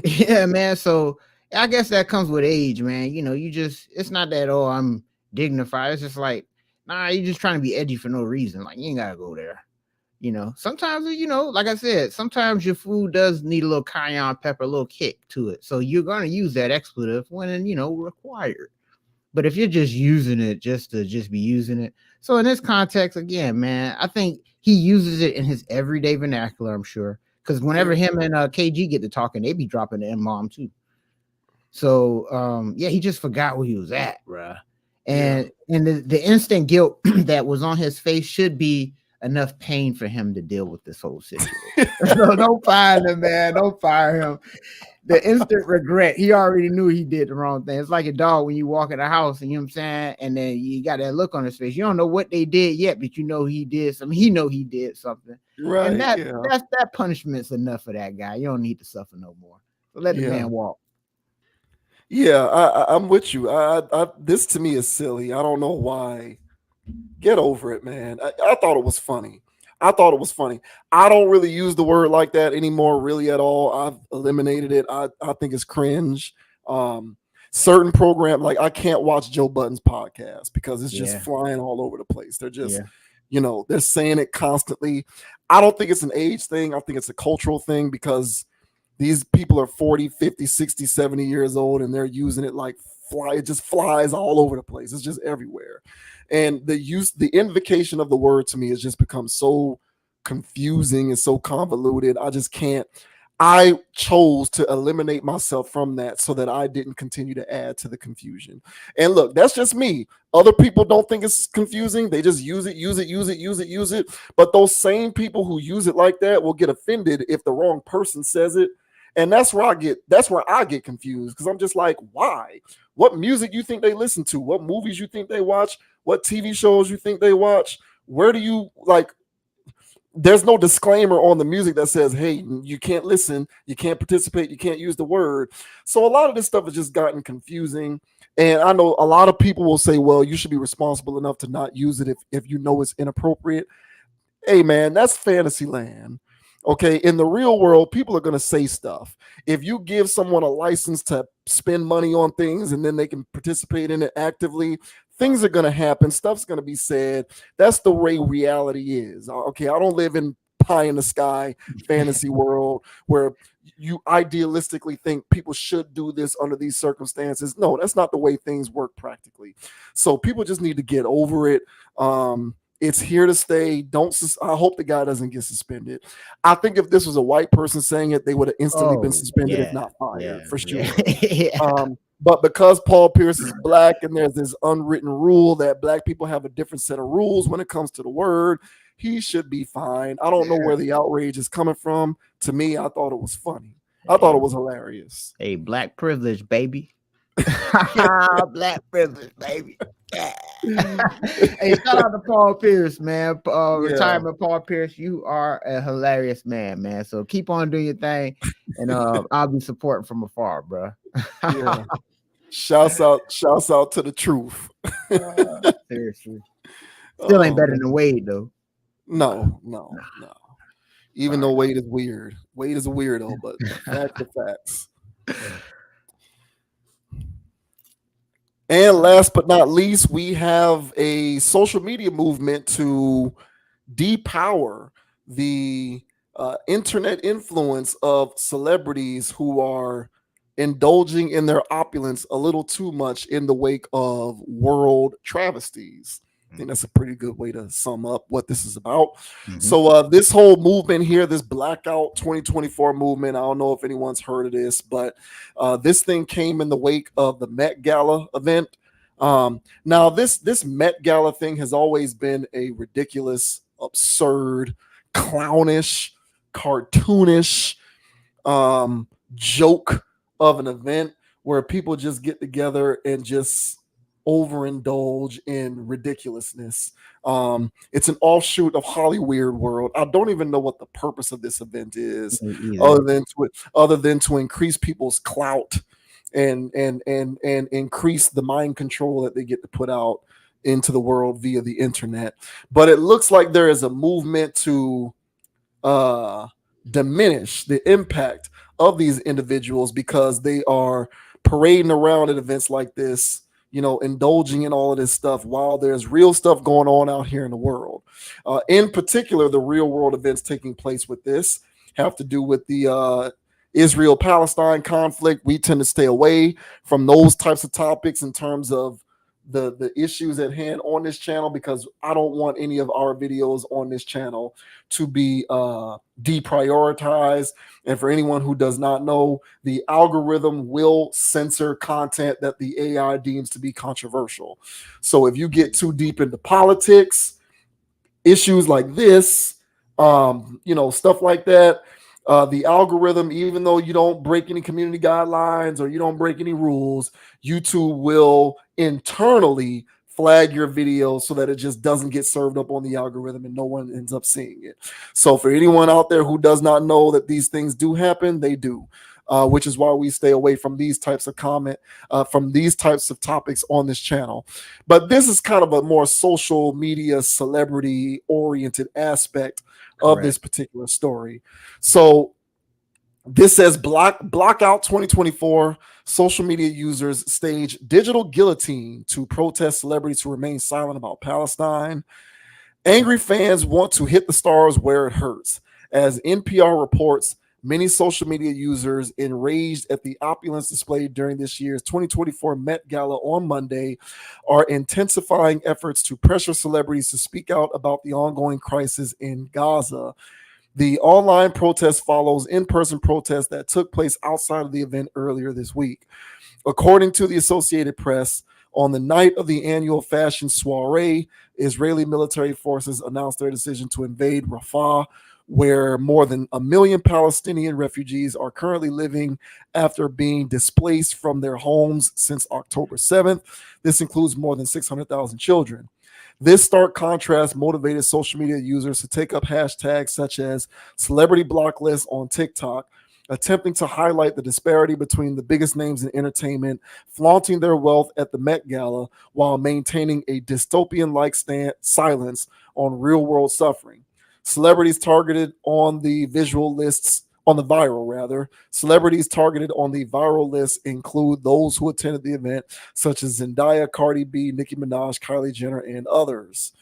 Speaker 2: Yeah, man. So I guess that comes with age, man. It's not that, I'm dignified. It's just like, nah, you're just trying to be edgy for no reason. Like, you ain't gotta go there. Sometimes, like I said, sometimes your food does need a little cayenne pepper, a little kick to it. So you're going to use that expletive when, required. But if you're just using it just to be using it. So in this context, again, man, I think he uses it in his everyday vernacular, I'm sure. Because whenever him and KG get to talking, they be dropping the M-bomb too. So, he just forgot where he was at, bruh. And the instant guilt that was on his face should be enough pain for him to deal with this whole situation. So don't fire him, man. Don't fire him. The instant regret, he already knew he did the wrong thing. It's like a dog when you walk in the house and I'm saying, and then you got that look on his face. You don't know what they did yet, but he did something. He know he did something.
Speaker 1: Right.
Speaker 2: And that punishment's enough for that guy. You don't need to suffer no more. So let the man walk.
Speaker 1: Yeah, I'm with you. This to me is silly. I don't know why. Get over it, man. I thought it was funny. I don't really use the word like that anymore, really at all. I've eliminated it. I think it's cringe. Certain program, like I can't watch Joe Budden's podcast because it's just flying all over the place. They're just You know, they're saying it constantly. I don't think it's an age thing. I think it's a cultural thing because these people are 40, 50, 60, 70 years old and they're using it like fly. It just flies all over the place. It's just everywhere. And the invocation of the word to me has just become so confusing and so convoluted. I just can't. I chose to eliminate myself from that so that I didn't continue to add to the confusion. And look, that's just me. Other people don't think it's confusing. They just use it. But those same people who use it like that will get offended if the wrong person says it. And that's where I get confused, because I'm just like, why? What music you think they listen to? What movies you think they watch? What TV shows you think they watch? Where do you like? There's no disclaimer on the music that says, hey, you can't listen, you can't participate, you can't use the word. So a lot of this stuff has just gotten confusing. And I know a lot of people will say, well, you should be responsible enough to not use it if you know it's inappropriate. Hey, man, that's fantasy land. Okay, in the real world, people are going to say stuff. If you give someone a license to spend money on things and then they can participate in it actively, things are going to happen. Stuff's going to be said. That's the way reality is. Okay, I don't live in pie in the sky fantasy world where you idealistically think people should do this under these circumstances. No, that's not the way things work practically. So people just need to get over it. It's here to stay. I hope the guy doesn't get suspended. I think if this was a white person saying it, they would have instantly been suspended, if not fired, for sure. But because Paul Pierce is black and there's this unwritten rule that black people have a different set of rules when it comes to the word, he should be fine. I don't know where the outrage is coming from. To me, I thought it was funny. I thought it was hilarious.
Speaker 2: Hey, black privilege, baby. Black privilege, baby. Yeah. Hey, shout out to Paul Pierce, man. Retirement Paul Pierce. You are a hilarious man. So keep on doing your thing, and I'll be supporting from afar, bro.
Speaker 1: Yeah. Shouts out to the truth.
Speaker 2: Seriously. Still ain't better than Wade, though.
Speaker 1: No. Even though Wade is weird. Wade is a weirdo, but facts are facts. And last but not least, we have a social media movement to depower the internet influence of celebrities who are indulging in their opulence a little too much in the wake of world travesties. I think that's a pretty good way to sum up what this is about. Mm-hmm. So this whole movement here, this Blackout 2024 movement, I don't know if anyone's heard of this, but this thing came in the wake of the Met Gala event. Now, this Met Gala thing has always been a ridiculous, absurd, clownish, cartoonish joke of an event where people just get together and just overindulge in ridiculousness. It's an offshoot of Hollyweird World. I don't even know what the purpose of this event is, other than to increase people's clout and increase the mind control that they get to put out into the world via the internet. But it looks like there is a movement to diminish the impact of these individuals because they are parading around at events like this, indulging in all of this stuff while there's real stuff going on out here in the world. In particular, the real world events taking place with this have to do with the Israel-Palestine conflict. We tend to stay away from those types of topics in terms of the issues at hand on this channel, because I don't want any of our videos on this channel to be deprioritized. And for anyone who does not know, the algorithm will censor content that the AI deems to be controversial. So if you get too deep into politics, issues like this, stuff like that, the algorithm, even though you don't break any community guidelines or you don't break any rules, YouTube will internally flag your video so that it just doesn't get served up on the algorithm and no one ends up seeing it. So for anyone out there who does not know that these things do happen, they do, which is why we stay away from these types of from these types of topics on this channel. But this is kind of a more social media celebrity oriented aspect of this particular story. So this says Blackout 2024, social media users stage digital guillotine to protest celebrities who remain silent about Palestine. Angry fans want to hit the stars where it hurts. As NPR reports, many social media users enraged at the opulence displayed during this year's 2024 Met Gala on Monday are intensifying efforts to pressure celebrities to speak out about the ongoing crisis in Gaza. The online protest follows in-person protests that took place outside of the event earlier this week. According to the Associated Press, on the night of the annual fashion soiree, Israeli military forces announced their decision to invade Rafah, where more than 1 million Palestinian refugees are currently living after being displaced from their homes since October 7th. This includes more than 600,000 children. This stark contrast motivated social media users to take up hashtags such as celebrity block list on TikTok, attempting to highlight the disparity between the biggest names in entertainment, flaunting their wealth at the Met Gala while maintaining a dystopian-like silence on real-world suffering. Celebrities targeted on the Celebrities targeted on the viral list include those who attended the event, such as Zendaya, Cardi B, Nicki Minaj, Kylie Jenner, and others.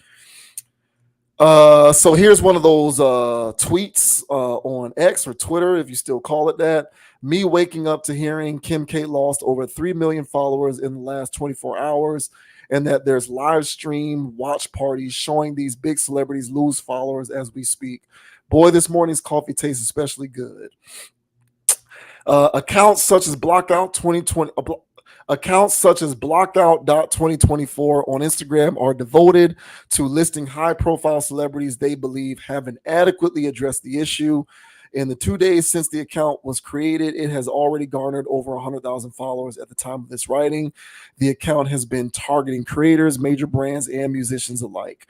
Speaker 1: So here's one of those tweets on X or Twitter, if you still call it that. Me waking up to hearing Kim K lost over 3 million followers in the last 24 hours, and that there's live stream watch parties showing these big celebrities lose followers as we speak. Boy, this morning's coffee tastes especially good. Accounts such as blockout.2024 on Instagram are devoted to listing high-profile celebrities they believe haven't adequately addressed the issue. In the 2 days since the account was created, it has already garnered over 100,000 followers at the time of this writing. The account has been targeting creators, major brands, and musicians alike.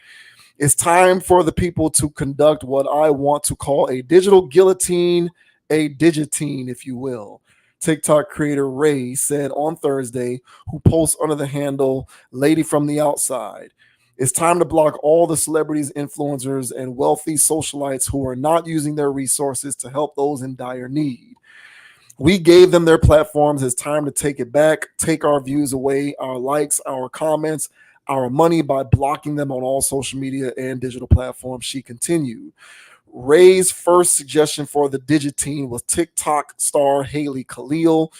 Speaker 1: It's time for the people to conduct what I want to call a digital guillotine, a digitine, if you will. TikTok creator Ray said on Thursday, who posts under the handle Lady from the Outside. It's time to block all the celebrities, influencers, and wealthy socialites who are not using their resources to help those in dire need. We gave them their platforms. It's time to take it back, take our views away, our likes, our comments, our money by blocking them on all social media and digital platforms, she continued. Ray's first suggestion for the digitine was TikTok star Haley Khalil,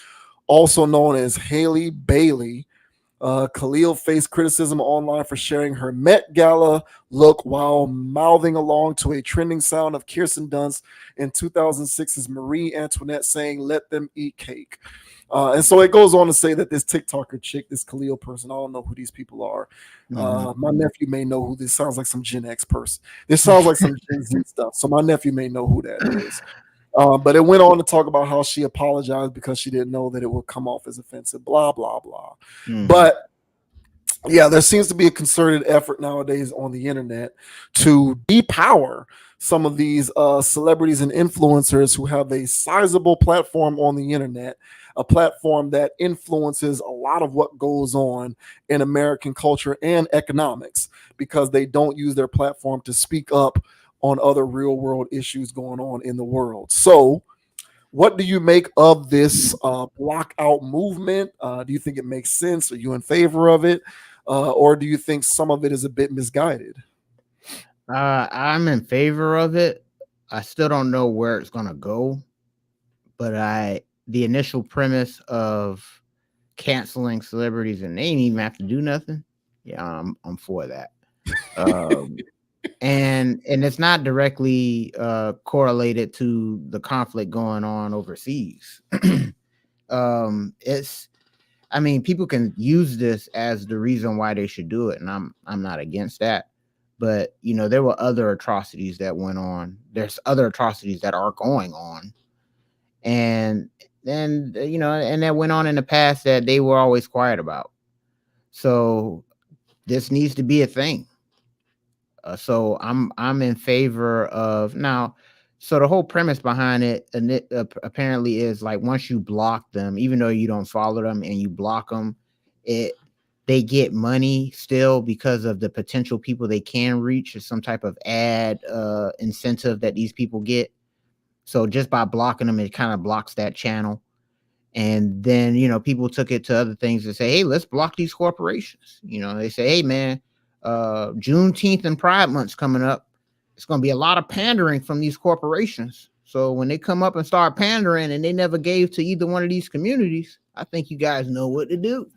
Speaker 1: also known as Haley Bailey. Khalil faced criticism online for sharing her Met Gala look while mouthing along to a trending sound of Kirsten Dunst in 2006's Marie Antoinette saying, "Let them eat cake." And so it goes on to say that this TikToker chick, this Khalil person, I don't know who these people are. My nephew may know who this sounds like, some Gen X person. This sounds like some Gen Z stuff. So my nephew may know who that is. But it went on to talk about how she apologized because she didn't know that it would come off as offensive, blah, blah, blah. But yeah, there seems to be a concerted effort nowadays on the internet to depower some of these celebrities and influencers who have a sizable platform on the internet, a platform that influences a lot of what goes on in American culture and economics, because they don't use their platform to speak up on other real world issues going on in the world. So what do you make of this blockout movement? Do you think it makes sense? Are you in favor of it? Or do you think some of it is a bit misguided?
Speaker 2: I'm in favor of it. I still don't know where it's going to go, but the initial premise of canceling celebrities and they ain't even have to do nothing. Yeah, I'm for that. And it's not directly correlated to the conflict going on overseas. People can use this as the reason why they should do it, and I'm not against that. But there were other atrocities that went on. There's other atrocities that are going on, and then and that went on in the past that they were always quiet about. So this needs to be a thing. So I'm in favor of now. So the whole premise behind it apparently is like, once you block them, even though you don't follow them and you block them, they get money still because of the potential people they can reach, or some type of ad incentive that these people get. So just by blocking them, it kind of blocks that channel. And then, people took it to other things and say, hey, let's block these corporations. They say, hey, man, Juneteenth and Pride Month's coming up. It's going to be a lot of pandering from these corporations. So when they come up and start pandering and they never gave to either one of these communities, I think you guys know what to do.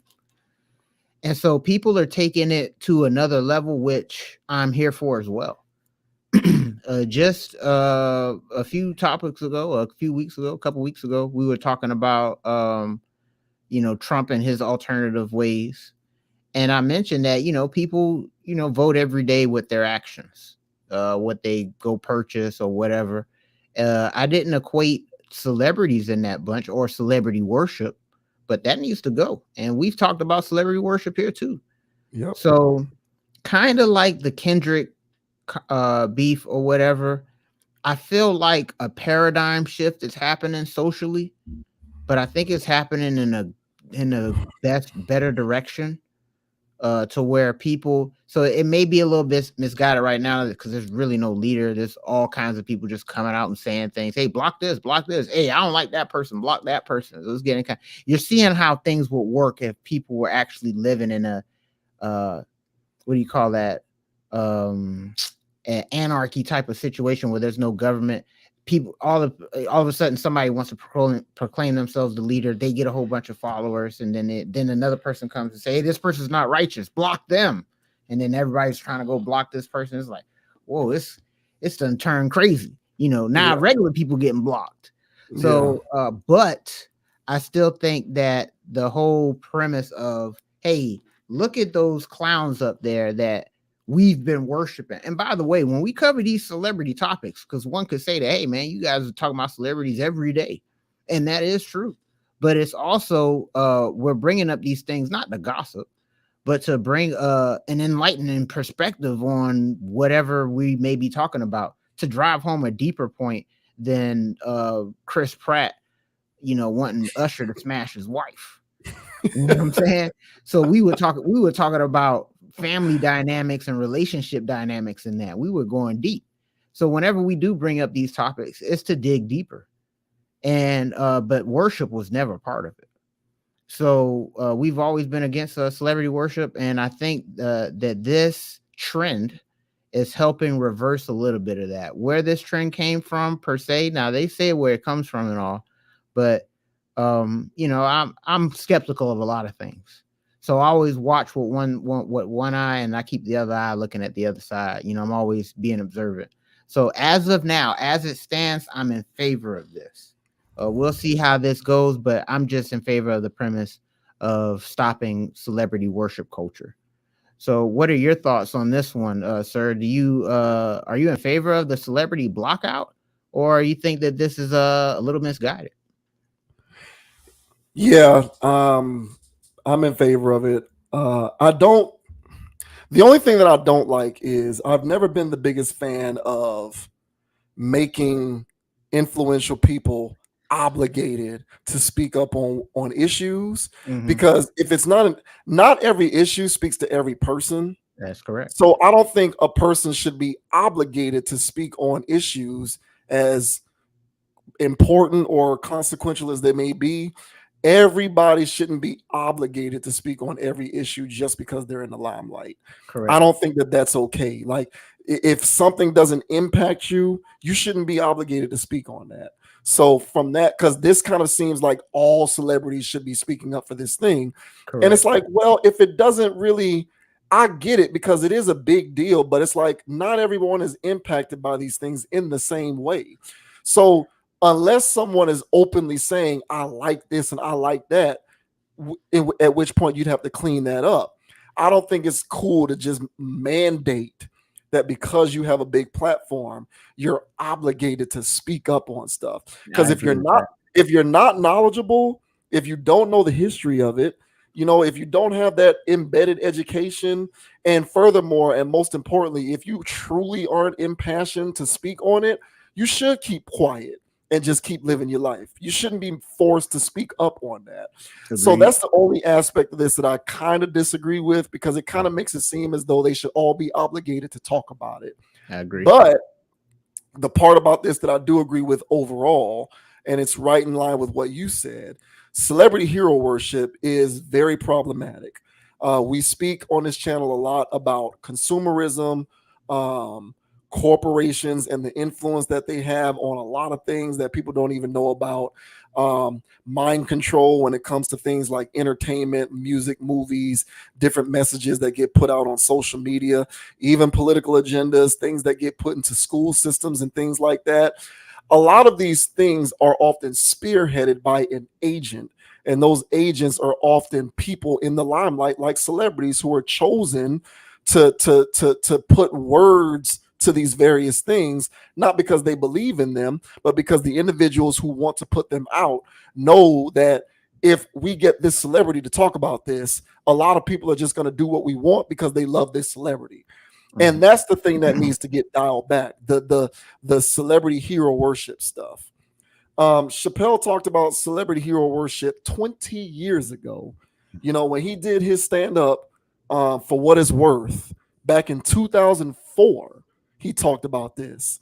Speaker 2: And so people are taking it to another level, which I'm here for as well. Just a few topics ago, a couple weeks ago, we were talking about, Trump and his alternative ways. And I mentioned that, people, vote every day with their actions, what they go purchase or whatever. I didn't equate celebrities in that bunch or celebrity worship, but that needs to go. And we've talked about celebrity worship here too.
Speaker 1: Yep.
Speaker 2: So kind of like the Kendrick beef or whatever, I feel like a paradigm shift is happening socially, but I think it's happening in a better direction. To where people, so it may be a little bit misguided right now because there's really no leader. There's all kinds of people just coming out and saying things. Hey, block this. Hey, I don't like that person. Block that person. It was getting you're seeing how things would work if people were actually living in a, what do you call that? An anarchy type of situation where there's no government. People, all of a sudden, somebody wants to proclaim themselves the leader. They get a whole bunch of followers, and then another person comes and say, "Hey, this person's not righteous. Block them." And then everybody's trying to go block this person. It's like, whoa, it's done turned crazy. Now regular people getting blocked. So, but I still think that the whole premise of, hey, look at those clowns up there that we've been worshiping. And by the way, when we cover these celebrity topics, because one could say that, hey, man, you guys are talking about celebrities every day. And that is true. But it's also, we're bringing up these things, not to gossip, but to bring an enlightening perspective on whatever we may be talking about, to drive home a deeper point than Chris Pratt, wanting Usher to smash his wife. You know what I'm saying? So we were talking about family dynamics and relationship dynamics in that. We were going deep. So whenever we do bring up these topics, it's to dig deeper. And but worship was never part of it. So we've always been against celebrity worship, and I think that this trend is helping reverse a little bit of that. Where this trend came from per se, now they say where it comes from and all, but I'm skeptical of a lot of things. So I always watch with one eye, and I keep the other eye looking at the other side. I'm always being observant. So as of now, as it stands, I'm in favor of this. We'll see how this goes, but I'm just in favor of the premise of stopping celebrity worship culture. So what are your thoughts on this one, sir? Are you in favor of the celebrity blockout, or you think that this is a little misguided?
Speaker 1: Yeah, I'm in favor of it. The only thing that I don't like is I've never been the biggest fan of making influential people obligated to speak up on issues, because if it's not every issue speaks to every person.
Speaker 2: That's correct.
Speaker 1: So I don't think a person should be obligated to speak on issues as important or consequential as they may be. Everybody shouldn't be obligated to speak on every issue just because they're in the limelight.
Speaker 2: Correct.
Speaker 1: I don't think that that's okay. Like, if something doesn't impact you, you shouldn't be obligated to speak on that. So from that, because this kind of seems like all celebrities should be speaking up for this thing. Correct. And it's like, well, if it doesn't really, I get it because it is a big deal, but it's like not everyone is impacted by these things in the same way. So unless someone is openly saying, I like this and I like that, at which point you'd have to clean that up. I don't think it's cool to just mandate that because you have a big platform, you're obligated to speak up on stuff. Because if you're not knowledgeable, if you don't know the history of it, if you don't have that embedded education, and furthermore, and most importantly, if you truly aren't impassioned to speak on it, you should keep quiet and just keep living your life. You shouldn't be forced to speak up on that. Agreed. So that's the only aspect of this that I kind of disagree with, because it kind of makes it seem as though they should all be obligated to talk about it.
Speaker 2: I agree.
Speaker 1: But the part about this that I do agree with overall, and it's right in line with what you said, celebrity hero worship is very problematic. We speak on this channel a lot about consumerism, corporations, and the influence that they have on a lot of things that people don't even know about. Mind control when it comes to things like entertainment, music, movies, different messages that get put out on social media, even political agendas, things that get put into school systems and things like that. A lot of these things are often spearheaded by an agent, and those agents are often people in the limelight, like celebrities, who are chosen to put words to these various things, not because they believe in them, but because the individuals who want to put them out know that if we get this celebrity to talk about this, a lot of people are just going to do what we want because they love this celebrity. And that's the thing that needs to get dialed back, the celebrity hero worship stuff. Chappelle talked about celebrity hero worship 20 years ago, when he did his stand-up For What It's Worth back in 2004. He talked about this.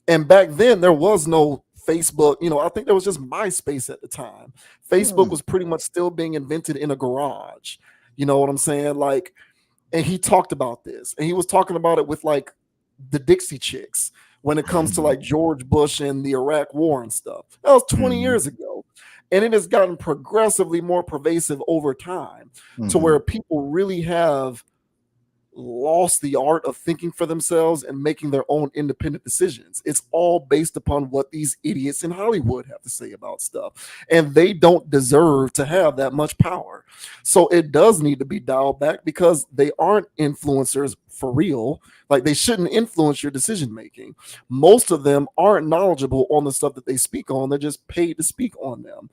Speaker 1: And back then there was no Facebook. I think there was just MySpace at the time. Facebook was pretty much still being invented in a garage. You know what I'm saying? Like, and he talked about this, and he was talking about it with like the Dixie Chicks when it comes to like George Bush and the Iraq War and stuff. That was 20 years ago. And it has gotten progressively more pervasive over time to where people really have lost the art of thinking for themselves and making their own independent decisions. It's all based upon what these idiots in Hollywood have to say about stuff. And they don't deserve to have that much power. So it does need to be dialed back because they aren't influencers for real. Like, they shouldn't influence your decision making. Most of them aren't knowledgeable on the stuff that they speak on. They're just paid to speak on them.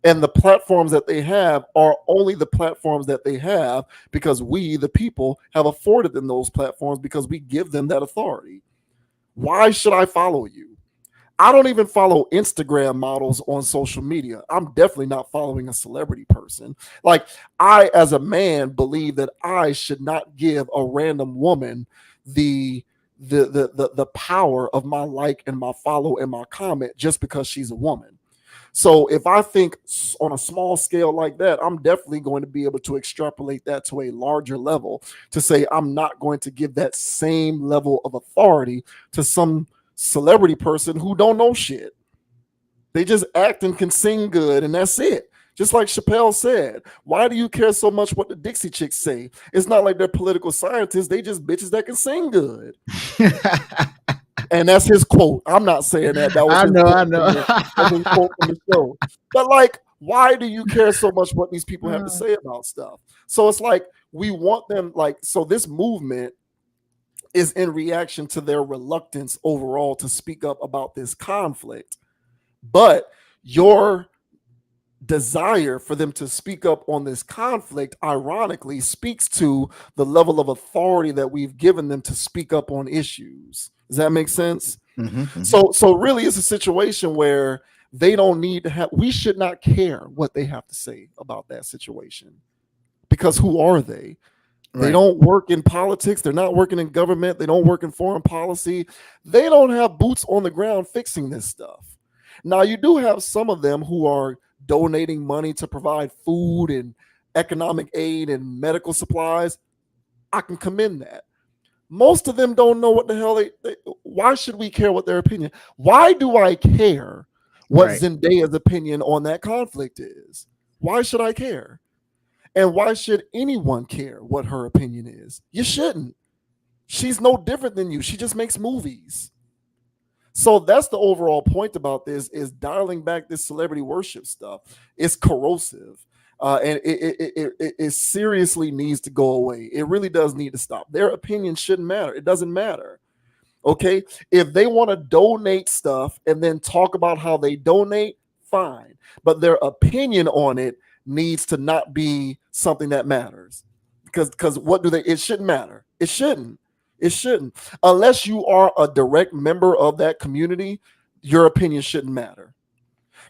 Speaker 1: And the platforms that they have are only the platforms that they have because we, the people, have afforded them those platforms because we give them that authority. Why should I follow you? I don't even follow Instagram models on social media. I'm definitely not following a celebrity person. Like, I, as a man, believe that I should not give a random woman the power of my like and my follow and my comment just because she's a woman. So if I think on a small scale like that, I'm definitely going to be able to extrapolate that to a larger level to say I'm not going to give that same level of authority to some celebrity person who don't know shit. They just act and can sing good, and that's it. Just like Chappelle said, why do you care so much what the Dixie Chicks say? It's not like they're political scientists. They just bitches that can sing good. And that's his quote. I'm not saying that. That was
Speaker 2: I know.
Speaker 1: That's his quote from the show. But like, why do you care so much what these people have to say about stuff? So it's like we want them, like, so this movement is in reaction to their reluctance overall to speak up about this conflict. But your desire for them to speak up on this conflict, ironically, speaks to the level of authority that we've given them to speak up on issues. Does that make sense? So really it's a situation where they don't need to have, we should not care what they have to say about that situation, because who are they? Right. They don't work in politics. They're not working in government. They don't work in foreign policy. They don't have boots on the ground fixing this stuff. Now, you do have some of them who are donating money to provide food and economic aid and medical supplies. I can commend that. Most of them don't know what the hell why should we care what their opinion? Why do I care what Zendaya's opinion on that conflict is? Why should I care? And why should anyone care what her opinion is? You shouldn't. She's no different than you. She just makes movies. So that's the overall point about this, is dialing back this celebrity worship stuff. It's corrosive. And it seriously needs to go away. It really does need to stop. Their opinion shouldn't matter. It doesn't matter. Okay? If they want to donate stuff and then talk about how they donate, fine. But their opinion on it needs to not be something that matters. Because what do they? It shouldn't matter. It shouldn't. It shouldn't. Unless you are a direct member of that community, your opinion shouldn't matter.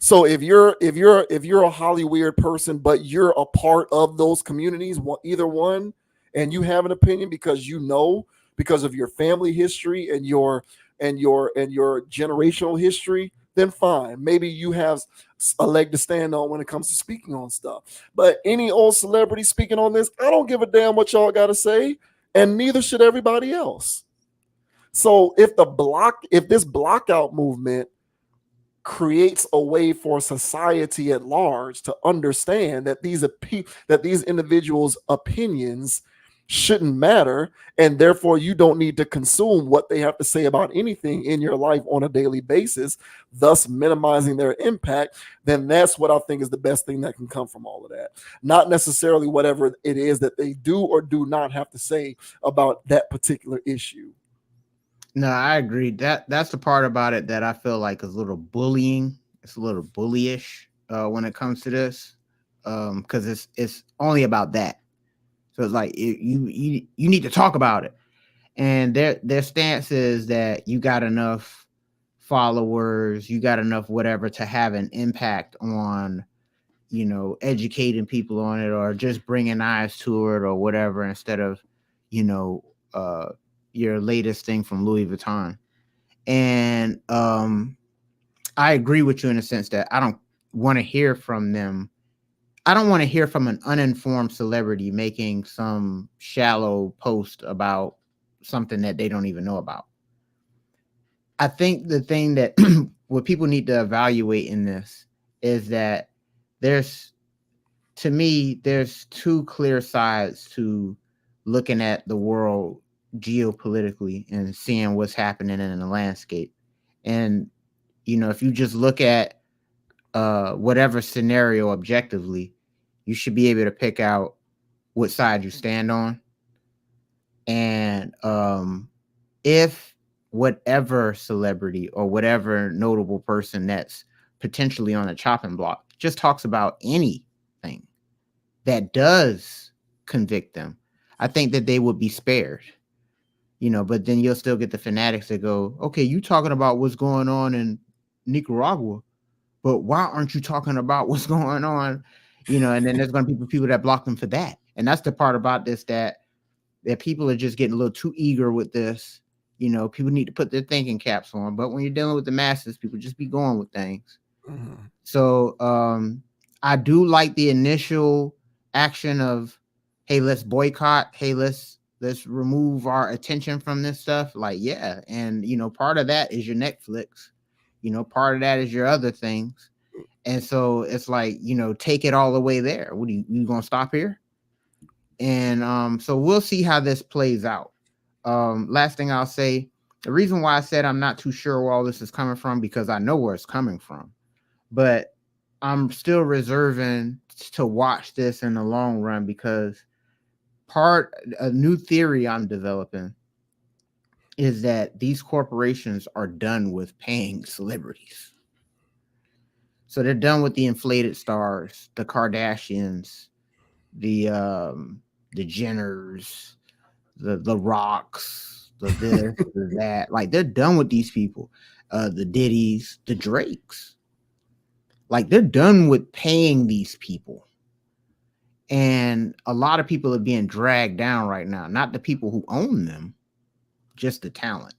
Speaker 1: So if you're a Hollywood person, but you're a part of those communities, either one, and you have an opinion because of your family history and your generational history, then fine. Maybe you have a leg to stand on when it comes to speaking on stuff. But any old celebrity speaking on this, I don't give a damn what y'all got to say, and neither should everybody else. So if this blockout movement creates a way for society at large to understand that these individuals' opinions shouldn't matter, and therefore you don't need to consume what they have to say about anything in your life on a daily basis, thus minimizing their impact, then that's what I think is the best thing that can come from all of that. Not necessarily whatever it is that they do or do not have to say about that particular issue.
Speaker 2: No, I agree. That's the part about it that I feel like is a little bullying. It's a little bullyish when it comes to this, because it's only about that. So it's like you need to talk about it, and their stance is that you got enough followers, you got enough whatever to have an impact on, educating people on it, or just bringing eyes to it, or whatever, instead of, your latest thing from Louis Vuitton. And I agree with you in the sense that I don't want to hear from them. I don't want to hear from an uninformed celebrity making some shallow post about something that they don't even know about. I think the thing that what people need to evaluate in this is that there's two clear sides to looking at the world geopolitically and seeing what's happening in the landscape. And, if you just look at whatever scenario objectively, you should be able to pick out what side you stand on. And if whatever celebrity or whatever notable person that's potentially on a chopping block just talks about anything that does convict them, I think that they would be spared. But then you'll still get the fanatics that go, okay, you talking about what's going on in Nicaragua, but why aren't you talking about what's going on? And then there's going to be people that block them for that. And that's the part about this, that people are just getting a little too eager with this. People need to put their thinking caps on. But when you're dealing with the masses, people just be going with things. Mm-hmm. So I do like the initial action of, hey, let's boycott. Hey, let's remove our attention from this stuff. Like, yeah. And, part of that is your Netflix. Part of that is your other things. And so it's like, take it all the way there. What are you going to stop here? And so we'll see how this plays out. Last thing I'll say, the reason why I said I'm not too sure where all this is coming from, because I know where it's coming from, but I'm still reserving to watch this in the long run, because a new theory I'm developing is that these corporations are done with paying celebrities. So they're done with the inflated stars, the Kardashians, the Jenners, the Rocks, the this, the that. Like, they're done with these people. The Diddys, the Drakes. Like, they're done with paying these people. And a lot of people are being dragged down right now. Not the people who own them, just the talent.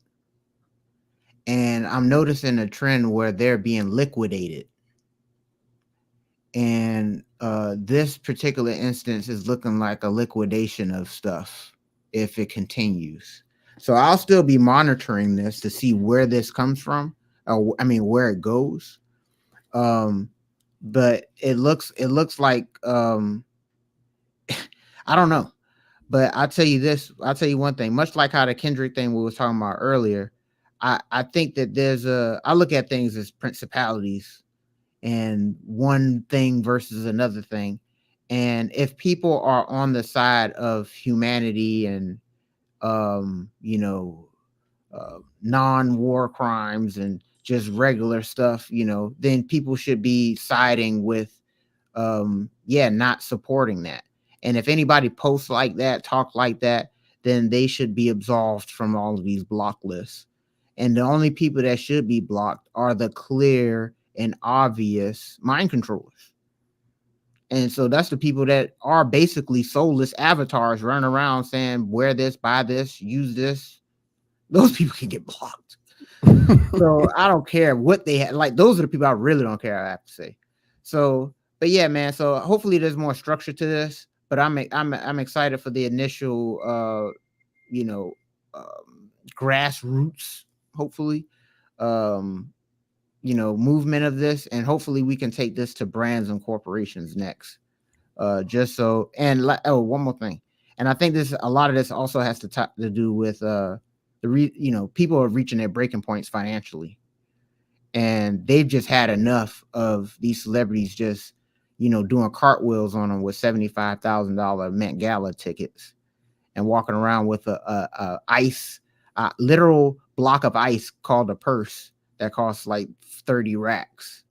Speaker 2: And I'm noticing a trend where they're being liquidated. And this particular instance is looking like a liquidation of stuff if it continues. So I'll still be monitoring this to see where this comes from, where it goes. But it looks like I don't know. But I'll tell you one thing, much like how the Kendrick thing we was talking about earlier, I think that I look at things as principalities and one thing versus another thing. And if people are on the side of humanity and, non-war crimes and just regular stuff, then people should be siding with, not supporting that. And if anybody posts like that, talk like that, then they should be absolved from all of these block lists. And the only people that should be blocked are the clear and obvious mind controllers. And so that's the people that are basically soulless avatars running around saying, wear this, buy this, use this. Those people can get blocked. So I don't care what they have. Like, those are the people I really don't care, I have to say. So, but yeah, man. So hopefully there's more structure to this. But I'm excited for the initial grassroots, hopefully, movement of this, and hopefully we can take this to brands and corporations next. Just so, and one more thing, and I think a lot of this also has to do with people are reaching their breaking points financially, and they've just had enough of these celebrities just doing cartwheels on them with $75,000 Met Gala tickets and walking around with a literal block of ice called a purse that costs like 30 racks.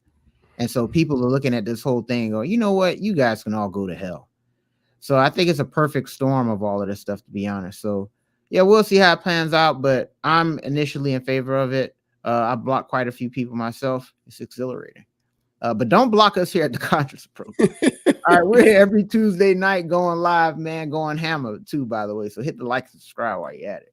Speaker 2: And so people are looking at this whole thing and go, you know what? You guys can all go to hell. So I think it's a perfect storm of all of this stuff, to be honest. So yeah, we'll see how it plans out, but I'm initially in favor of it. I blocked quite a few people myself. It's exhilarating. But don't block us here at the Conscious Approach. All right, we're here every Tuesday night going live, man, going hammer too, by the way. So hit the like and subscribe while you're at it.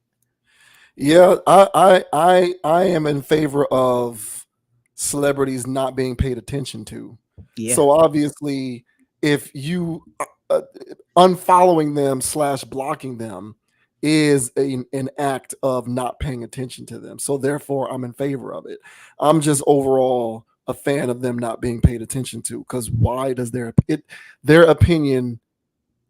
Speaker 1: Yeah, I am in favor of celebrities not being paid attention to. Yeah. So obviously, if you unfollowing them / blocking them is an act of not paying attention to them. So therefore, I'm in favor of it. I'm just overall a fan of them not being paid attention to, because why does their opinion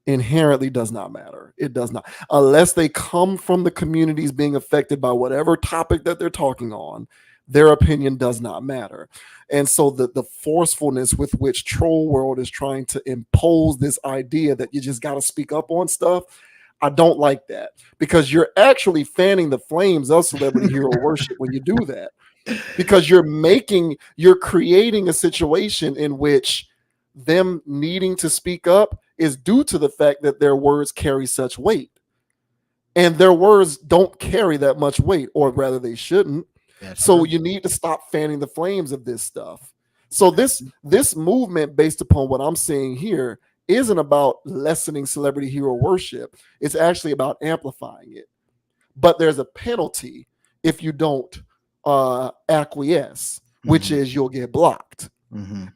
Speaker 1: inherently does not matter. It does not, unless they come from the communities being affected by whatever topic that they're talking on. Their opinion does not matter. And so the forcefulness with which Troll World is trying to impose this idea that you just got to speak up on stuff, I don't like that, because you're actually fanning the flames of celebrity hero worship when you do that, because you're creating a situation in which them needing to speak up is due to the fact that their words carry such weight, and their words don't carry that much weight, or rather they shouldn't. So you need to stop fanning the flames of this stuff. So this movement, based upon what I'm seeing here, isn't about lessening celebrity hero worship. It's actually about amplifying it. But there's a penalty if you don't acquiesce, which is you'll get blocked.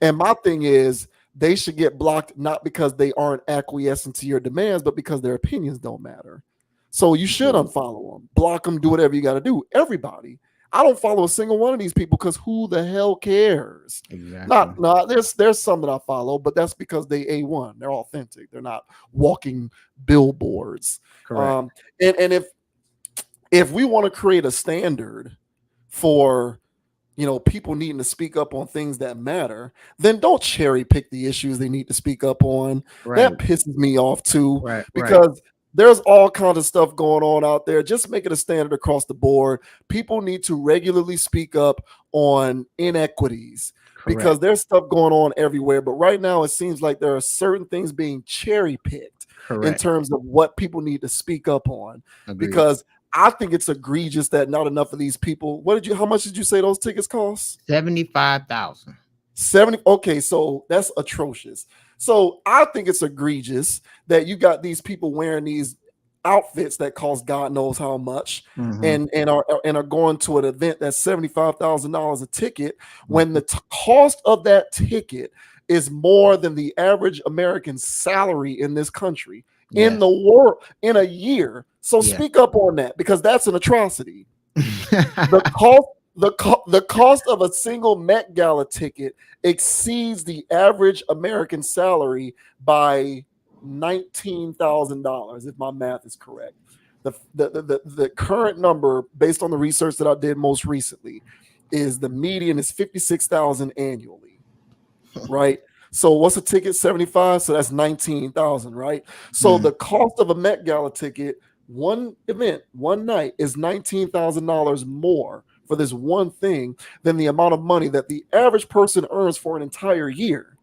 Speaker 1: And my thing is, they should get blocked not because they aren't acquiescing to your demands, but because their opinions don't matter. So you should unfollow them, block them, do whatever you got to do. Everybody. I don't follow a single one of these people because who the hell cares? Exactly. There's some that I follow, but that's because they A1. They're authentic. They're not walking billboards. Correct. And if we want to create a standard for people needing to speak up on things that matter, then don't cherry pick the issues they need to speak up on. Right. That pisses me off too, because there's all kinds of stuff going on out there. Just make it a standard across the board. People need to regularly speak up on inequities. Correct. Because there's stuff going on everywhere. But right now, it seems like there are certain things being cherry picked in terms of what people need to speak up on. Agreed. Because I think it's egregious that not enough of these people. How much did you say those tickets cost?
Speaker 2: $75,000.
Speaker 1: 70. Okay, so that's atrocious. So I think it's egregious that you got these people wearing these outfits that cost God knows how much, and are going to an event that's $75,000 a ticket, when the cost of that ticket is more than the average American salary in this country, in the world, in a year. So speak up on that, because that's an atrocity. The cost of a single Met Gala ticket exceeds the average American salary by $19,000, if my math is correct. The current number, based on the research that I did most recently, is the median is $56,000 annually, right? So what's a ticket? 75. So that's 19,000, right? So the cost of a Met Gala ticket, one event, one night, is $19,000 more for this one thing than the amount of money that the average person earns for an entire year.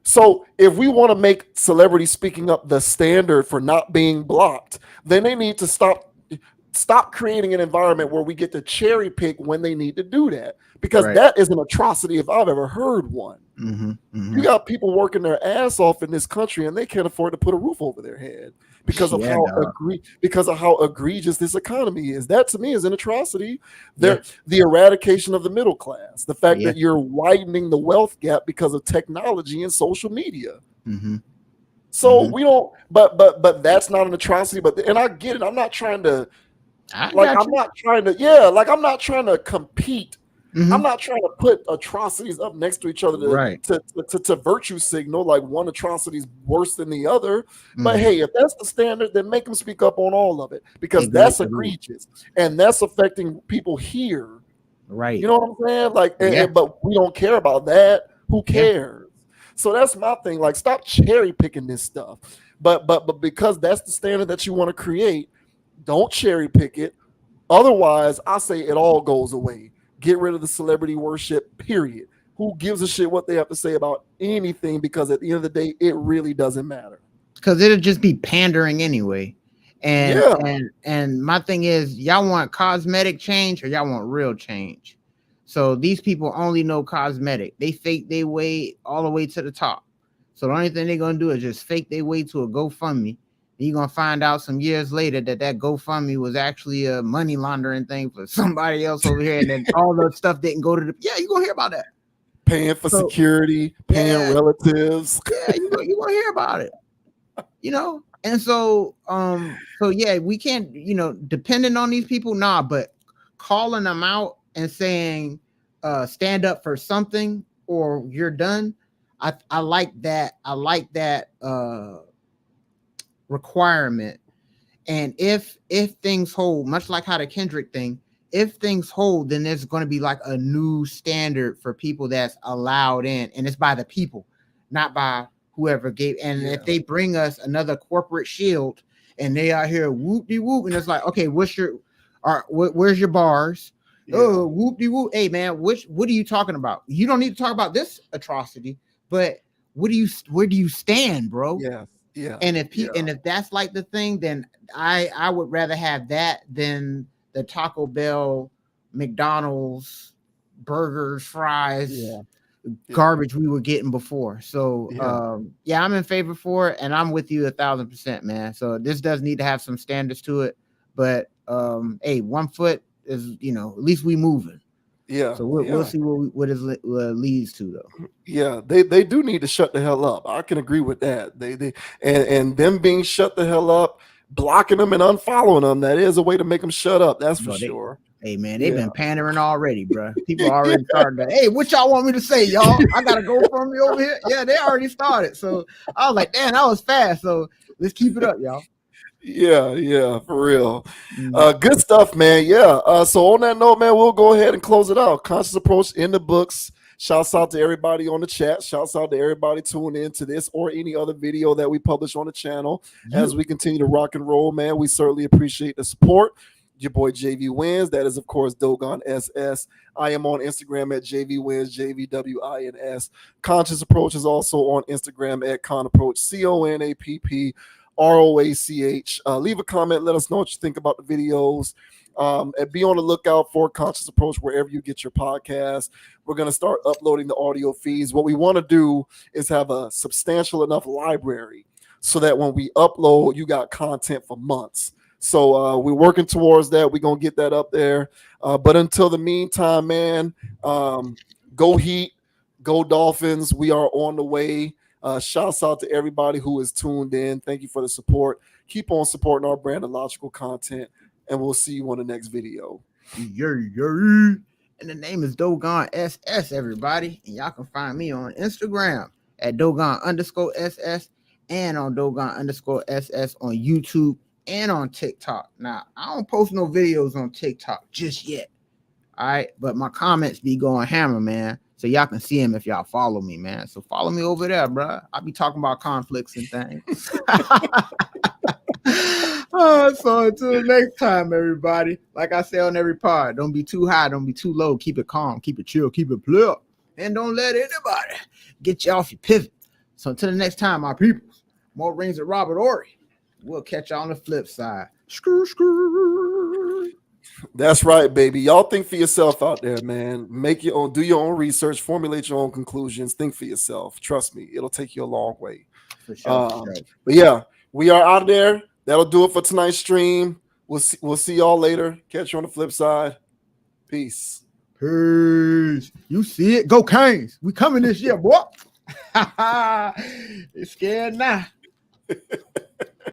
Speaker 1: So if we want to make celebrity speaking up the standard for not being blocked, then they need to stop creating an environment where we get to cherry pick when they need to do that, because that is an atrocity if I've ever heard one. You got people working their ass off in this country, and they can't afford to put a roof over their head because of how egregious this economy is. That to me is an atrocity. The eradication of the middle class, the fact that you're widening the wealth gap because of technology and social media. So we don't, but that's not an atrocity. And I get it. I'm not trying to, I'm not trying to compete. I'm not trying to put atrocities up next to each other to virtue signal like one atrocity is worse than the other. But hey, if that's the standard, then make them speak up on all of it, because that's egregious and that's affecting people here.
Speaker 2: Right.
Speaker 1: You know what I'm saying? Like, but we don't care about that. Who cares? So that's my thing. Like, stop cherry picking this stuff. But because that's the standard that you want to create, don't cherry pick it. Otherwise, I say it all goes away. Get rid of the celebrity worship, period. Who gives a shit what they have to say about anything? Because at the end of the day, it really doesn't matter.
Speaker 2: Because it'll just be pandering anyway. And my thing is, y'all want cosmetic change or y'all want real change? So these people only know cosmetic. They fake their way all the way to the top. So the only thing they're going to do is just fake their way to a GoFundMe. You're going to find out some years later that GoFundMe was actually a money laundering thing for somebody else over here. And then all the stuff didn't go to the... Yeah, you're going to hear about that.
Speaker 1: Paying for security, paying relatives.
Speaker 2: Yeah, you're going to hear about it. You know? And so we can't, depending on these people, but calling them out and saying, stand up for something or you're done. I like that. I like that requirement. And if things hold, much like how the Kendrick thing, if things hold, then there's going to be like a new standard for people that's allowed in, and it's by the people, not by whoever gave. And if they bring us another corporate shield and they are here whoop de whoop, and it's like, okay, where's your bars? Oh, whoop de whoop. Hey man, what are you talking about? You don't need to talk about this atrocity, but where do you stand, bro?
Speaker 1: Yeah.
Speaker 2: And if that's like the thing, then I would rather have that than the Taco Bell, McDonald's, burgers, fries, garbage we were getting before. So I'm in favor for it, and I'm with you 1,000%, man. So this does need to have some standards to it, but hey, 1 foot is, at least we moving.
Speaker 1: Yeah.
Speaker 2: So we'll see what it leads to, though.
Speaker 1: Yeah, they do need to shut the hell up. I can agree with that. They and them being shut the hell up, blocking them and unfollowing them, that is a way to make them shut up. That's for sure.
Speaker 2: Hey man, they've been pandering already, bro. People already started. Hey, what y'all want me to say, y'all? I gotta go from me over here. Yeah, they already started. So I was like, damn, that was fast. So let's keep it up, y'all.
Speaker 1: Yeah, for real. Good stuff, man. So on that note, man, we'll go ahead and close it out. Conscious Approach in the books. Shouts out to everybody on the chat. Shouts out to everybody tuning in to this or any other video that we publish on the channel. As we continue to rock and roll, man, we certainly appreciate the support. Your boy JV Wins. That is, of course, Dogon SS. I am on Instagram at JV Wins, JVWINS. Conscious Approach is also on Instagram at ConApproach, CONAPP. ROACH. Leave a comment. Let us know what you think about the videos. And be on the lookout for Conscious Approach wherever you get your podcast. We're going to start uploading the audio feeds. What we want to do is have a substantial enough library so that when we upload, you got content for months. So we're working towards that. We're going to get that up there. But until the meantime, man, go Heat, go Dolphins. We are on the way. Shouts out to everybody who is tuned in. Thank you for the support. Keep on supporting our brand of logical content, and we'll see you on the next video.
Speaker 2: And the name is Dogon SS, everybody. And y'all can find me on Instagram at Dogon_SS and on Dogon_SS on YouTube and on TikTok. Now, I don't post no videos on TikTok just yet. All right, but my comments be going hammer, man. So y'all can see him if y'all follow me, man. So follow me over there, bro. I'll be talking about conflicts and things. So until the next time, everybody. Like I say on every pod, don't be too high, don't be too low. Keep it calm, keep it chill, keep it play up. And don't let anybody get you off your pivot. So until the next time, my peoples, more rings of Robert Ory. We'll catch you on the flip side. Screw.
Speaker 1: That's right, baby. Y'all think for yourself out there, man. Make your own, do your own research, formulate your own conclusions. Think for yourself. Trust me, it'll take you a long way.
Speaker 2: For sure.
Speaker 1: But yeah, we are out of there. That'll do it for tonight's stream. We'll see y'all later. Catch you on the flip side. Peace.
Speaker 2: Peace. You see it? Go Canes. We coming this year, boy. It's scared now.